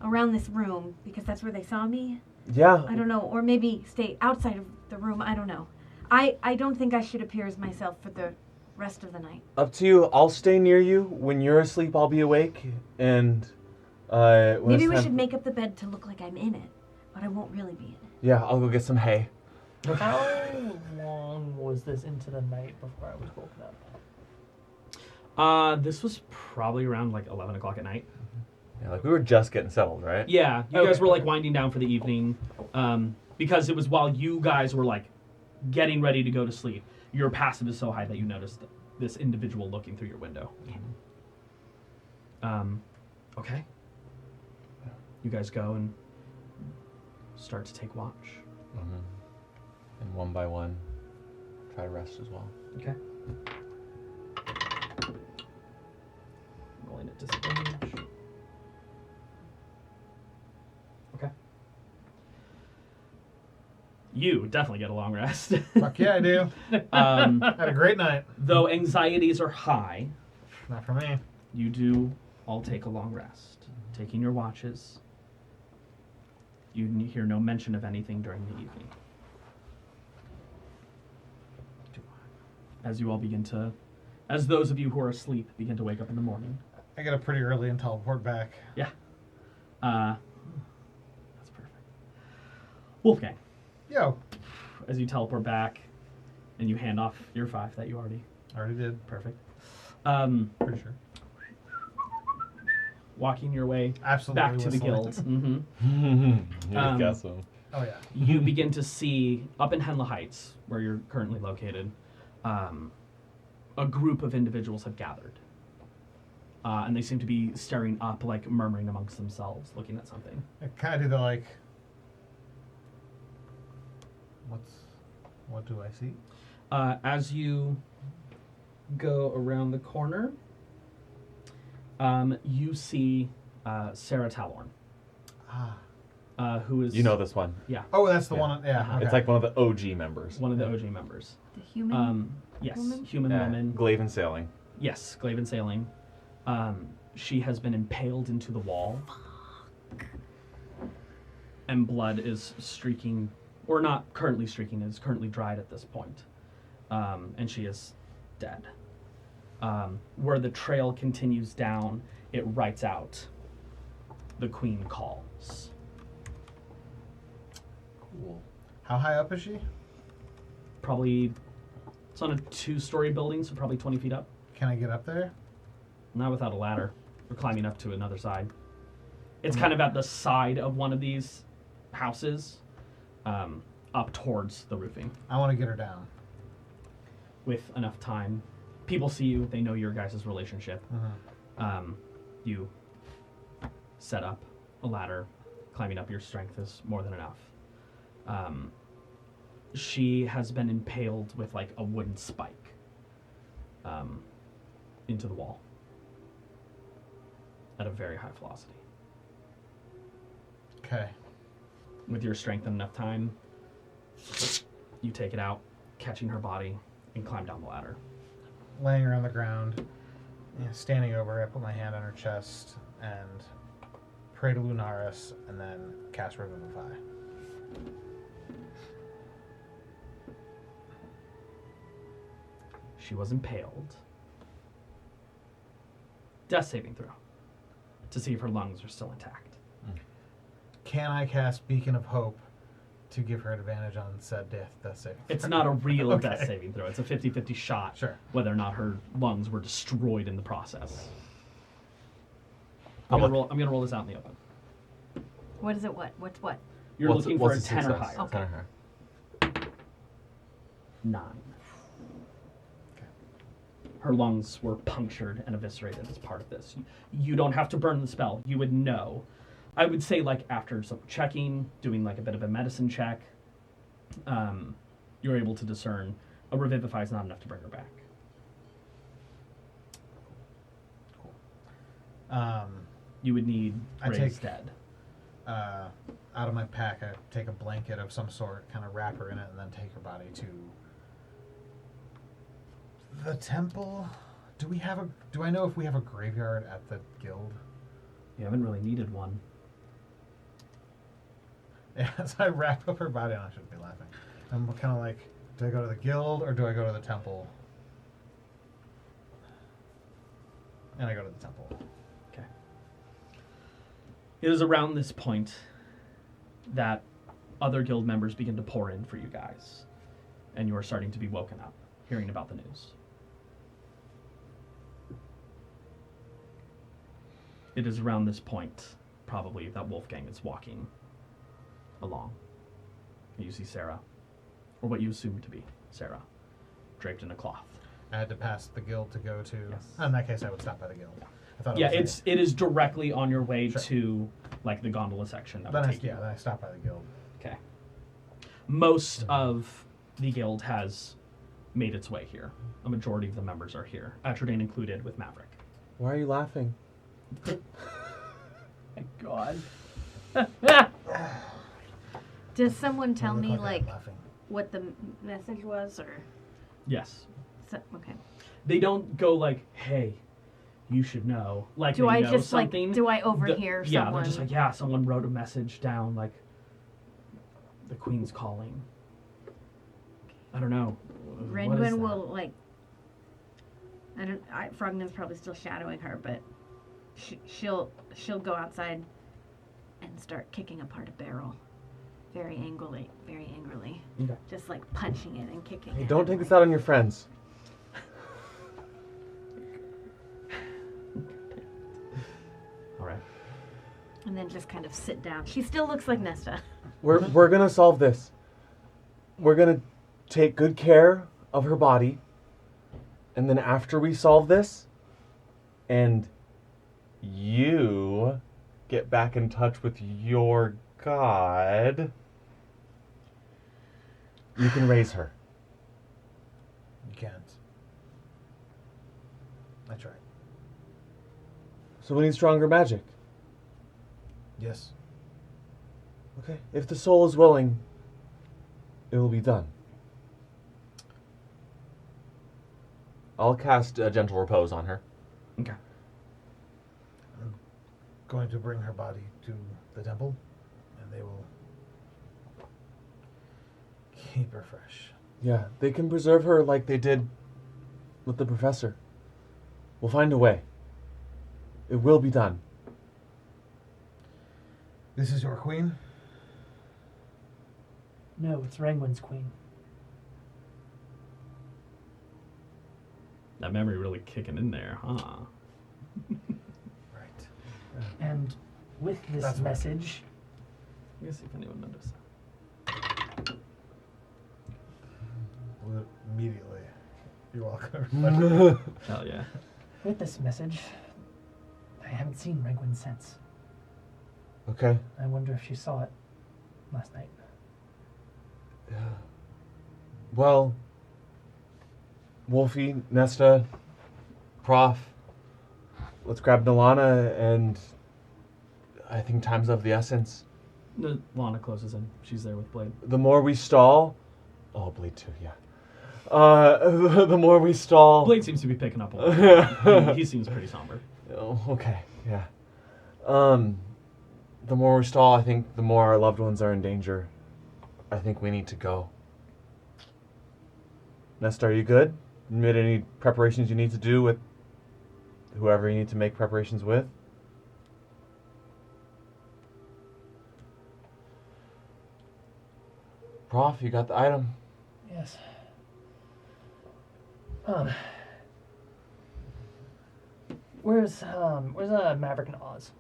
around this room because that's where they saw me. Yeah. I don't know, or maybe stay outside of the room. I don't know. I don't think I should appear as myself for the rest of the night. Up to you. I'll stay near you. When you're asleep, I'll be awake. And when Maybe it's we time- should make up the bed to look like I'm in it, but I won't really be in it. Yeah, I'll go get some hay. How long was this into the night before I was woken up? This was probably around like 11 o'clock at night. Yeah, like we were just getting settled, right? Yeah, you Okay, guys were like okay. winding down for the evening, because it was while you guys were like getting ready to go to sleep. Your passive is so high that you noticed this individual looking through your window. Okay. You guys go and start to take watch. And one by one, try to rest as well. Okay. Rolling at disadvantage. Okay. You definitely get a long rest. Fuck yeah, I do. Had a great night. Though anxieties are high, Not for me. you do all take a long rest. Taking your watches. You hear no mention of anything during the evening. As you all begin to, as those of you who are asleep begin to wake up in the morning. I get up pretty early and teleport back. Yeah. That's perfect. Wolfgang, Yo. as you teleport back, and you hand off your 5 that you already Already did. perfect. Pretty sure. Walking your way Absolutely. back to the whistling. guild. Hmm You Um, got some. Oh yeah. You begin to see up in Henla Heights, where you're currently located, a group of individuals have gathered, and they seem to be staring up, like murmuring amongst themselves, looking at something. I kind of do the like. What do I see? As you go around the corner, you see Sarah Talorn, who is You know this one. Oh, that's the Yeah. one. Yeah. Uh-huh. Okay. It's like one of the OG members. one of the OG members. The human. Yes, Woman? human Yeah, woman. Glaven sailing. Yes, Glaven Sailing. She has been impaled into the wall. And blood is streaking, or not currently streaking, is currently dried at this point. And she is dead. Where the trail continues down, it writes out, "The Queen calls." Cool. How high up is she? Probably, it's on a 2-story building, so probably 20 feet up. Can I get up there? Not without a ladder, or climbing up to another side. It's kind of at the side of one of these houses, up towards the roofing. I want to get her down. With enough time, people see you, they know your guys' relationship. You set up a ladder, climbing up your strength is more than enough. She has been impaled with like a wooden spike into the wall at a very high velocity. Okay. With your strength and enough time, you take it out, catching her body, and climb down the ladder. Laying her on the ground, standing over her, I put my hand on her chest and pray to Lunaris, and then cast Revivify. She was impaled. Death saving throw to see if her lungs are still intact. Can I cast Beacon of Hope to give her advantage on said death saving? It's not a real Okay. death saving throw. It's a 50-50 shot Sure. whether or not her lungs were destroyed in the process. I'll I'm look. gonna roll this out in the open. What is it? What's what? You're looking for a 10 or higher. Okay. 10 or higher. 9. Her lungs were punctured and eviscerated as part of this. You don't have to burn the spell. You would know. I would say, like, after some checking, doing like a bit of a medicine check, you're able to discern a revivify is not enough to bring her back. You would need I raised take- dead. Out of my pack, I take a blanket of some sort, kind of wrap her in it, and then take her body to the temple. Do I know if we have a graveyard at the guild? You haven't really needed one. Yeah, so I wrap up her body, and I shouldn't be laughing. I'm kind of like, do I go to the guild or do I go to the temple? And I go to the temple. Okay. It is around this point that other guild members begin to pour in for you guys, and you are starting to be woken up, hearing about the news. It is around this point, probably, that Wolfgang is walking along. You see Sarah, or what you assume to be Sarah, draped in a cloth. I had to pass the guild to go to. Yes. In that case, I would stop by the guild. I thought Yeah, it was it is directly on your way Sure. to like the gondola section. That Then would I, take you. yeah, then I stop by the guild. Okay. Most of the guild has made its way here. A majority of the members are here, Atrodane included, with Maverick. Why are you laughing? My God. Does someone I tell look me I'm like laughing. what the message was, or Yes. okay? They don't go like, "Hey, you should know." Like, Do they I know just something. like? Do I overhear Yeah, someone? they're just like, "Yeah, someone wrote a message down. Like, the Queen's calling." I don't know. What is Renwin that? will like. Frognan's probably still shadowing her, but she'll go outside and start kicking apart a barrel. very angrily. Very angrily. Okay. Just like punching it and kicking Hey, it. don't take this out on your friends. All right. And then just kind of sit down. She still looks like Nesta. We're gonna solve this. We're gonna take good care of her body, and then after we solve this, and you get back in touch with your god, you can raise her. You can't. I tried. So we need stronger magic. Yes. Okay. If the soul is willing, it will be done. I'll cast a gentle repose on her. Okay. I'm going to bring her body to the temple, and they will keep her fresh. Yeah, they can preserve her like they did with the professor. We'll find a way. It will be done. This is your queen? No, it's Rangwin's queen. That memory really kicking in there, huh? Right. And with this That's right. message, Let me see if anyone noticed. Well, immediately. You're welcome. Hell yeah. with this message, I haven't seen Rangwin since. Okay. I wonder if she saw it last night. Yeah. Well, Wolfie, Nesta, Prof, let's grab Nalana, and I think time's of the essence. Lana closes in. She's there with Blade. The more we stall... Oh, Blade too, yeah. The more we stall... Blade seems to be picking up a lot. He seems pretty somber. Oh, okay, yeah. The more we stall, I think the more our loved ones are in danger. I think we need to go. Nesta, are you good? You made any preparations you need to do with whoever you need to make preparations with? Prof, you got the item. Yes. Where's Maverick and Oz?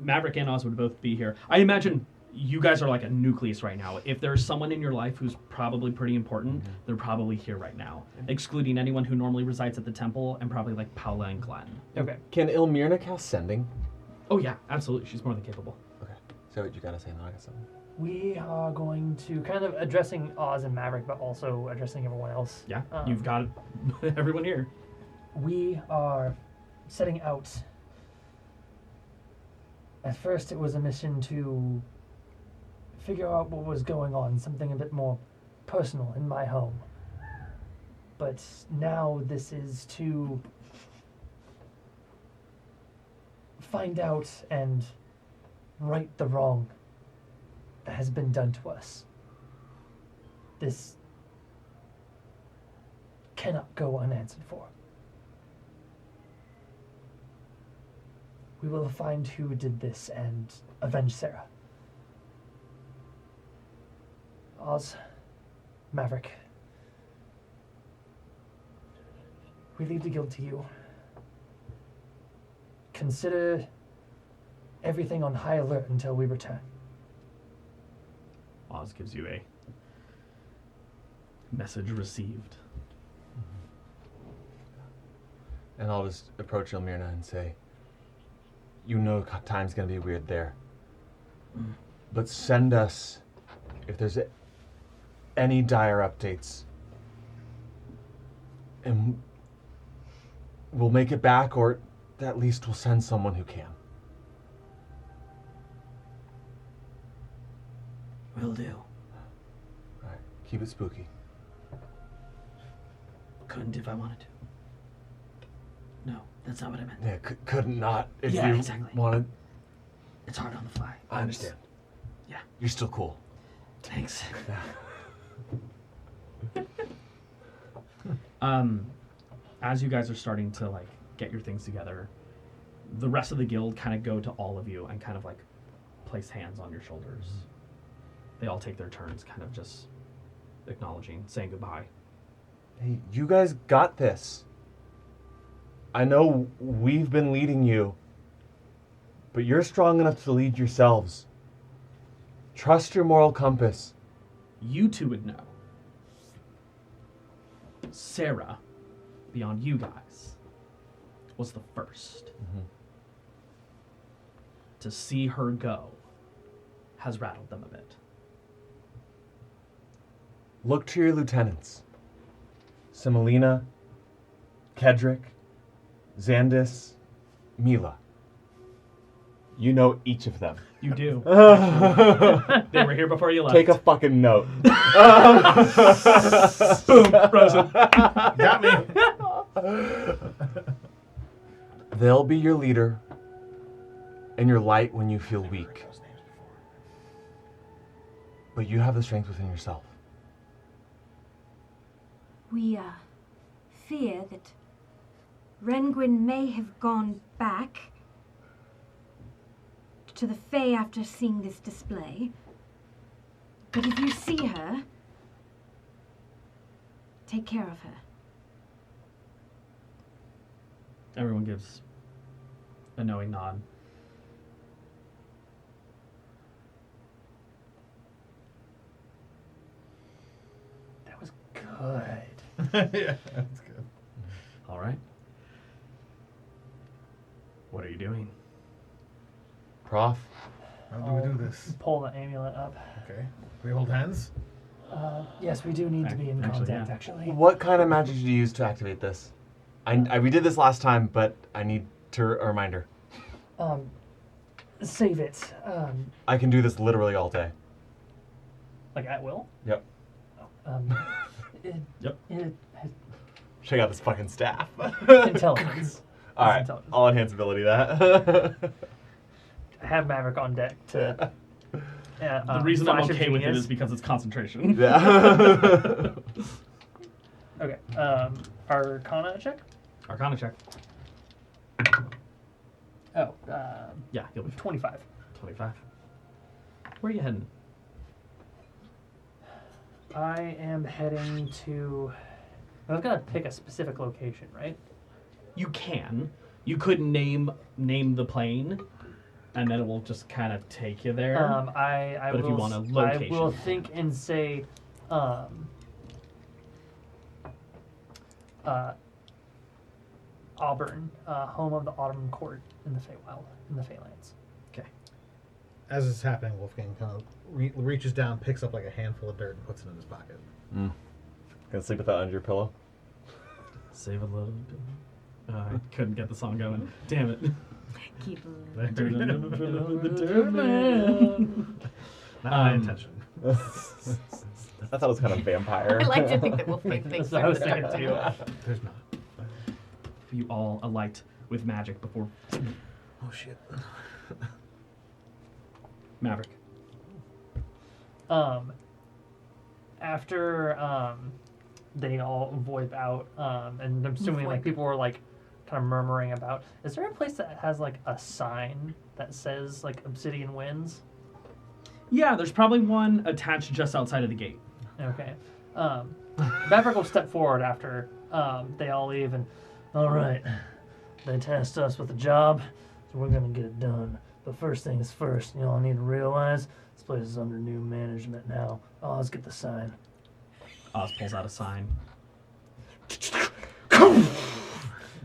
Maverick and Oz would both be here. I imagine you guys are like a nucleus right now. If there's someone in your life who's probably pretty important, they're probably here right now, excluding anyone who normally resides at the temple and probably like Paula and Glenn. Okay. Can Ilmirna cast sending? Oh yeah, absolutely. She's more than capable. Okay. So what you gotta say, no, I got something. We are going to kind of addressing Oz and Maverick, but also addressing everyone else. Yeah, you've got everyone here. We are setting out. At first, it was a mission to figure out what was going on, something a bit more personal in my home. But now this is to find out and right the wrong that has been done to us. This cannot go unanswered for. We will find who did this and avenge Sarah. Oz, Maverick, we leave the guild to you. Consider everything on high alert until we return. Oz gives you a message received. And I'll just approach Ilmirna and say, you know time's gonna be weird there. But send us, if there's any dire updates, and we'll make it back, or at least we'll send someone who can. Will do. All right, keep it spooky. Couldn't if I wanted to. No, that's not what I meant. Yeah, couldn't not if Yeah, you exactly. wanted. It's hard on the fly. I understand. Yeah. You're still cool. Thanks. Yeah. As you guys are starting to like get your things together, the rest of the guild kind of go to all of you and kind of like place hands on your shoulders. They all take their turns, kind of just acknowledging, saying goodbye. Hey, you guys got this. I know we've been leading you, but you're strong enough to lead yourselves. Trust your moral compass. You two would know. Sarah, beyond you guys, was the first. To see her go has rattled them a bit. Look to your lieutenants. Semolina, Kedrick, Xandis, Mila. You know each of them. You do. They were here before you left. Take a fucking note. Boom, frozen. Got me. They'll be your leader and your light when you feel weak. But you have the strength within yourself. We, fear that Rengwin may have gone back to the Fae after seeing this display. But if you see her, take care of her. Everyone gives a knowing nod. That was good. Yeah, that's good. All right. What are you doing? Prof, How do we do this? Pull the amulet up. Okay. We hold hands? Yes, we do need to be in Actually, contact, yeah. actually. what kind of magic did you use to activate this? We did this last time, but I need a reminder. Save it. I can do this literally all day. Like at will? Yep. Yep. Check out this fucking staff. Intelligence. All right, Intelligence. I'll enhance ability that. I have Maverick on deck to. The reason I'm Flash of okay with it Genius. is because it's concentration. Yeah. Okay. Arcana check? Arcana check. Oh, Yeah, you'll be 25. 25. Where are you heading? I am heading to. I've got to pick a specific location, right? You can. You could name the plane, and then it will just kind of take you there. I But if will. you want a I location. will think and say, Auburn, home of the Autumn Court in the Feywild, in the Feylands. Okay. As this is happening, Wolfgang kind of reaches down, picks up like a handful of dirt, and puts it in his pocket. Gonna sleep with that under your pillow? Save a little. I couldn't get the song going. Damn it. Keep Not my intention. I thought it was kind of vampire. I like to think that Wolfgang thinks That's what I was thinking too. There's not. You all alight with magic before Oh shit. Maverick. After they all voip out, and I'm assuming like people were like kind of murmuring about. Is there a place that has like a sign that says like Obsidian Winds? Yeah, there's probably one attached just outside of the gate. Okay. Maverick will step forward after they all leave and, all right, they tasked us with a job, so we're going to get it done. But first things first, you all need to realize this place is under new management now. Oh, let's get the sign. Oz pulls out a sign.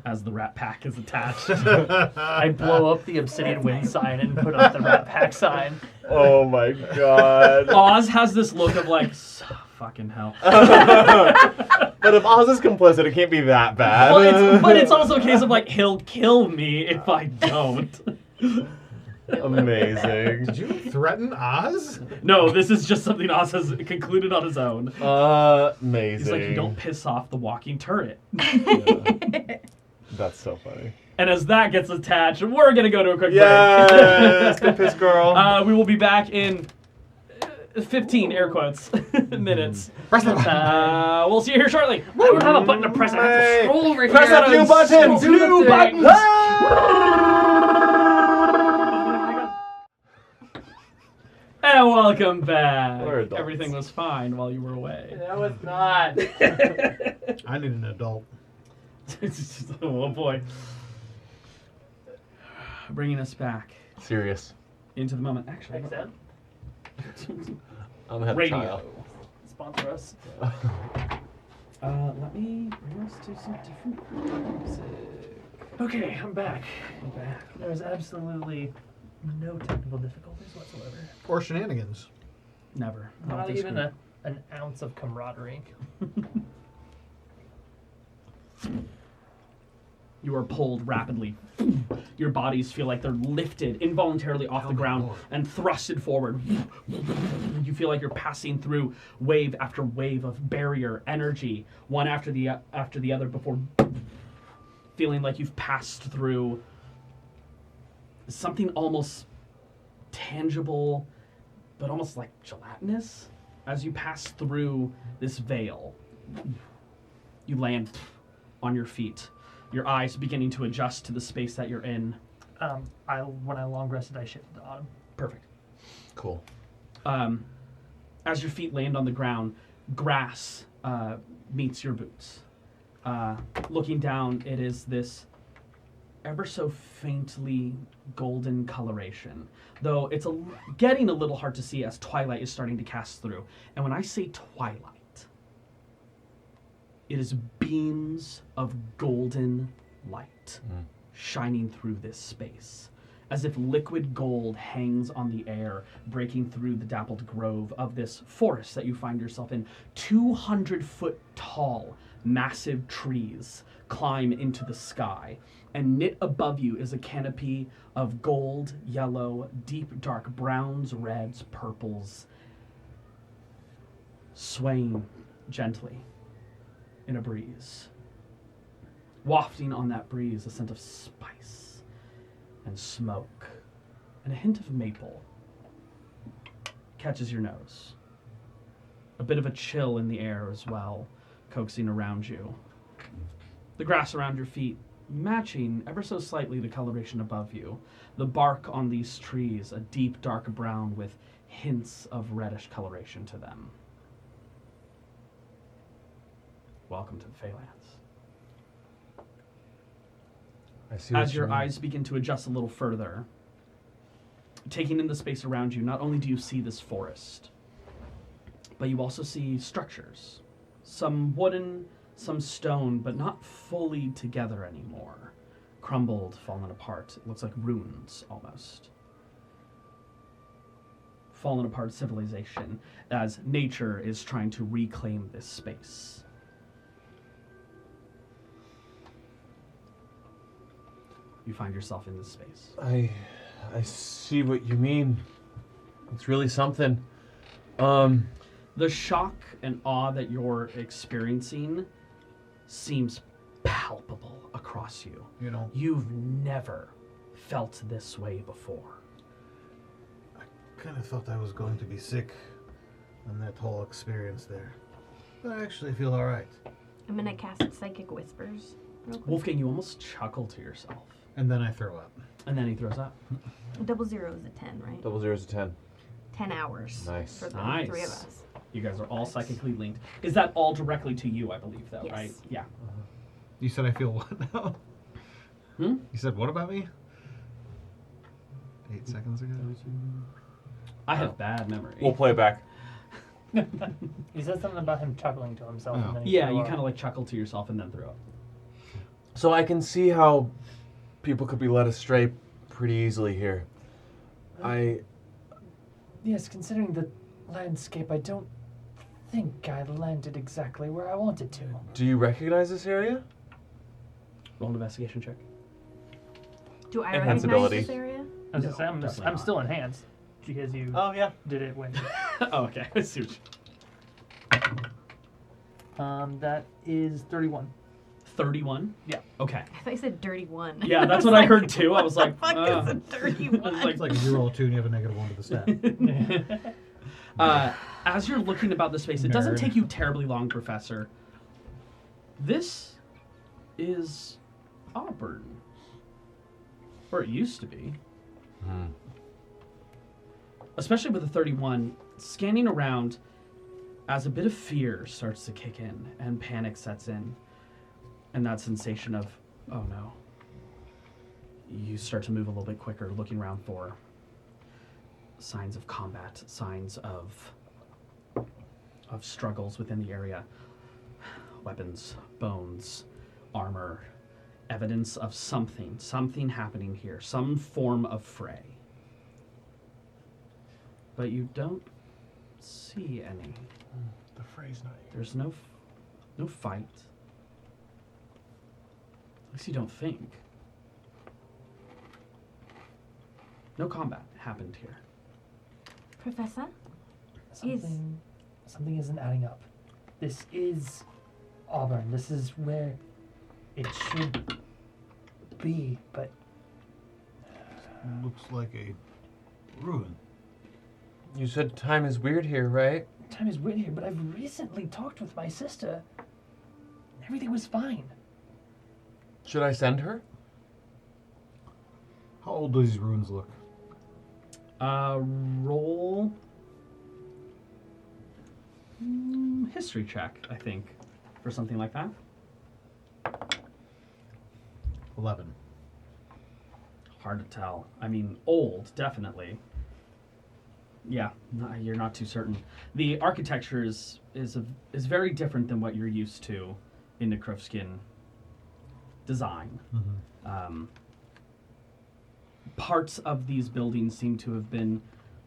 As the rat pack is attached. I blow up the Obsidian Wind sign and put up the Rat Pack sign. Oh my god. Oz has this look of like, fucking hell. But if Oz is complicit, it can't be that bad. But it's also a case of like, he'll kill me if I don't. Amazing. Did you threaten Oz? No, this is just something Oz has concluded on his own. Amazing. He's like, you don't piss off the walking turret. That's so funny. And as that gets attached, we're going to go to a quick Yes, break. go piss girl. We will be back in 15 air quotes minutes. Press the button. We'll see you here shortly. I don't have a button to press. I have to scroll over Press here. that new button. Do the New thing. buttons. And welcome back. We're adults. Everything was fine while you were away. That was not. I need an adult. Oh boy. Bringing us back Serious. into the moment. Actually, XM? I'm a radio. child. Sponsor us. Let me bring us to some different music. Okay, I'm back. I'm back. There was absolutely no technical difficulties whatsoever. Or shenanigans. Never. Not even an ounce of camaraderie. You are pulled rapidly. Your bodies feel like they're lifted involuntarily off the ground and thrusted forward. You feel like you're passing through wave after wave of barrier energy, one after the other, before feeling like you've passed through something almost tangible, but almost like gelatinous. As you pass through this veil, you land on your feet. Your eyes beginning to adjust to the space that you're in. When I long rested, I shifted to autumn. Perfect. Cool. As your feet land on the ground, grass meets your boots. Looking down, it is this ever so faintly golden coloration, though it's getting a little hard to see as twilight is starting to cast through. And when I say twilight, it is beams of golden light shining through this space, as if liquid gold hangs on the air, breaking through the dappled grove of this forest that you find yourself in. 200-foot tall, massive trees climb into the sky, and knit above you is a canopy of gold, yellow, deep dark browns, reds, purples, swaying gently in a breeze. Wafting on that breeze a scent of spice and smoke and a hint of maple catches your nose. A bit of a chill in the air as well, coaxing around you. The grass around your feet matching ever so slightly the coloration above you. The bark on these trees, a deep dark brown with hints of reddish coloration to them. Welcome to the Phalanx. I see what As your you mean. eyes begin to adjust a little further, taking in the space around you, not only do you see this forest, but you also see structures. Some wooden, some stone, but not fully together anymore. Crumbled, fallen apart. It looks like ruins, almost. Fallen apart civilization, as nature is trying to reclaim this space. You find yourself in this space. I see what you mean. It's really something. The shock and awe that you're experiencing seems palpable across you. You know, You've never felt this way before. kind of thought I was going to be sick on that whole experience there. But I actually feel alright. I'm gonna cast Psychic Whispers real quick. Wolfgang, you almost chuckle to yourself. And then I throw up. And then he throws up. 00 is a 10, right? 00 is a 10. 10 hours. Nice. For the Nice. three of us. You guys are all psychically linked. Is that all directly to you, I believe, though, Yes. right? Yeah. You said I feel what now? Hmm? You said what about me? 8 seconds ago? I have bad memory. We'll play it back. He said something about him chuckling to himself. Oh. And then he Yeah, threw you up. kind of like chuckle to yourself and then throw up. So I can see how people could be led astray pretty easily here. Yes, considering the landscape, I don't think I landed exactly where I wanted to. Do you recognize this area? Roll an investigation check. Do I Enhance recognize ability. this area? I was No, gonna say, definitely I'm not. still enhanced because you Oh yeah. did it when. Oh, okay. I see what That is 31. 31? Yeah. Okay. I thought you said dirty one. Yeah, that's what I heard too. I was like, Fuck is a dirty I was one? like, It's like if you roll a 2 and you have a -1 to the stat. as you're looking about the space, it doesn't Nerd. take you terribly long, Professor. This is Auburn. Or it used to be. especially with the 31, scanning around as a bit of fear starts to kick in and panic sets in. And that sensation of, oh no. You start to move a little bit quicker, looking around for signs of combat, signs of struggles within the area. Weapons, bones, armor, evidence of something happening here, some form of fray. But you don't see any. The fray's not here. There's no fight. At least you don't think. No combat happened here. Professor? Something isn't adding up. This is Auburn. This is where it should be, but Looks like a ruin. You said time is weird here, right? time is weird here, but I've recently talked with my sister. Everything was fine. Should I send her? How old do these ruins look? Roll history check, I think, for something like that. 11. Hard to tell. I mean, old, definitely. Yeah, you're not too certain. The architecture is very different than what you're used to in the Krofskin design. Mm-hmm. Parts of these buildings seem to have been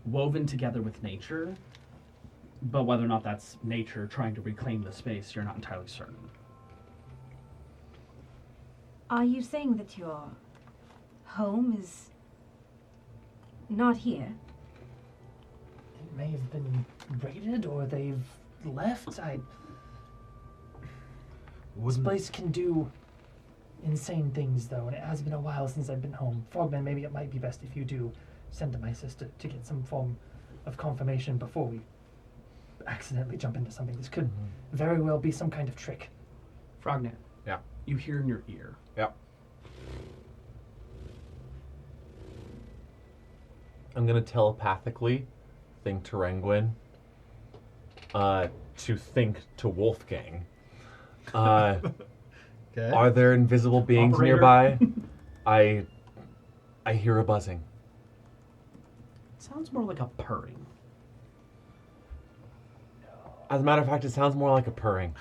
woven together with nature, but whether or not that's nature trying to reclaim the space, you're not entirely certain. Are you saying that your home is not here? It may have been raided or they've left. This place can do insane things, though, and it has been a while since I've been home. Frogman, maybe it might be best if you do send to my sister to get some form of confirmation before we accidentally jump into something. This could very well be some kind of trick. Frognet. Yeah. You hear in your ear. Yeah. I'm gonna telepathically think to Renguin, to think to Wolfgang. Okay. Are there invisible beings Operator. nearby? I hear a buzzing. Sounds more like a purring. As a matter of fact, it sounds more like a purring.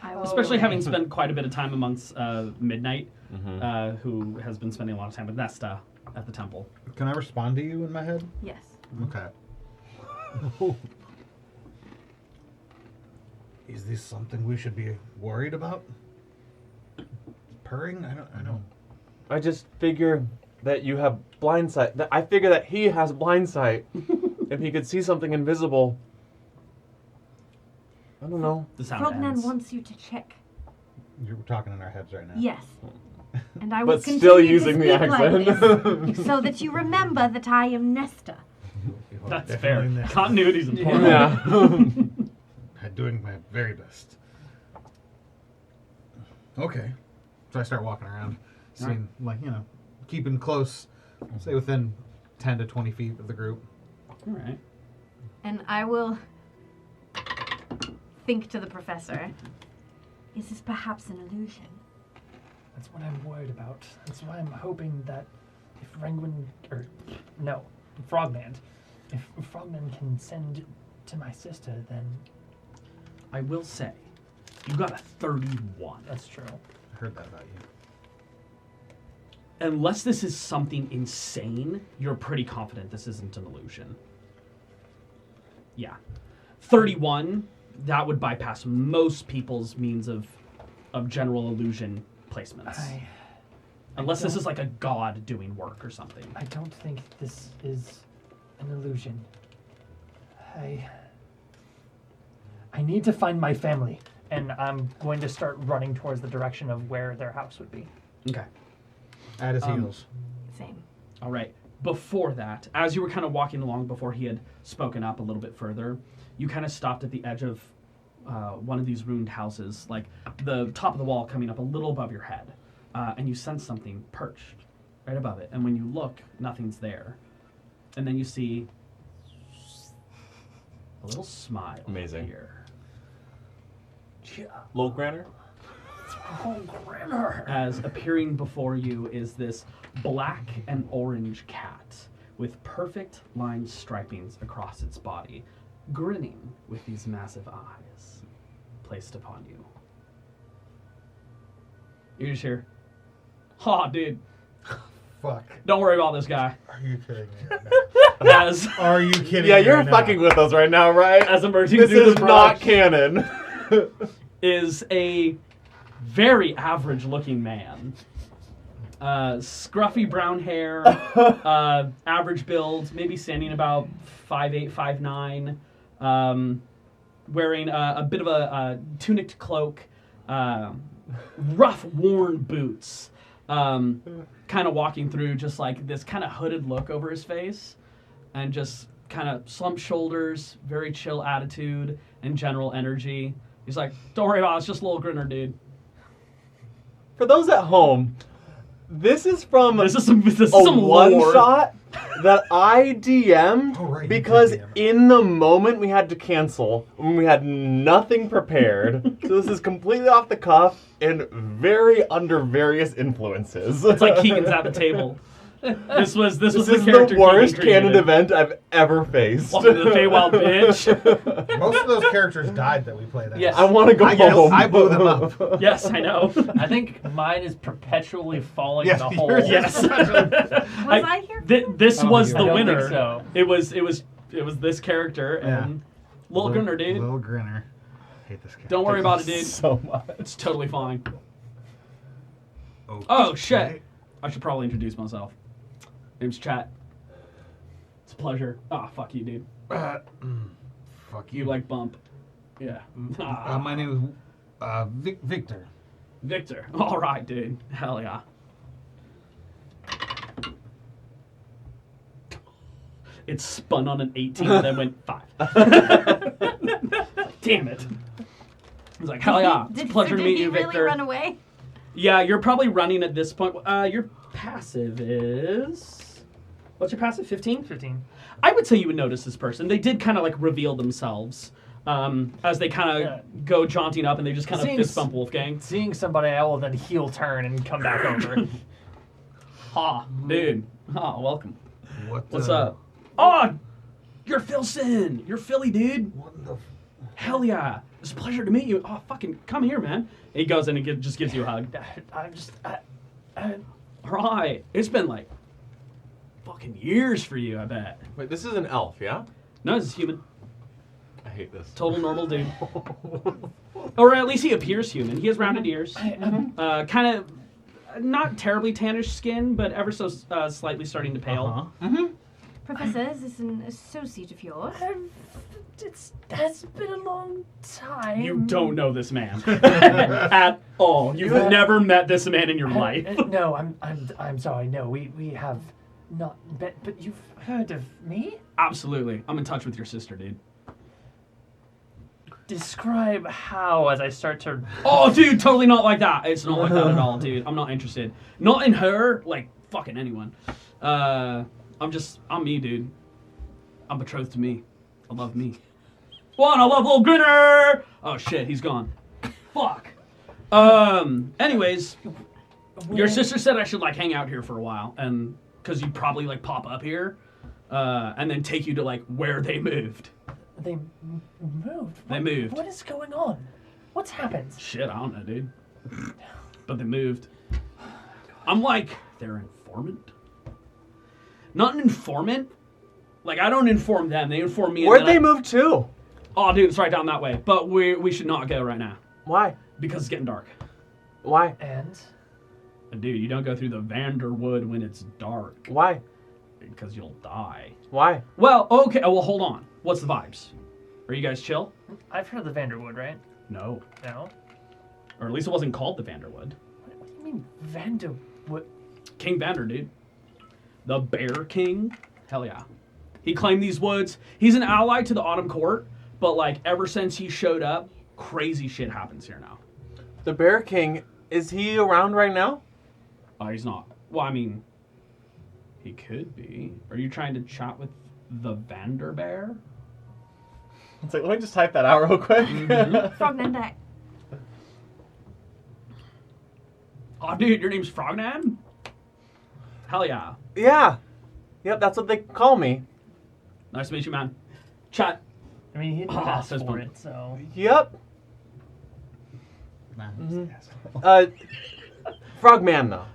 I will Especially having spent quite a bit of time amongst Midnight, Mm-hmm. who has been spending a lot of time with Nesta at the temple. Can I respond to you in my head? Yes. Okay. Is this something we should be worried about? Purring? I don't. I just figure that you have blind sight. I figure that he has blind sight. If he could see something invisible. I don't know. The sound Frogman ends. wants you to check. You're talking in our heads right now. Yes. And I will But continue still to using the speak like accent. this, so that you remember that I am Nesta. You are That's fair. definitely there. Continuity's important. Yeah. I'm doing my very best. Okay. So I start walking around, seeing, keeping close, say within 10 to 20 feet of the group. All right. And I will think to the professor. Is this perhaps an illusion? That's what I'm worried about. That's why I'm hoping that if Frogman, if Frogman can send to my sister, then I will say, you got a 31. that's true. I heard that about you. Unless this is something insane, you're pretty confident this isn't an illusion. Yeah. 31, that would bypass most people's means of general illusion placements. Unless this is like a god doing work or something. I don't think this is an illusion. I need to find my family, and I'm going to start running towards the direction of where their house would be. Okay. At his heels. Same. All right. Before that, as you were kind of walking along before he had spoken up a little bit further, you kind of stopped at the edge of one of these ruined houses, like the top of the wall coming up a little above your head, and you sense something perched right above it. And when you look, nothing's there. and then you see a little smile. Amazing. Here. Little Granner? Oh, Granner. As appearing before you is this black and orange cat with perfect line stripings across its body, grinning with these massive eyes placed upon you. You just hear, "Ha, dude, Fuck. don't worry about this guy." Are you kidding me right now? As Are you kidding Yeah, me you're right fucking now? with us right now, right? as emerging This through is the not brush canon. is a very average-looking man. Scruffy brown hair, average build, maybe standing about 5'8", 5'9", wearing a bit of a tuniced cloak, rough, worn boots, kind of walking through just like this kind of hooded look over his face, and just kind of slumped shoulders, very chill attitude, and general energy. He's like, "Don't worry about it, it's just a little grinner, dude." For those at home, this is from This is some one lore. shot that I DM'd Oh, right, you because did DM. in the moment we had to cancel when we had nothing prepared. So this is completely off the cuff and very under various influences. It's like Keegan's at the table. This was This the is character the worst Keegan canon created. event I've ever faced. Welcome to the Feywild, bitch. Most of those characters died that we played as. Yes. I want to go home. I blew them up. Yes, I know. I think mine is perpetually falling Yes, in the hole. yours is. Yes. Was I here? This I don't was think the you I don't winner. think so. It was this character Yeah. and Little Grinner, dude. Little Grinner. Hate this character. Don't worry about it, dude. So much. It's totally fine. Okay. Oh shit! I should probably introduce myself. Name's Chat. It's a pleasure. Ah, fuck you, dude. Fuck You like bump? Yeah. my name is Victor. Victor. All right, dude. Hell yeah. It spun on an 18 and then went 5. Damn it. I was like, hell yeah. It's a pleasure to meet he you, really Victor. run away? Yeah, you're probably running at this point. Your passive is... What's your passive? 15? 15. I would say you would notice this person. They did kind of like reveal themselves as they kind of go jaunting up and they just kind of Seems- fist bump Wolfgang. Seeing somebody, I will then heel turn and come back over. Ha, dude. Ha, welcome. What's uh, up? Oh, you're Philson. You're Philly, dude. What the? Hell yeah. It's a pleasure to meet you. Oh, fucking come here, man. And he goes in and just gives you a hug. I'm just... Right. It's been like fucking years for you, I bet. Wait, this is an elf, yeah? No, this is human. I hate this. Total normal dude. Or at least he appears human. He has rounded ears. Kind of not terribly tannish skin, but ever so slightly starting to pale. Uh-huh. Professor, is this an associate of yours? Has been a long time. You don't know this man at all. You've never met this man in your life. No, I'm sorry. No, we have not met, but you've heard of me? Absolutely. I'm in touch with your sister, dude. Describe how as I start to... Oh, dude, totally not like that. It's not like that at all, dude. I'm not interested. Not in her, like fucking anyone. I'm me, dude. I'm betrothed to me. I love me. One, I love Little Grinner! Oh shit, he's gone. Fuck. Anyways, your sister said I should like hang out here for a while, and because you'd probably like pop up here, and then take you to like where they moved. They moved. They moved. What is going on? What's happened? Shit, I don't know, dude. But they moved. I'm like their informant. Not an informant. Like I don't inform them; they inform me. and Where'd then they I- move to? Oh, dude, it's right down that way. But we should not go right now Why? because it's getting dark. Why? And And dude, you don't go through the Vanderwood when it's dark Why? because you'll die. Why? Well, okay. Well, hold on. What's the vibes? Are you guys chill? I've heard of the Vanderwood, right? No, No. or at least it wasn't called the Vanderwood. What do you mean Vanderwood? King Vander, dude. The Bear King. Hell yeah. He claimed these woods. He's an ally to the Autumn Court, but like ever since he showed up, crazy shit happens here now. The Bear King, is he around right now? He's not. Well, I mean, He could be. Are you trying to chat with the Vanderbear? It's like, let me just type that out real quick. Frognan, Oh, dude, your name's Frognan? Hell yeah. Yeah. Yep, that's what they call me. Nice to meet you, man. Chat. I mean, he didn't Ah, ask says for one. it, so. Yep. Man, Frogman, though.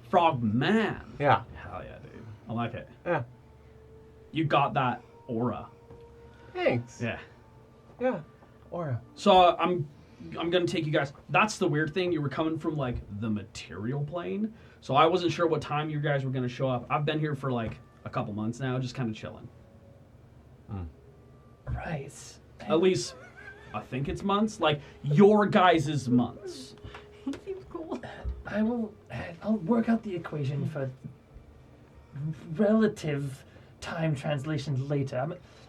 Frogman. Yeah. Hell yeah, dude. I like it. Yeah. You got that aura. Thanks. Yeah. Yeah. Aura. So I'm gonna take you guys. That's the weird thing. You were coming from like the material plane, so I wasn't sure what time you guys were gonna show up. I've been here for like a couple months now, just kind of chilling. Right. At least I think it's months. Like your guys' months. Seems cool. I'll work out the equation for relative time translation later.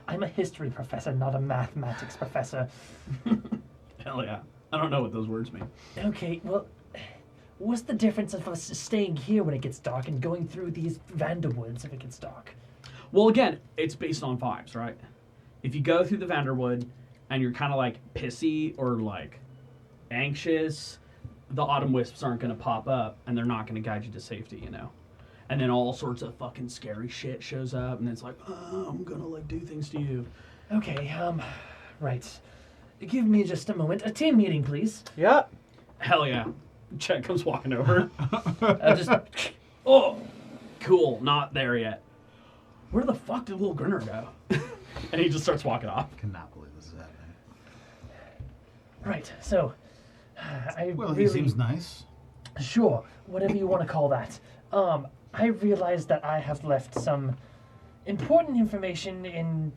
I'm a history professor, not a mathematics professor. Hell yeah. I don't know what those words mean. Okay, well, what's the difference of us staying here when it gets dark and going through these Vanderwoods if it gets dark? Well, again, it's based on vibes, right? If you go through the Vanderwood and you're kind of like pissy or like anxious, the autumn wisps aren't going to pop up and they're not going to guide you to safety, you know? And then all sorts of fucking scary shit shows up and it's like, oh, I'm going to like do things to you. Okay, right. Give me just a moment. A team meeting, please. Yep. Hell yeah. Chet comes walking over. I'll just... Oh, cool. Not there yet. Where the fuck did little Grinner go? And he just starts walking off. cannot believe this is happening. Right, so... Well, really, he seems nice. Sure, whatever you want to call that. I realized that I have left some important information in...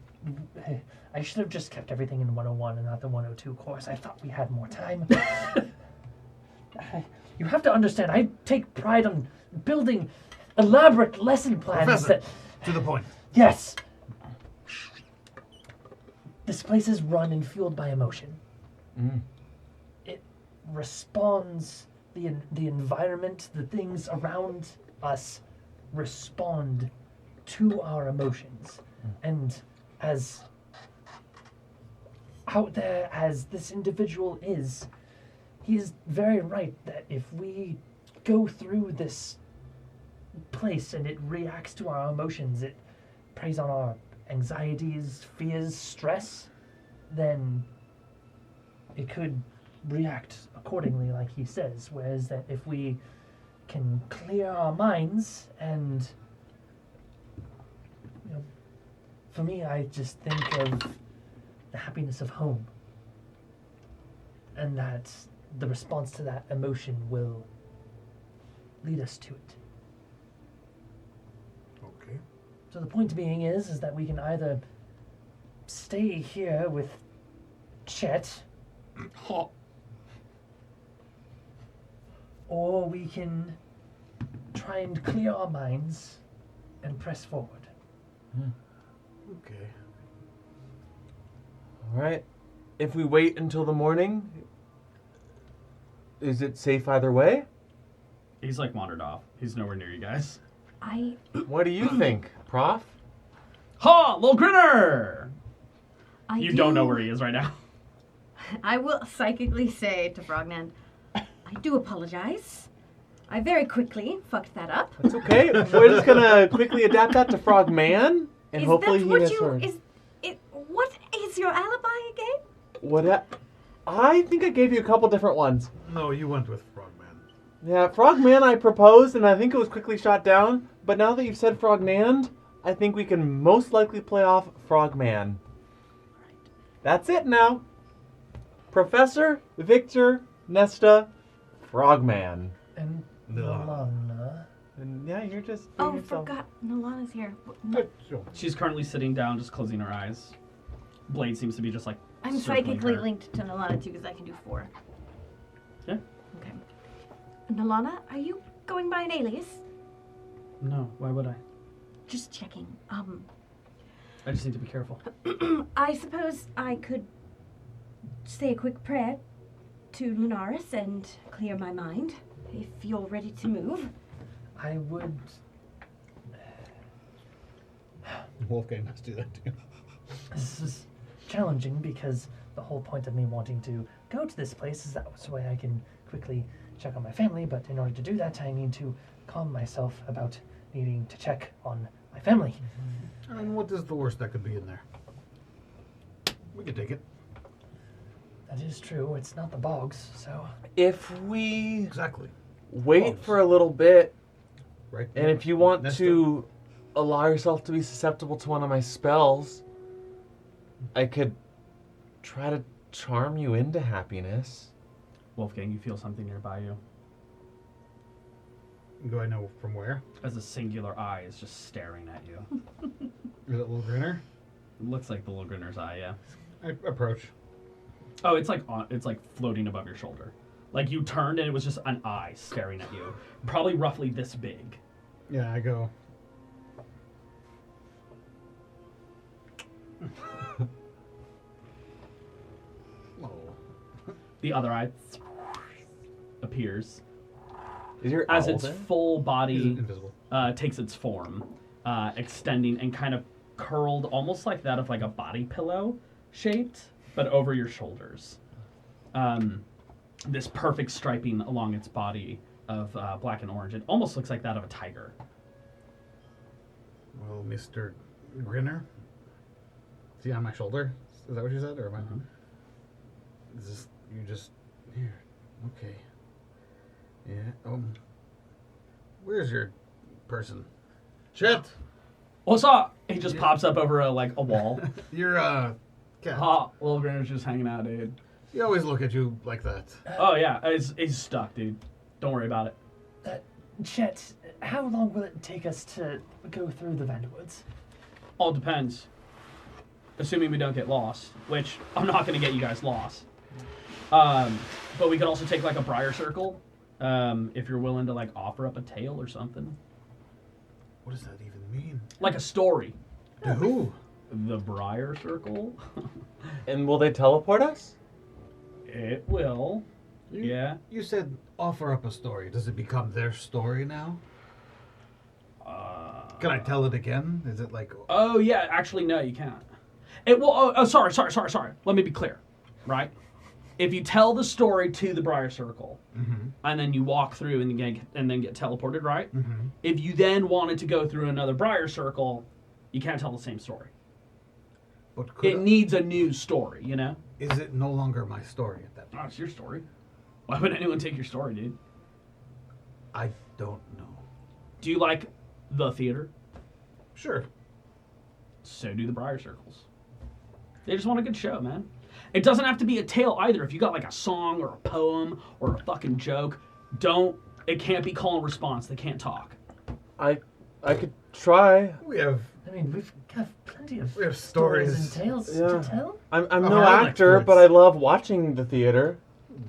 I should have just kept everything in 101 and not the 102 course. I thought we had more time. You have to understand, I take pride on building elaborate lesson plans Professor, that... to the point. Yes! This place is run and fueled by emotion. It responds, the environment, the things around us respond to our emotions. And as out there as this individual is, he is very right that if we go through this place and it reacts to our emotions, it preys on our anxieties, fears, stress, then it could react accordingly, like he says. Whereas that if we can clear our minds and, you know, for me, I just think of the happiness of home, and that the response to that emotion will lead us to it. Okay. So the point being is that we can either stay here with Chet, or we can try and clear our minds and press forward. Okay. All right. If we wait until the morning, is it safe either way? He's like wandered off. He's nowhere near you guys. What do you think, Prof? Ha! Little Grinner! You do don't know where he is right now. I will psychically say to Frogman, I do apologize. I very quickly fucked that up. It's okay. We're just gonna quickly adapt that to Frogman, and Is hopefully that he what misheard. What is your alibi again? What? I think I gave you a couple different ones. No, you went with Frogman. Yeah, Frogman I proposed, and I think it was quickly shot down. But now that you've said Frognan, I think we can most likely play off Frogman. That's it now. Professor, Victor, Nesta, Frogman. And Nilana. Nilana. And yeah, you're just Oh, being yourself. forgot. Nolana's here. She's currently sitting down, just closing her eyes. Blade seems to be just like I'm circling psychically her. linked to Nolana too because I can do 4. Yeah. Okay. Nolana, are you going by an alias? No, why would I? Just checking. I just need to be careful. I suppose I could say a quick prayer to Lunaris and clear my mind if you're ready to move. I would Wolfgang must do that too. This is challenging because the whole point of me wanting to go to this place is that so way I can quickly check on my family, but in order to do that, I need to calm myself about needing to check on my family. And what is the worst that could be in there? We could take it. That is true. It's not the bogs, so If we Exactly. wait Bogs. for a little bit, Right. and if you want Nesta? to allow yourself to be susceptible to one of my spells, I could try to charm you into happiness. Wolfgang, you feel something nearby you. Do I know from where? As a singular eye is just staring at you. Is it a little grinner? It looks like the little grinner's eye, yeah. I approach. Oh, it's like floating above your shoulder. Like you turned and it was just an eye staring at you. Probably roughly this big. Yeah, I go. Oh. The other eye appears Is your as owl its there? full He's body invisible. takes its form, extending and kind of curled, almost like that of like a body pillow shaped, but over your shoulders. This perfect striping along its body of black and orange. It almost looks like that of a tiger. Well, Mr. Grinner? Is he on my shoulder? Is that what you said? Or am I? Mhm. Is this, you just, here, okay. Yeah, where's your person? Chet! What's up? He just pops up over a wall. Your, cat. Ha, little Grinner's just hanging out, dude. You always look at you like that. Oh yeah, he's stuck, dude. Don't worry about it. Chet, how long will it take us to go through the Vanderwoods? All depends. Assuming we don't get lost, which I'm not going to get you guys lost. But we could also take like a briar circle, if you're willing to like offer up a tale or something, What does that even mean? like a story. To who? The briar circle. And will they teleport us? It will. You, Yeah. You said offer up a story. Does it become their story now? Can I tell it again? Is it like... Oh yeah, actually no, you can't. It will. Oh, sorry. Let me be clear, right? If you tell the story to the briar circle, and then you walk through and then get teleported, right? If you then wanted to go through another briar circle, you can't tell the same story. But could It needs a new story, you know? Is it no longer my story at that Oh, point? it's your story. Why would anyone take your story, dude? I don't know. Do you like the theater? Sure. So do the briar circles. They just want a good show, man. It doesn't have to be a tale either. If you got like a song or a poem or a fucking joke, it can't be call and response. They can't talk. I could try. We have... I mean, we've got plenty of We have stories and stories. tales Yeah. to tell. I'm Oh, no I'm actor, experts. but I love watching the theater.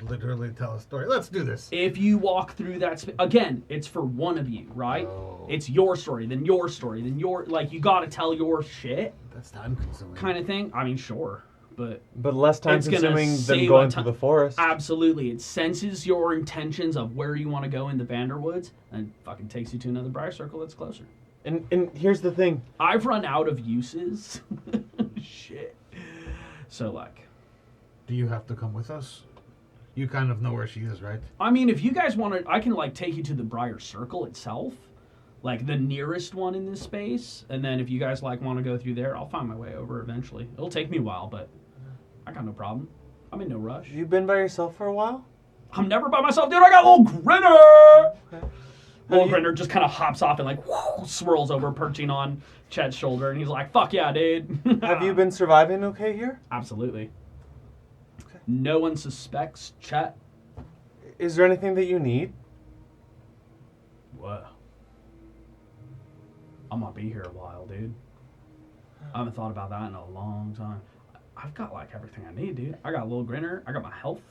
Literally tell a story. Let's do this. If you walk through that, again, it's for one of you, right? Oh. It's your story, then your story, then your, like, you gotta tell your shit That's time consuming. kind of thing. I mean, sure, but But less time It's gonna consuming than save going a through ton- the forest. absolutely. It senses your intentions of where you want to go in the Vanderwoods and fucking takes you to another briar circle that's closer. And here's the thing. I've run out of uses. Shit. So, like, Do you have to come with us? You kind of know where she is, right? I mean, if you guys want to, I can, like, take you to the briar circle itself, like, the nearest one in this space, and then if you guys, like, want to go through there, I'll find my way over eventually. It'll take me a while, but I got no problem. I'm in no rush. You've been by yourself for a while? I'm never by myself, dude. I got little Grinner! Okay. Little you- Grinner just kind of hops off and, like, swirls over, perching on Chet's shoulder, and he's like, fuck yeah, dude. Have you been surviving okay here? Absolutely. Okay. No one suspects Chet. Is there anything that you need? What? I'm gonna be here a while, dude. I haven't thought about that in a long time. I've got like everything I need, dude. I got a little Grinner. I got my health.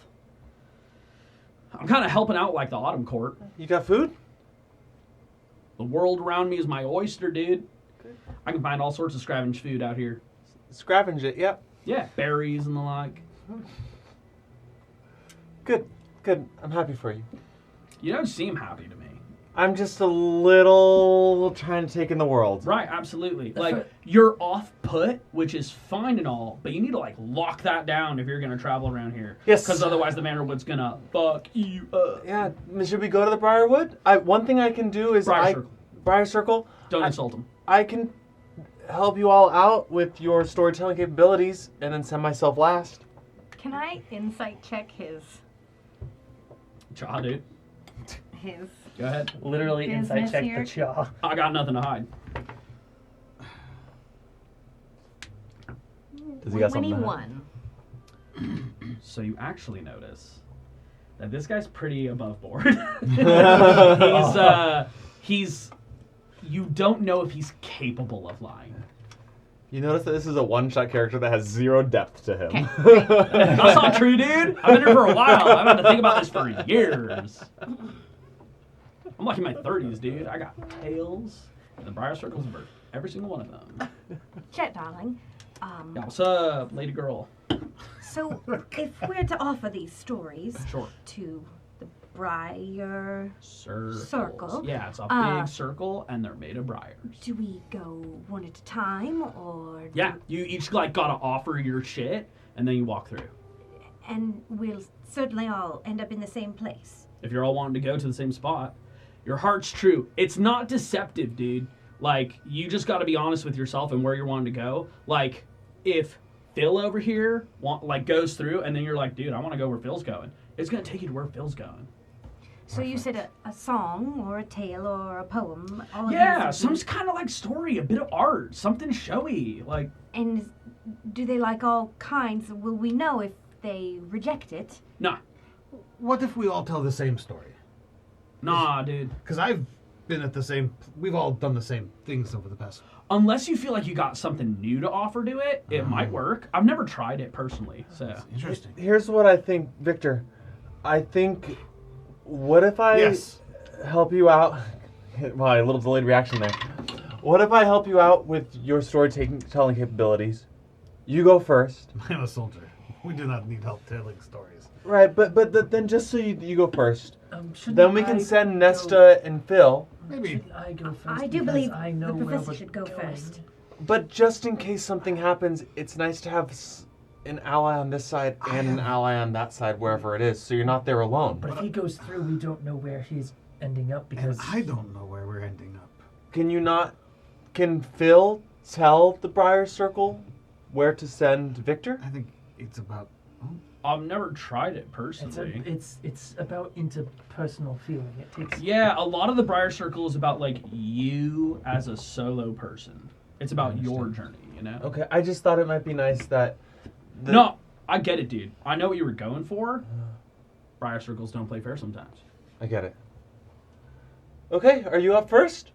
I'm kind of helping out like the Autumn Court. You got food? The world around me is my oyster, dude. Okay. I can find all sorts of scavenge food out here. Scavenge it, yep. Yeah, berries and the like. Good, good. I'm happy for you. You don't seem happy to me. I'm just a little trying to take in the world. Right, absolutely. Like, you're off put, which is fine and all, but you need to, like, lock that down if you're going to travel around here. Yes. Because otherwise the Manderwood's going to fuck you up. Yeah, should we go to the Briarwood? One thing I can do is Briar Circle. Don't insult him. I can help you all out with your storytelling capabilities and then send myself last. Can I insight check his? Cha, dude. His. Go ahead. Literally Business inside check here. the chaw. I got nothing to hide. Does he got something? 21. So you actually notice that this guy's pretty above board. he's you don't know if he's capable of lying. You notice that this is a one-shot character that has 0 depth to him. That's not true, dude. I've been here for a while. I've had to think about this for years. I'm like in my 30s, dude. I got tales and the Briar Circles for every single one of them. Chet, darling. Yeah, what's up, lady girl? So, if we're to offer these stories Sure. to the Briar, Circle. Yeah, it's a big circle, and they're made of briars. do we go one at a time, or? Yeah, you each like gotta offer your shit, and then you walk through. And we'll certainly all end up in the same place. If you're all wanting to go to the same spot, your heart's true. It's not deceptive, dude. Like, you just gotta be honest with yourself and where you're wanting to go. Like, if Phil over here goes through, and then you're like, dude, I want to go where Phil's going. It's gonna take you to where Phil's going. So you said a song or a tale or a poem. All of Yeah, these some kind of like story, a bit of art, something showy. Like, And do they like all kinds? Will we know if they reject it? nah, What if we all tell the same story? dude. Because I've been at the same. We've all done the same things over the past. Unless you feel like you got something new to offer to it, it might work. I've never tried it personally, so. Interesting. Here's what I think, Victor. I think, what if I Yes. help you out? Wow, a little delayed reaction there. What if I help you out with your storytelling capabilities? You go first. I'm a soldier. We do not need help telling stories. Right, but then just so you go first. Shouldn't Then we can I send go- Nesta and Phil. Maybe. Shouldn't I go first? I do because believe I know the where professor we're should go going. first. But just in case something happens, it's nice to have an ally on this side and an ally on that side, wherever it is, so you're not there alone. But if he goes through, we don't know where he's ending up because And I don't know where we're ending up. Can you not? Can Phil tell the Briar Circle where to send Victor? I think it's about. I've never tried it personally. it's about interpersonal feeling. It takes Yeah, a lot of the Briar Circle is about like you as a solo person. It's about your journey, you know? Okay, I just thought it might be nice that. No, I get it, dude. I know what you were going for. Briar Circles don't play fair sometimes. I get it. Okay, are you up first?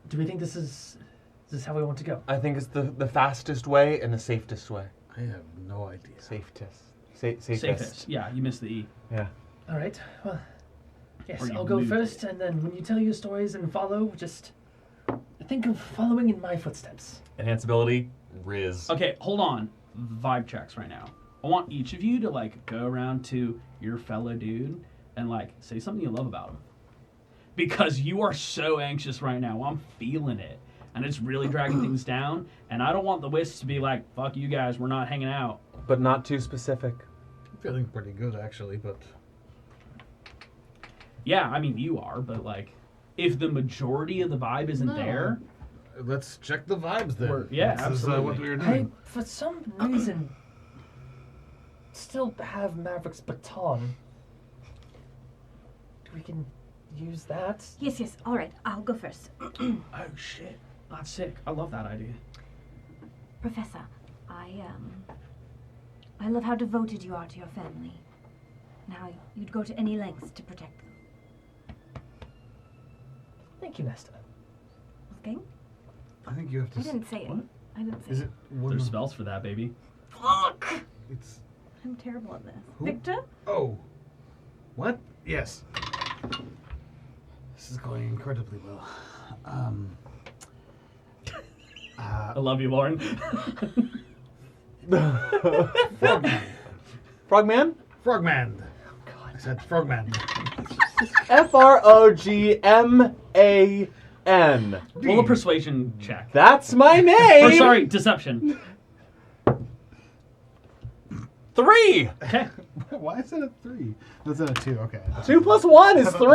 Do we think this is how we want to go? I think it's the fastest way and the safest way. I have no idea. Safest. Safest. Yeah, you missed the E. Yeah. All right. Well, yes, Or you I'll go moved first, and then when you tell your stories and follow, just think of following in my footsteps. Enhance ability, Riz. Okay, hold on. Vibe checks right now. I want each of you to like go around to your fellow dude and like say something you love about him. Because you are so anxious right now. I'm feeling it. And it's really dragging things down. And I don't want the Wisps to be like, fuck you guys, we're not hanging out. But not too specific. I'm feeling pretty good actually, but Yeah, I mean, you are, but like, if the majority of the vibe isn't there, let's check the vibes then. Yeah, This is absolutely. what we're I, doing. for some reason, still have Maverick's baton. We can use that. Yes. All right, I'll go first. oh shit, that's sick. I love that idea. Professor, I love how devoted you are to your family, and how you'd go to any lengths to protect them. Thank you, Nesta. Okay? I think you have to. I didn't say it. What? I didn't say Is it. it one? There's spells for that, baby. Fuck! It's. I'm terrible at this. Who? Victor? Oh. What? Yes. This is going incredibly well. I love you, Lauren. Frogman. Frogman? Frogman. God. I said Frogman. Frogman. Roll a persuasion check. That's my name. Or sorry, deception. 3. Okay. Why is it a 3? That's a 2. Okay. 2 plus 1 is 3.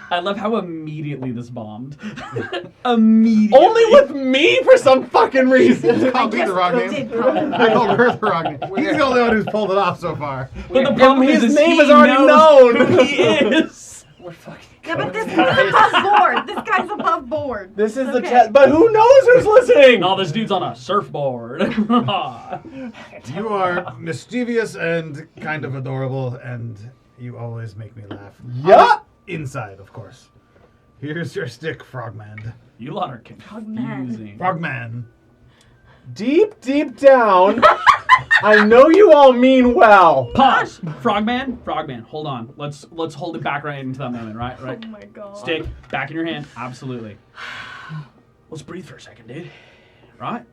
I love how immediately this bombed. Immediately. Only with me for some fucking reason. Called me the wrong Bill name. did call him. I called her the wrong name. He's the only one who's pulled it off so far. But the problem His is name he is already knows known. who he is. We're fucking. Yeah, but this guy's above board. This guy's above board. This is It's the okay. test. But who knows who's listening? No, this dude's on a surfboard. You are mischievous and kind of adorable, and you always make me laugh. Yup. Inside, of course. Here's your stick, Frogman. You lot are Frogman. confusing. Frogman. Deep, deep down, I know you all mean well. Pause. Frogman. Hold on. Let's hold it back right into that moment. Right. Oh my god. Stick back in your hand. Absolutely. Let's breathe for a second, dude. Right?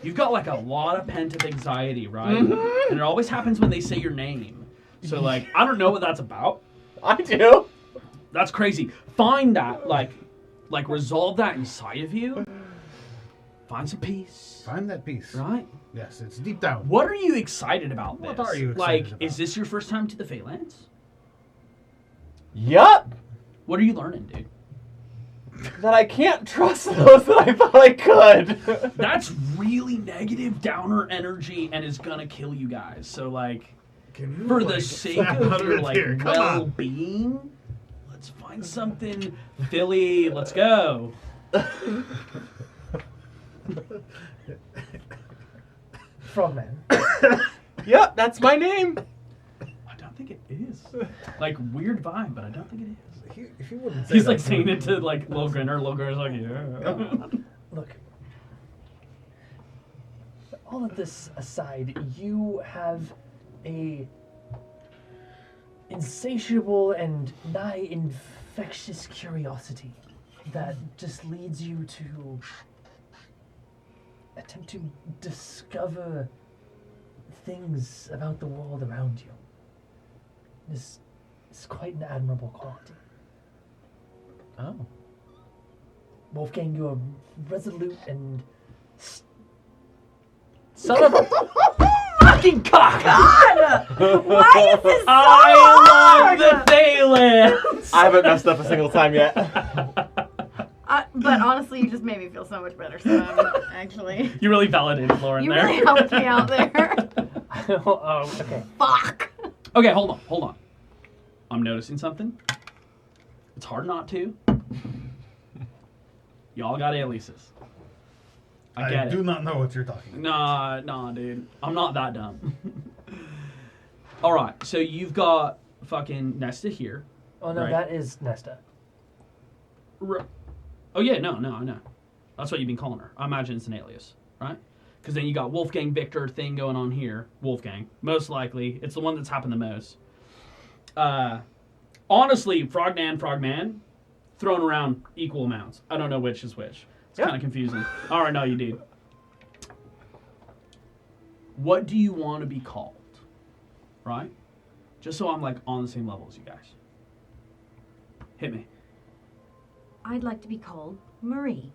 You've got like a lot of pent-up anxiety, right? And it always happens when they say your name. So like, I don't know what that's about. I do. That's crazy. Find that, like resolve that inside of you. Find some peace. Find that piece. Right? Yes, it's deep down. What are you excited about this? What are you like, excited about? is this your first time to the Phalanx? Yup. What are you learning, dude? That I can't trust those that I thought I could. That's really negative downer energy and is gonna kill you guys. So like, Can you, for the like, sake snap of out your it like here? Come on. well-being, let's find something. Philly, let's go. Frogman. Yup, that's my name. I don't think it is. Like weird vibe, but I don't think it is. If you wouldn't say He's that like to saying me. it to like Lil Grinner. Lil Grinner's like, yeah. Look. All of this aside, you have a insatiable and nigh infectious curiosity that just leads you to attempt to discover things about the world around you. This is quite an admirable quality. Oh. Wolfgang, you are resolute and son of a fucking cock! Why is this so I hard? love the Phalanx. I haven't messed up a single time yet. But honestly, you just made me feel so much better, so actually. You really validated Lauren You there. really helped me out there. Oh, okay. Fuck. Okay, hold on. I'm noticing something. It's hard not to. Y'all got aliases. I get do it. not know what you're talking about. Nah, dude. I'm not that dumb. Alright, so you've got fucking Nesta here. Oh no, Right. that is Nesta. Oh yeah, no, I know. That's what you've been calling her. I imagine it's an alias, right? Because then you got Wolfgang Victor thing going on here. Wolfgang, most likely. It's the one that's happened the most. Honestly, Frogman, thrown around equal amounts. I don't know which is which. It's kind of confusing. All right, no, you did. What do you want to be called? Right? Just so I'm like on the same level as you guys. Hit me. I'd like to be called Marie.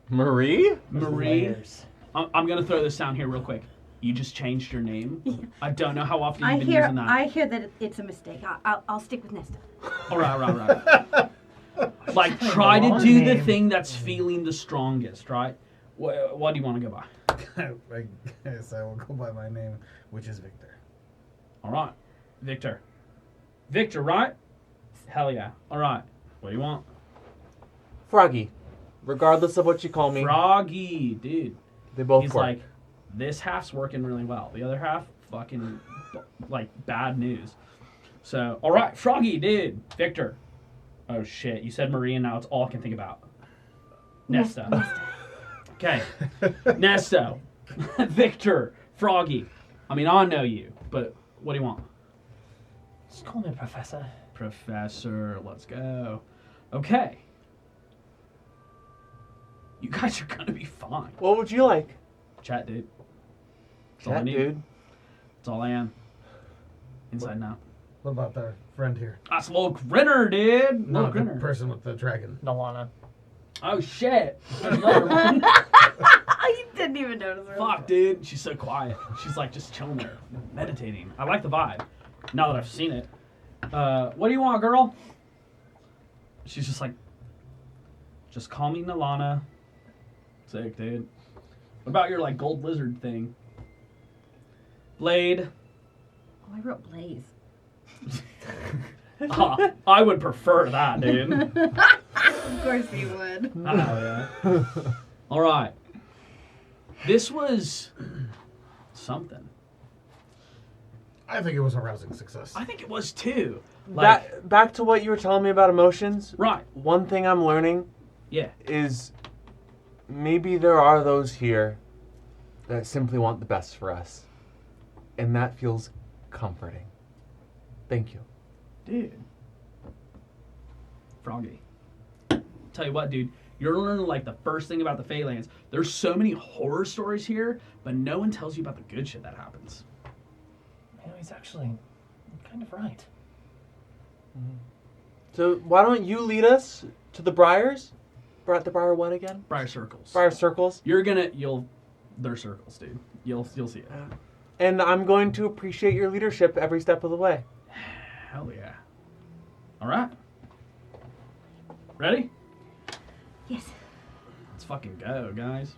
Marie? Marie. Layers. I'm going to throw this down here real quick. You just changed your name. I don't know how often I you've been hear using that. that it's a mistake. I'll stick with Nesta. All right. Like, try to Wrong do the name. thing that's feeling the strongest, right? What do you want to go by? I guess I will go by my name, which is Victor. All right. Victor, right? Hell yeah. All right. What do you want? Froggy. Regardless of what you call me, Froggy, dude. they both He's work. like, this half's working really well. The other half, fucking, like, bad news. So, all right, Froggy, dude. Victor. Oh, shit. You said Marie, and now it's all I can think about. Nesta. Okay. Nesta. Victor. Froggy. I mean, I know you, but what do you want? Just call me Professor. Professor. Let's go. Okay. You guys are going to be fine. What would you like? Chat, dude. That's all I Chat, need. dude. That's all I am. Inside now. What about our friend here? That's little Grinner, dude. No, Little the Grinner. person with the dragon. Nalana. Oh shit. Another one. You didn't even notice her. Fuck, dude. She's so quiet. She's like just chilling there, meditating. I like the vibe. Now that I've seen it. What do you want, girl? She's just like, just call me Nalana. Sick, dude. What about your like gold lizard thing? Blade. Oh, I wrote Blaze. I would prefer that, dude. Of course you would. Oh, yeah. All right. This was something. I think it was a rousing success. I think it was too. Like, Back to what you were telling me about emotions. right. One thing I'm learning Yeah. is maybe there are those here that simply want the best for us. And that feels comforting. Thank you. Dude. Froggy. Tell you what, dude. You're learning like the first thing about the Phalanx. There's so many horror stories here, but no one tells you about the good shit that happens. You know, he's actually kind of right. So why don't you lead us to the Briars? The Briar what again? Briar circles. Briar circles. They're circles, dude. You'll see it. And I'm going to appreciate your leadership every step of the way. Hell yeah. All right. Ready? Yes. Let's fucking go, guys.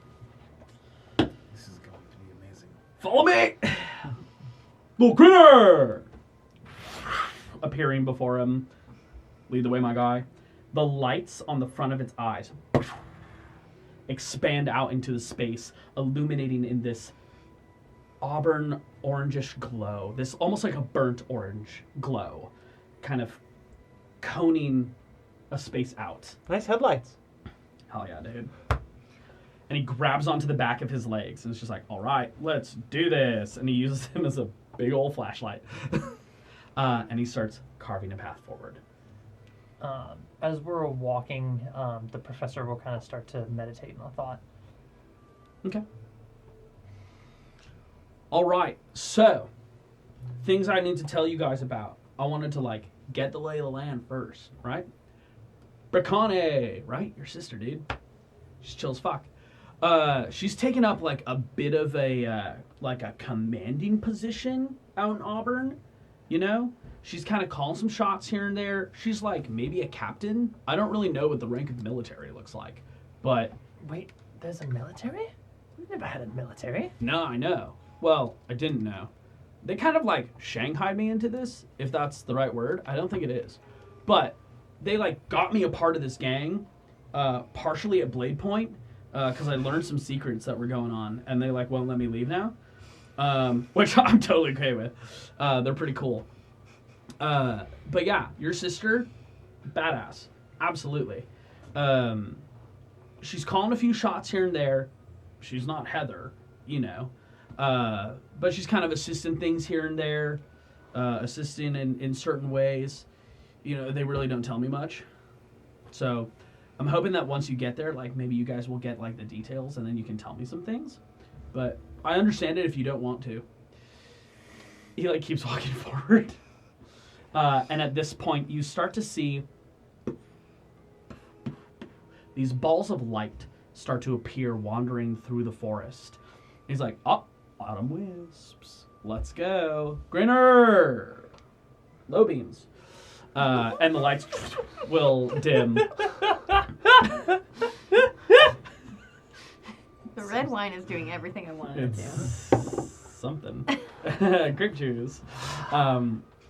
This is going to be amazing. Follow me! Little critter! Appearing before him. Lead the way, my guy. The lights on the front of its eyes expand out into the space, illuminating in this auburn orangish glow. This almost like a burnt orange glow. Kind of coning a space out. Nice headlights. Hell yeah, dude. And he grabs onto the back of his legs and it's just like, all right, let's do this. And he uses him as a big old flashlight. And he starts carving a path forward. As we're walking, the professor will kind of start to meditate on a thought. Okay. All right. So, things I need to tell you guys about. I wanted to, like, get the lay of the land first, right? Bracane, right? Your sister, dude. She's chill as fuck. She's taken up, like, a bit of a commanding position out in Auburn, you know? She's kind of calling some shots here and there. She's, like, maybe a captain. I don't really know what the rank of the military looks like, but... Wait, there's a military? We've never had a military. No, I know. Well, I didn't know. They kind of, like, shanghaied me into this, if that's the right word. I don't think it is. But they, like, got me a part of this gang, partially at Blade Point, because I learned some secrets that were going on, and they, like, won't let me leave now, which I'm totally okay with. They're pretty cool. But yeah, your sister, badass. Absolutely. She's calling a few shots here and there. She's not Heather, you know. But she's kind of assisting things here and there, assisting in certain ways. You know, they really don't tell me much. So I'm hoping that once you get there, like, maybe you guys will get, like, the details and then you can tell me some things. But I understand it if you don't want to. He, like, keeps walking forward. And at this point, you start to see these balls of light start to appear wandering through the forest. He's like, oh, autumn wisps. Let's go. Grinner! Low beams. And the lights will dim. The red wine is doing everything I wanted it to. It's something. Grape juice.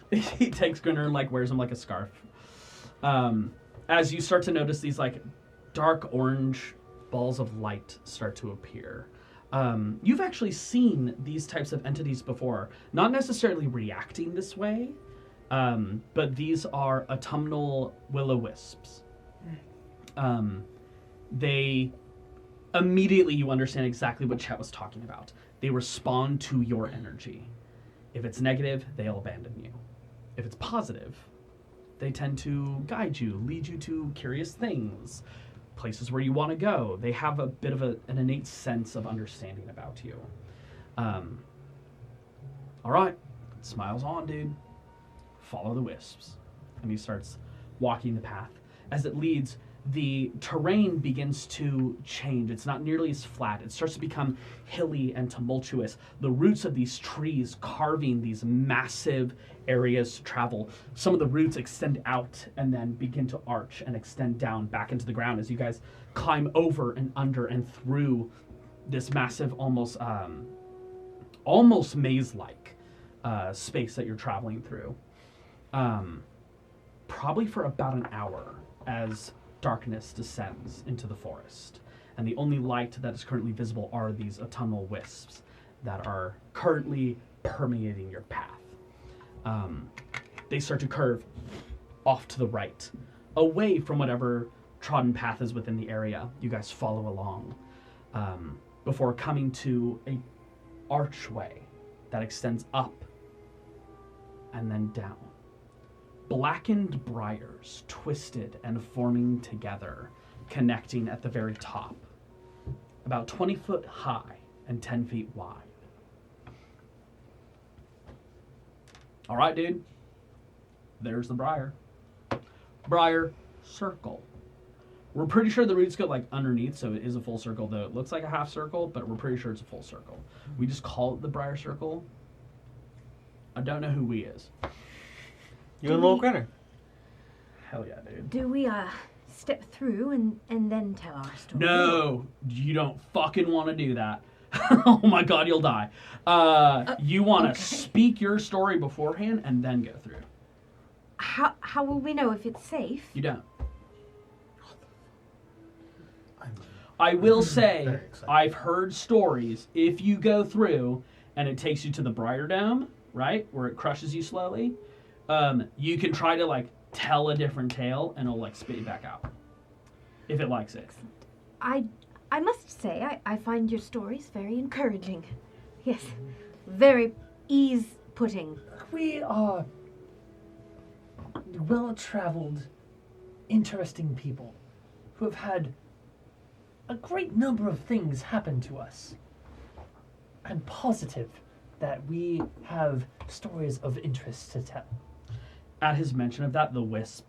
He takes Grinner and, like, wears him like a scarf. As you start to notice these, like, dark orange balls of light start to appear. You've actually seen these types of entities before. Not necessarily reacting this way, but these are autumnal will-o-wisps. They... Immediately you understand exactly what Chet was talking about. They respond to your energy. If it's negative, they'll abandon you. If it's positive, they tend to guide you, lead you to curious things, places where you want to go. They have a bit of an innate sense of understanding about you. All right. Smiles on, dude. follow the wisps. And he starts walking the path. As it leads, the terrain begins to change. It's not nearly as flat. It starts to become hilly and tumultuous. The roots of these trees carving these massive areas to travel. Some of the roots extend out and then begin to arch and extend down back into the ground as you guys climb over and under and through this massive, almost maze-like space that you're traveling through. Probably for about an hour as darkness descends into the forest. And the only light that is currently visible are these autumnal wisps that are currently permeating your path. They start to curve off to the right, away from whatever trodden path is within the area. You guys follow along before coming to a archway that extends up and then down. Blackened briars, twisted and forming together, connecting at the very top. About 20 foot high and 10 feet wide. All right, dude. There's the briar. Briar circle. We're pretty sure the roots go like underneath, so it is a full circle, though it looks like a half circle, but we're pretty sure it's a full circle. We just call it the briar circle. I don't know who we is. You and Little Grinner. Hell yeah, dude. Do we step through and then tell our story? No, you don't fucking want to do that. Oh my god, you'll die. You want to speak your story beforehand and then go through. How will we know if it's safe? You don't. I will say, Very excited. I've heard stories, if you go through and it takes you to the Briar Dome, right, where it crushes you slowly, you can try to, like, tell a different tale and it'll, like, spit you back out. If it likes it. I must say, I find your stories very encouraging. Yes, very ease-putting. We are well-traveled, interesting people who have had a great number of things happen to us. I'm positive that we have stories of interest to tell. At his mention of that, the wisps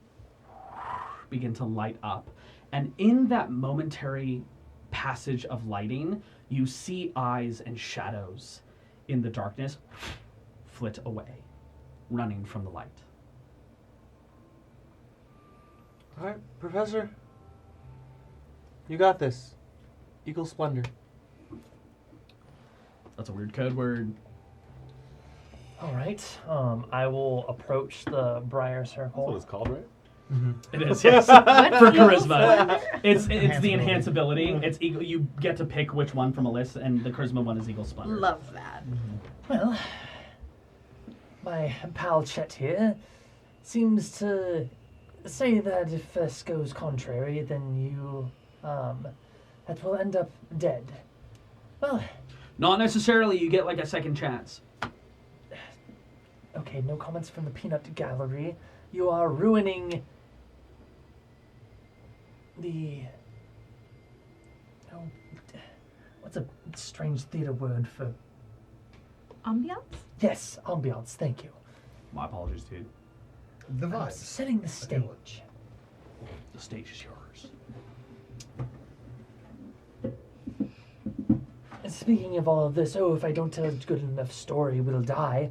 begin to light up. And in that momentary passage of lighting, you see eyes and shadows in the darkness flit away, running from the light. All right, Professor. You got this. Eagle Splendor. That's a weird code word. All right. I will approach the Briar That's what Circle. it's called, right? It is, yes. For charisma. It's the Enhanceability. enhanceability. It's eagle. You get to pick which one from a list, and the charisma one is Eagle Splendor. Love that. Well, my pal Chet here seems to say that if this goes contrary, then you, that will end up dead. Well, Not necessarily. You get like a second chance. okay, no comments from the peanut gallery. You are ruining the... Oh, what's a strange theater word for... Ambiance? Yes, ambiance, thank you. My apologies, dude. The I'm vibes. setting the stage. The stage is yours. And speaking of all of this, if I don't tell a good enough story, we'll die.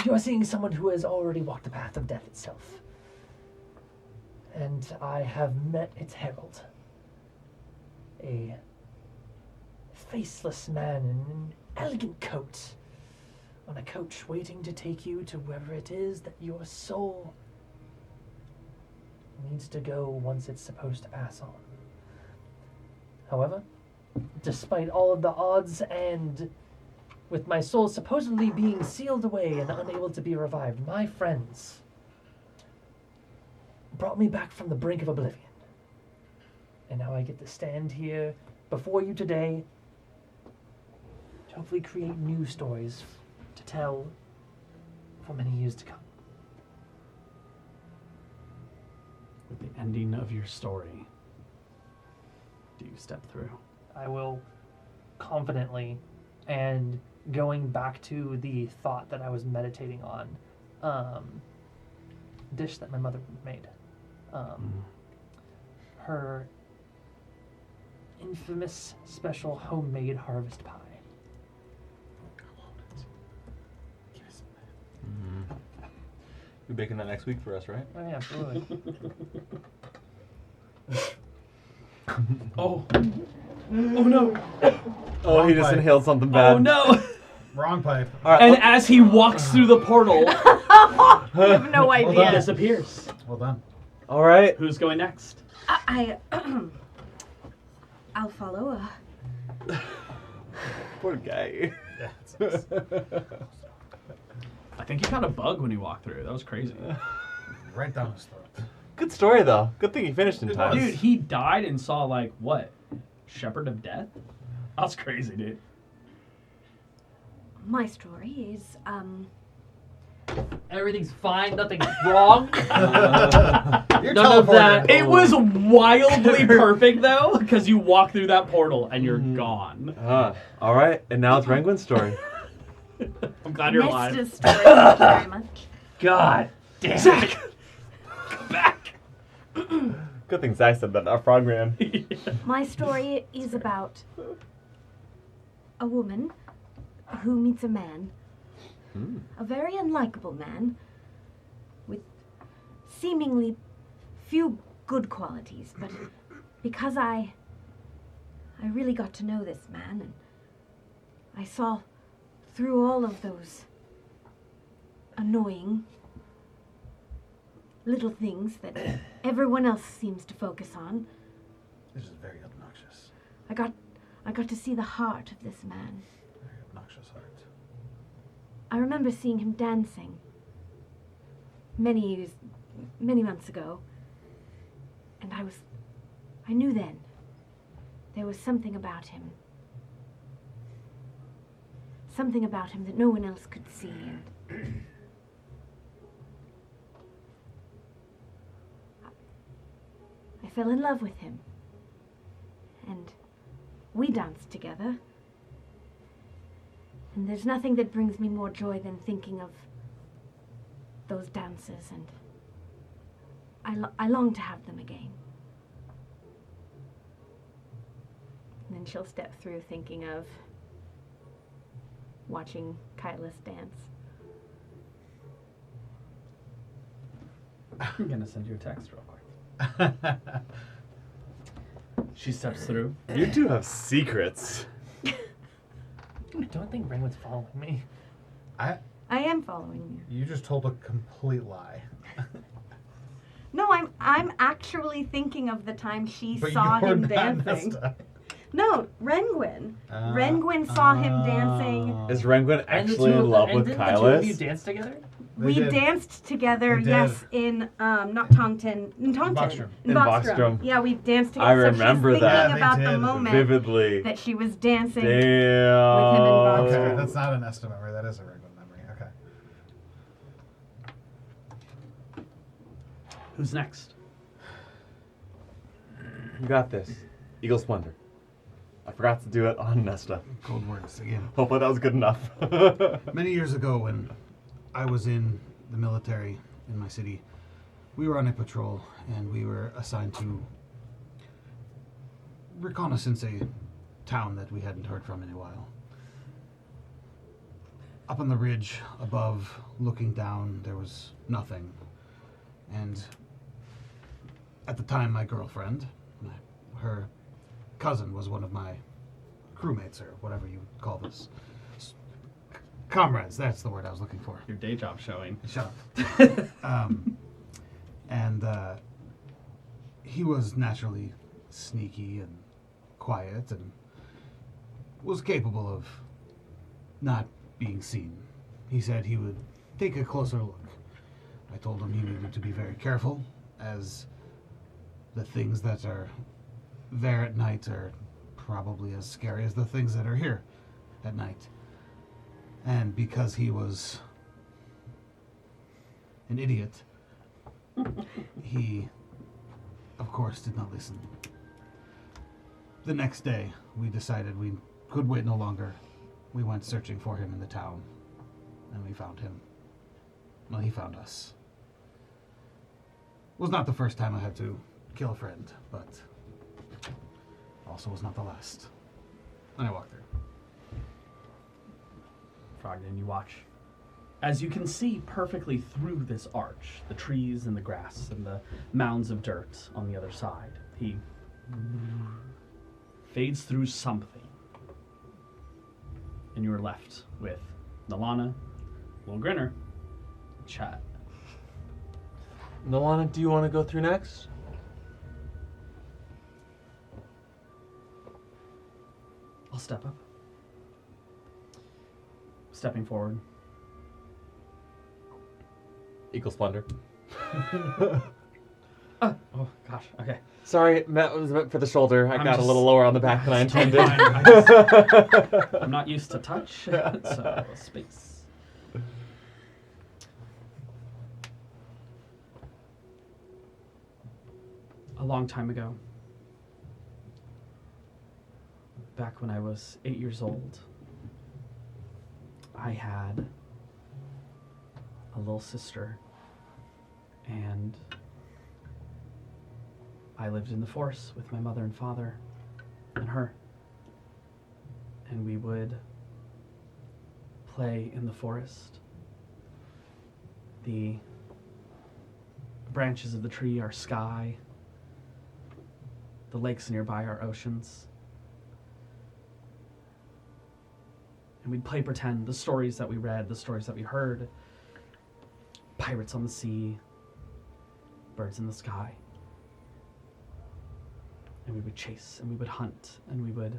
You are seeing someone who has already walked the path of death itself. And I have met its herald. A faceless man in an elegant coat. On a coach waiting to take you to wherever it is that your soul needs to go once it's supposed to pass on. However, despite all of the odds and with my soul supposedly being sealed away and unable to be revived, my friends brought me back from the brink of oblivion. And now I get to stand here before you today to hopefully create new stories to tell for many years to come. With the ending of your story, do you step through? I will confidently and going back to the thought that I was meditating on, dish that my mother made. Her infamous special homemade harvest pie. You're baking that next week for us, right? Oh yeah, absolutely. Oh. Oh no. Oh, he just pipe. inhaled something bad. Oh no. Wrong pipe. All right, And as he walks through the portal, I have no he idea. disappears. Well done. All right. Who's going next? I'll follow. poor guy. Yeah, it's I think he got a bug when he walked through. That was crazy. right down his throat. Good story though. Good thing he finished in time. Dude, he died and saw like what? Shepherd of Death? That's crazy, dude. My story is Everything's fine, nothing's wrong. You're None of that. teleported. It was wildly perfect though, because you walk through that portal and you're gone. All right, and now it's Renguin's story. I'm glad you're alive. Nesta's story. Thank you very much. God damn. Zach, come back. Good thing Zach said that, not Frogman. My story is about a woman who meets a man, a very unlikable man, with seemingly few good qualities, but because I really got to know this man, and I saw through all of those annoying little things that everyone else seems to focus on. This is very obnoxious. I got to see the heart of this man. Very obnoxious heart. I remember seeing him dancing many months ago, and I knew then there was something about him that no one else could see, and I fell in love with him, and we danced together. And there's nothing that brings me more joy than thinking of those dances, and I long to have them again. And then she'll step through thinking of watching Kylas dance. I'm gonna send you a text real quick. She steps through. You two have secrets. I don't think Renguin's following me. I am following you. You just told a complete lie. No, I'm actually thinking of the time she But saw you're him not dancing. Nesta. No, Renguin. Renguin saw him dancing. Is Renguin And the actually two in of love and with didn't the two of you Kylas? dance together? They We did. danced together, They did. yes, in not Taunton, in Taunton, Boxstrom. In Boxstrom. Yeah, we danced I together. remember so she's that. thinking Yeah, they about the did. moment Vividly. that she was dancing. Damn. Boxstrom. Okay, that's not an Nesta memory. That is a regular memory. Okay. Who's next? You got this. Eagle Splendor. I forgot to do it on Nesta. Cold words again. Hopefully that was good enough. Many years ago, when I was in the military in my city, we were on a patrol and we were assigned to reconnaissance a town that we hadn't heard from in a while. Up on the ridge above, looking down, there was nothing. And at the time, my girlfriend, her cousin, was one of my crewmates, or whatever you call this. Comrades, that's the word I was looking for. Your day job showing. Shut up. And he was naturally sneaky and quiet and was capable of not being seen. He said he would take a closer look. I told him he needed to be very careful, as the things that are there at night are probably as scary as the things that are here at night. And because he was an idiot, he, of course, did not listen. The next day, we decided we could wait no longer, We went searching for him in the town, and we found him. Well, he found us. Was not the first time I had to kill a friend, but also was not the last. And I walked through. Frogden, you watch. As you can see perfectly through this arch, the trees and the grass and the mounds of dirt on the other side, he fades through something. And you are left with Nalana, Little Grinner, and Chat. Nalana, do you want to go through next? I'll step up. Stepping forward. Equal splendor. Oh gosh, okay. Sorry, that was meant for the shoulder. I I'm got a just- little lower on the back than I It's totally intended. fine. I'm not used to touch, so space. A long time ago, back when I was 8 years old, I had a little sister, and I lived in the forest with my mother and father and her. And we would play in the forest. The branches of the tree are sky. The lakes nearby are oceans. And we'd play pretend, the stories that we read, the stories that we heard. Pirates on the sea, birds in the sky. And we would chase, and we would hunt, and we would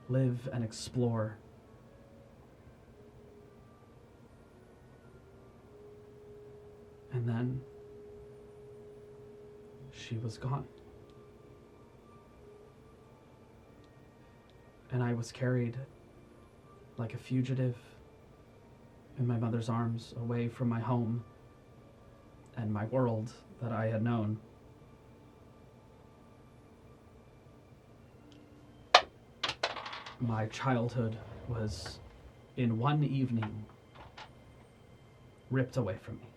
live and explore. And then she was gone. And I was carried like a fugitive in my mother's arms away from my home and my world that I had known. My childhood was, in one evening, ripped away from me.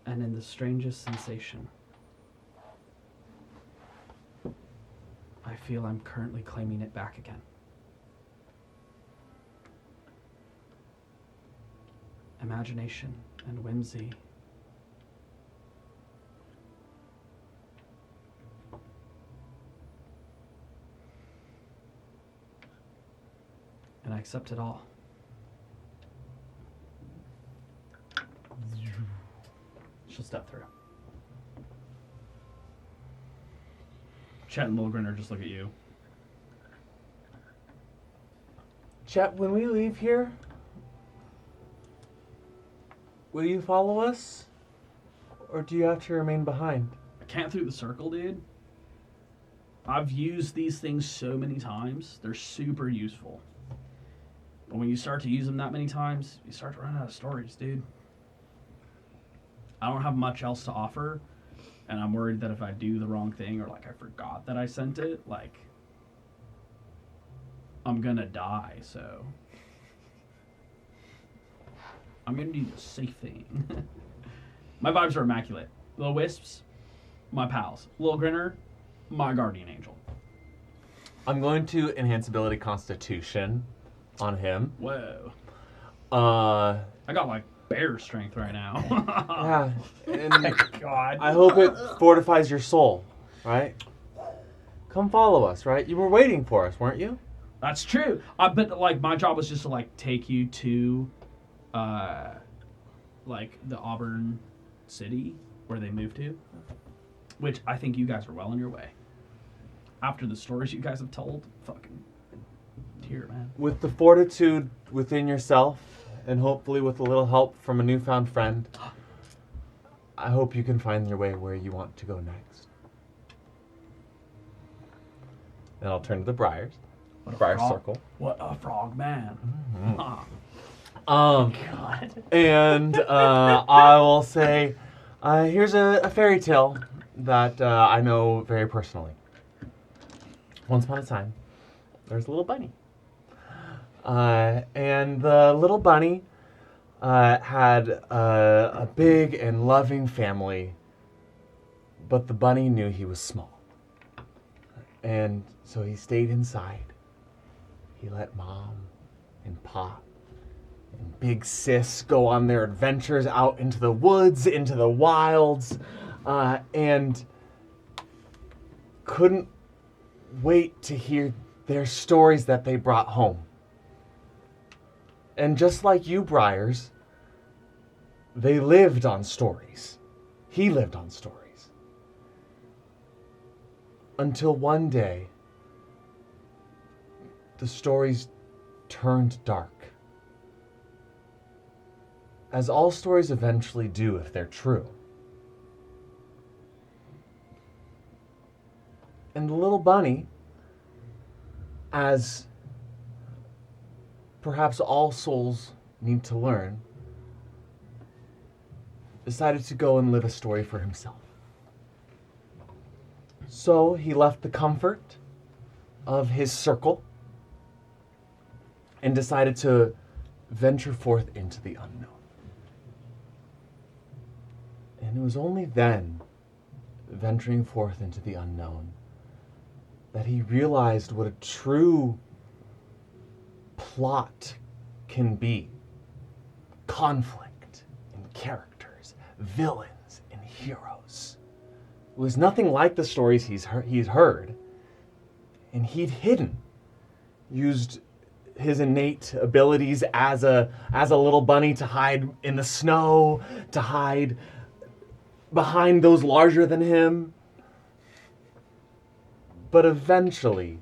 And in the strangest sensation, I feel I'm currently claiming it back again. Imagination and whimsy. And I accept it all. She'll step through. Chet and Little Grinner just look at you. Chet, when we leave here, will you follow us? Or do you have to remain behind? I can't through the circle, dude. I've used these things so many times. They're super useful. But when you start to use them that many times, you start to run out of stories, dude. I don't have much else to offer, and I'm worried that if I do the wrong thing or, like, I forgot that I sent it, like, I'm gonna die, so I'm gonna do the safe thing. My vibes are immaculate. Little Wisps, my pals. Little Grinner, my guardian angel. I'm going to enhance ability Constitution on him. Whoa. Uh, I got, like, bear strength right now. Yeah, and God. I hope it fortifies your soul, right? Come follow us, right? You were waiting for us, weren't you? That's true. But like my job was just to like take you to, like the Auburn city where they moved to, which I think you guys are well on your way. After the stories you guys have told, fucking tear, man. With the fortitude within yourself, and hopefully with a little help from a newfound friend, I hope you can find your way where you want to go next. and I'll turn to the Briars. What a Briar frog- circle. What a frog man. Ah. Um, God. and I will say, Here's a fairy tale that I know very personally. Once upon a time, there's a little bunny. And the little bunny had a big and loving family, but the bunny knew he was small. And so he stayed inside. He let Mom and Pop and Big Sis go on their adventures out into the woods, into the wilds, and couldn't wait to hear their stories that they brought home. And just like you, Briars, they lived on stories. He lived on stories. Until one day, the stories turned dark. As all stories eventually do if they're true. And the little bunny, as perhaps all souls need to learn, decided to go and live a story for himself. So he left the comfort of his circle and decided to venture forth into the unknown. And it was only then, venturing forth into the unknown, that he realized what a true plot can be. Conflict and characters, villains and heroes. It was nothing like the stories he's heard, and he'd hidden, used his innate abilities as a little bunny to hide in the snow, to hide behind those larger than him, but eventually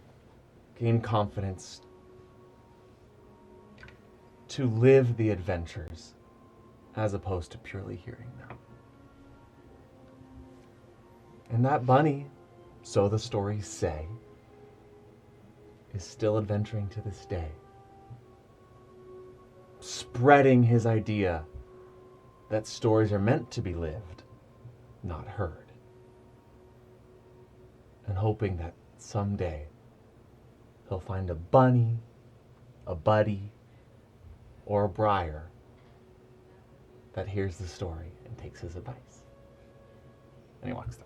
gained confidence to live the adventures as opposed to purely hearing them. And that bunny, so the stories say, is still adventuring to this day, spreading his idea that stories are meant to be lived, not heard, and hoping that someday he'll find a bunny, a buddy, or a briar that hears the story and takes his advice. And he walks down.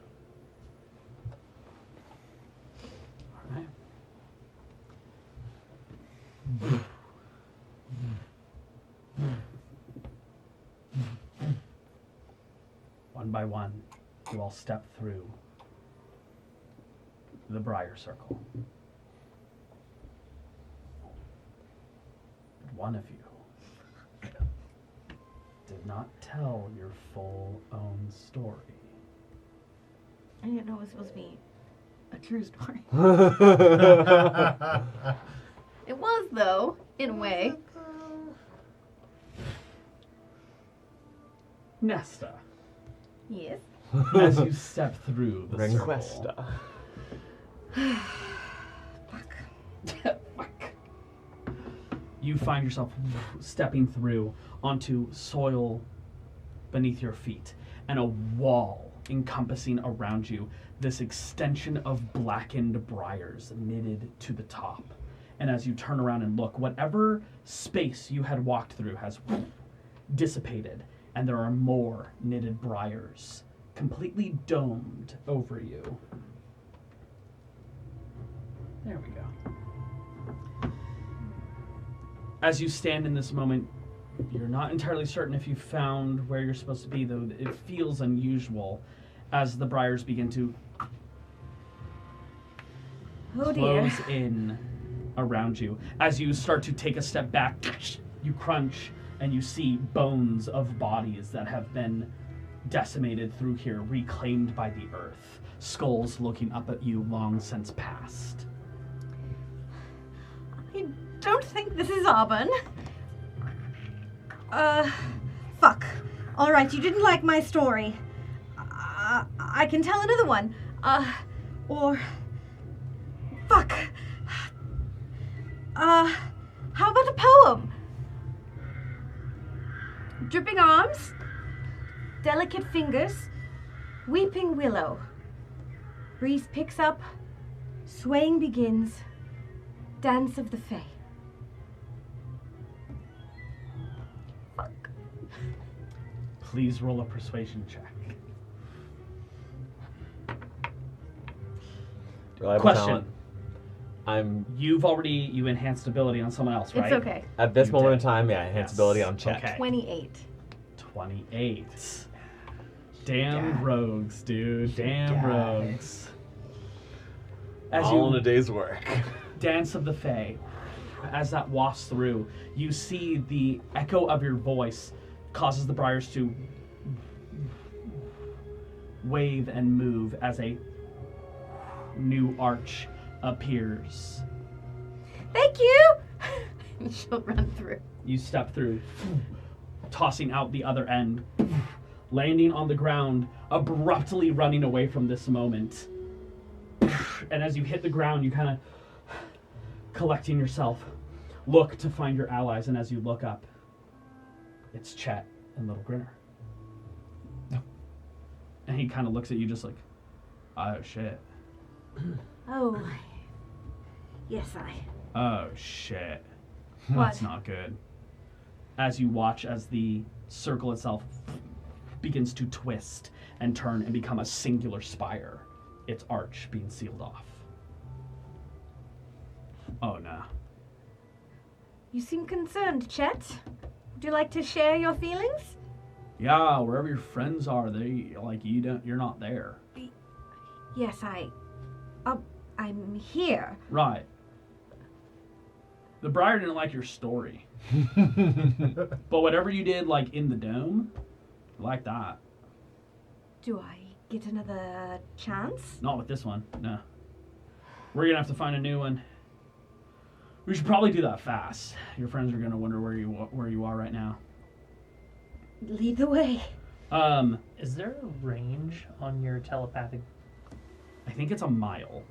All right. One by one, you all step through the briar circle. But one of you did not tell your full own story. I didn't know it was supposed to be a true story. It was, though, in a way. Nesta, Yes. as you step through the circle. Renquesta. Fuck. Fuck. You find yourself stepping through onto soil beneath your feet and a wall encompassing around you this extension of blackened briars knitted to the top. And as you turn around and look, whatever space you had walked through has dissipated, and there are more knitted briars completely domed over you. There we go. As you stand in this moment, you're not entirely certain if you found where you're supposed to be, though it feels unusual as the briars begin to Oh dear. close in around you. As you start to take a step back, you crunch and you see bones of bodies that have been decimated through here, reclaimed by the earth. Skulls looking up at you long since past. I don't think this is Auburn. Fuck. Alright, you didn't like my story. I can tell another one. Or... Fuck. How about a poem? Dripping Arms? delicate fingers. Weeping Willow. Breeze picks up. Swaying begins. Dance of the Fae. Fuck. Please roll a persuasion check. Reliable Question. talent. You enhanced ability on someone else, right? It's okay. At this You moment did. in time, yeah, enhance ability on check. Okay. 28. 28. Damn rogues, dude. Damn rogues. As All in you a day's work. Dance of the Fae, as that wafts through, you see the echo of your voice causes the briars to wave and move as a new arch appears. Thank you! She'll run through. You step through, tossing out the other end, landing on the ground, abruptly running away from this moment. And as you hit the ground, you kind of, collecting yourself, look to find your allies, and as you look up, it's Chet and Little Grinner. And he kind of looks at you just like, oh shit. Oh. Yes, Oh shit. What? That's not good. As you watch as the circle itself begins to twist and turn and become a singular spire, its arch being sealed off. Oh no. You seem concerned, Chet. Would you like to share your feelings? Yeah, wherever your friends are, you're not there. Yes, I'm here. Right. The Briar didn't like your story. But whatever you did, like, in the dome, like that. Do I get another chance? Not with this one, no. We're gonna have to find a new one. We should probably do that fast. Your friends are gonna wonder where you are right now. Lead the way. Is there a range on your telepathic? I think it's a mile.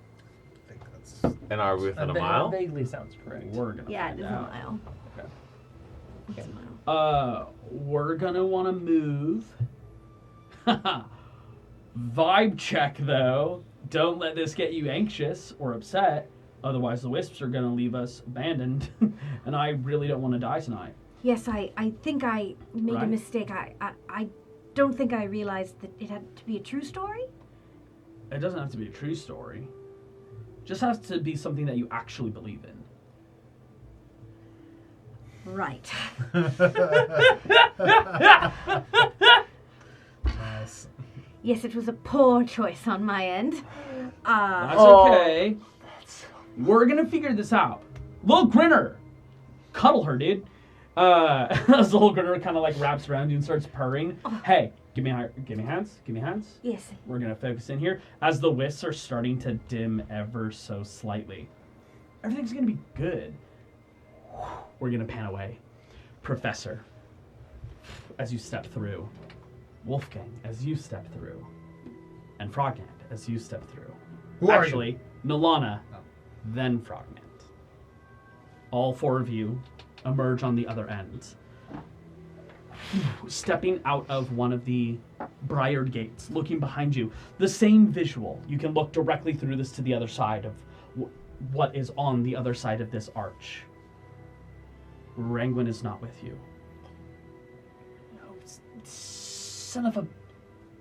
I think that's And are we within a mile? Vaguely sounds correct. We're gonna Yeah, find it is a out. mile. Okay. It's a mile. We're gonna want to move. Vibe check though. Don't let this get you anxious or upset. Otherwise, the wisps are gonna leave us abandoned, and I really don't want to die tonight. Yes, I think I made a Right. mistake. I don't think I realized that it had to be a true story. It doesn't have to be a true story. It just has to be something that you actually believe in. Right. nice. Yes, it was a poor choice on my end. That's okay. We're gonna figure this out. Little Grinner, cuddle her, dude. As Little Grinner kind of like wraps around you and starts purring. Hey, give me hands. Yes. We're gonna focus in here as the wisps are starting to dim ever so slightly. Everything's gonna be good. We're gonna pan away. Professor, as you step through. Wolfgang, as you step through. And Frogland, as you step through. Who are you? Actually, Nilana, Oh. then Frogland. All four of you emerge on the other end. Stepping out of one of the briared gates, looking behind you, the same visual. You can look directly through this to the other side of what is on the other side of this arch. Rangwin is not with you. No, son of a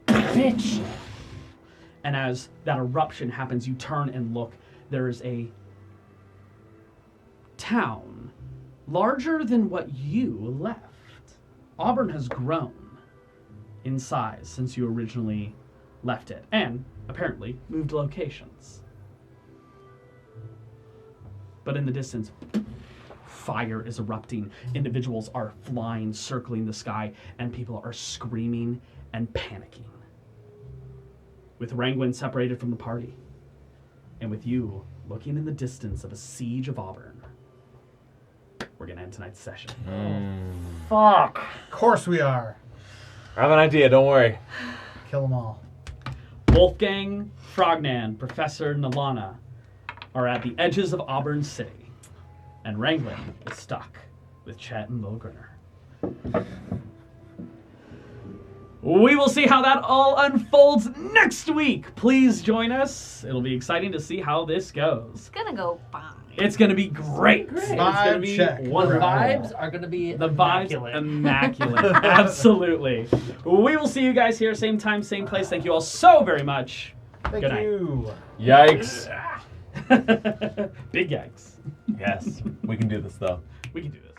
bitch. And as that eruption happens, you turn and look. There is a town larger than what you left. Auburn has grown in size since you originally left it, and apparently moved locations. But in the distance, fire is erupting. Individuals are flying, circling the sky, and people are screaming and panicking. With Rangwin separated from the party, and with you looking in the distance of a siege of Auburn, we're going to end tonight's session. Fuck. Of course we are. I have an idea, don't worry. Kill them all. Wolfgang, Frognan, Professor Nilana are at the edges of Auburn City, and Rangwin is stuck with Chet and Lil Grinner. We will see how that all unfolds next week. Please join us. It'll be exciting to see how this goes. It's gonna go fine. It's going to be great. It's going to Vibe be check. The wonderful. vibes are going to be The vibes, immaculate. immaculate. Absolutely. We will see you guys here, same time, same place. Thank you all so very much. Thank Good night. you. Yikes. Big yikes. Yes, we can do this though. We can do this.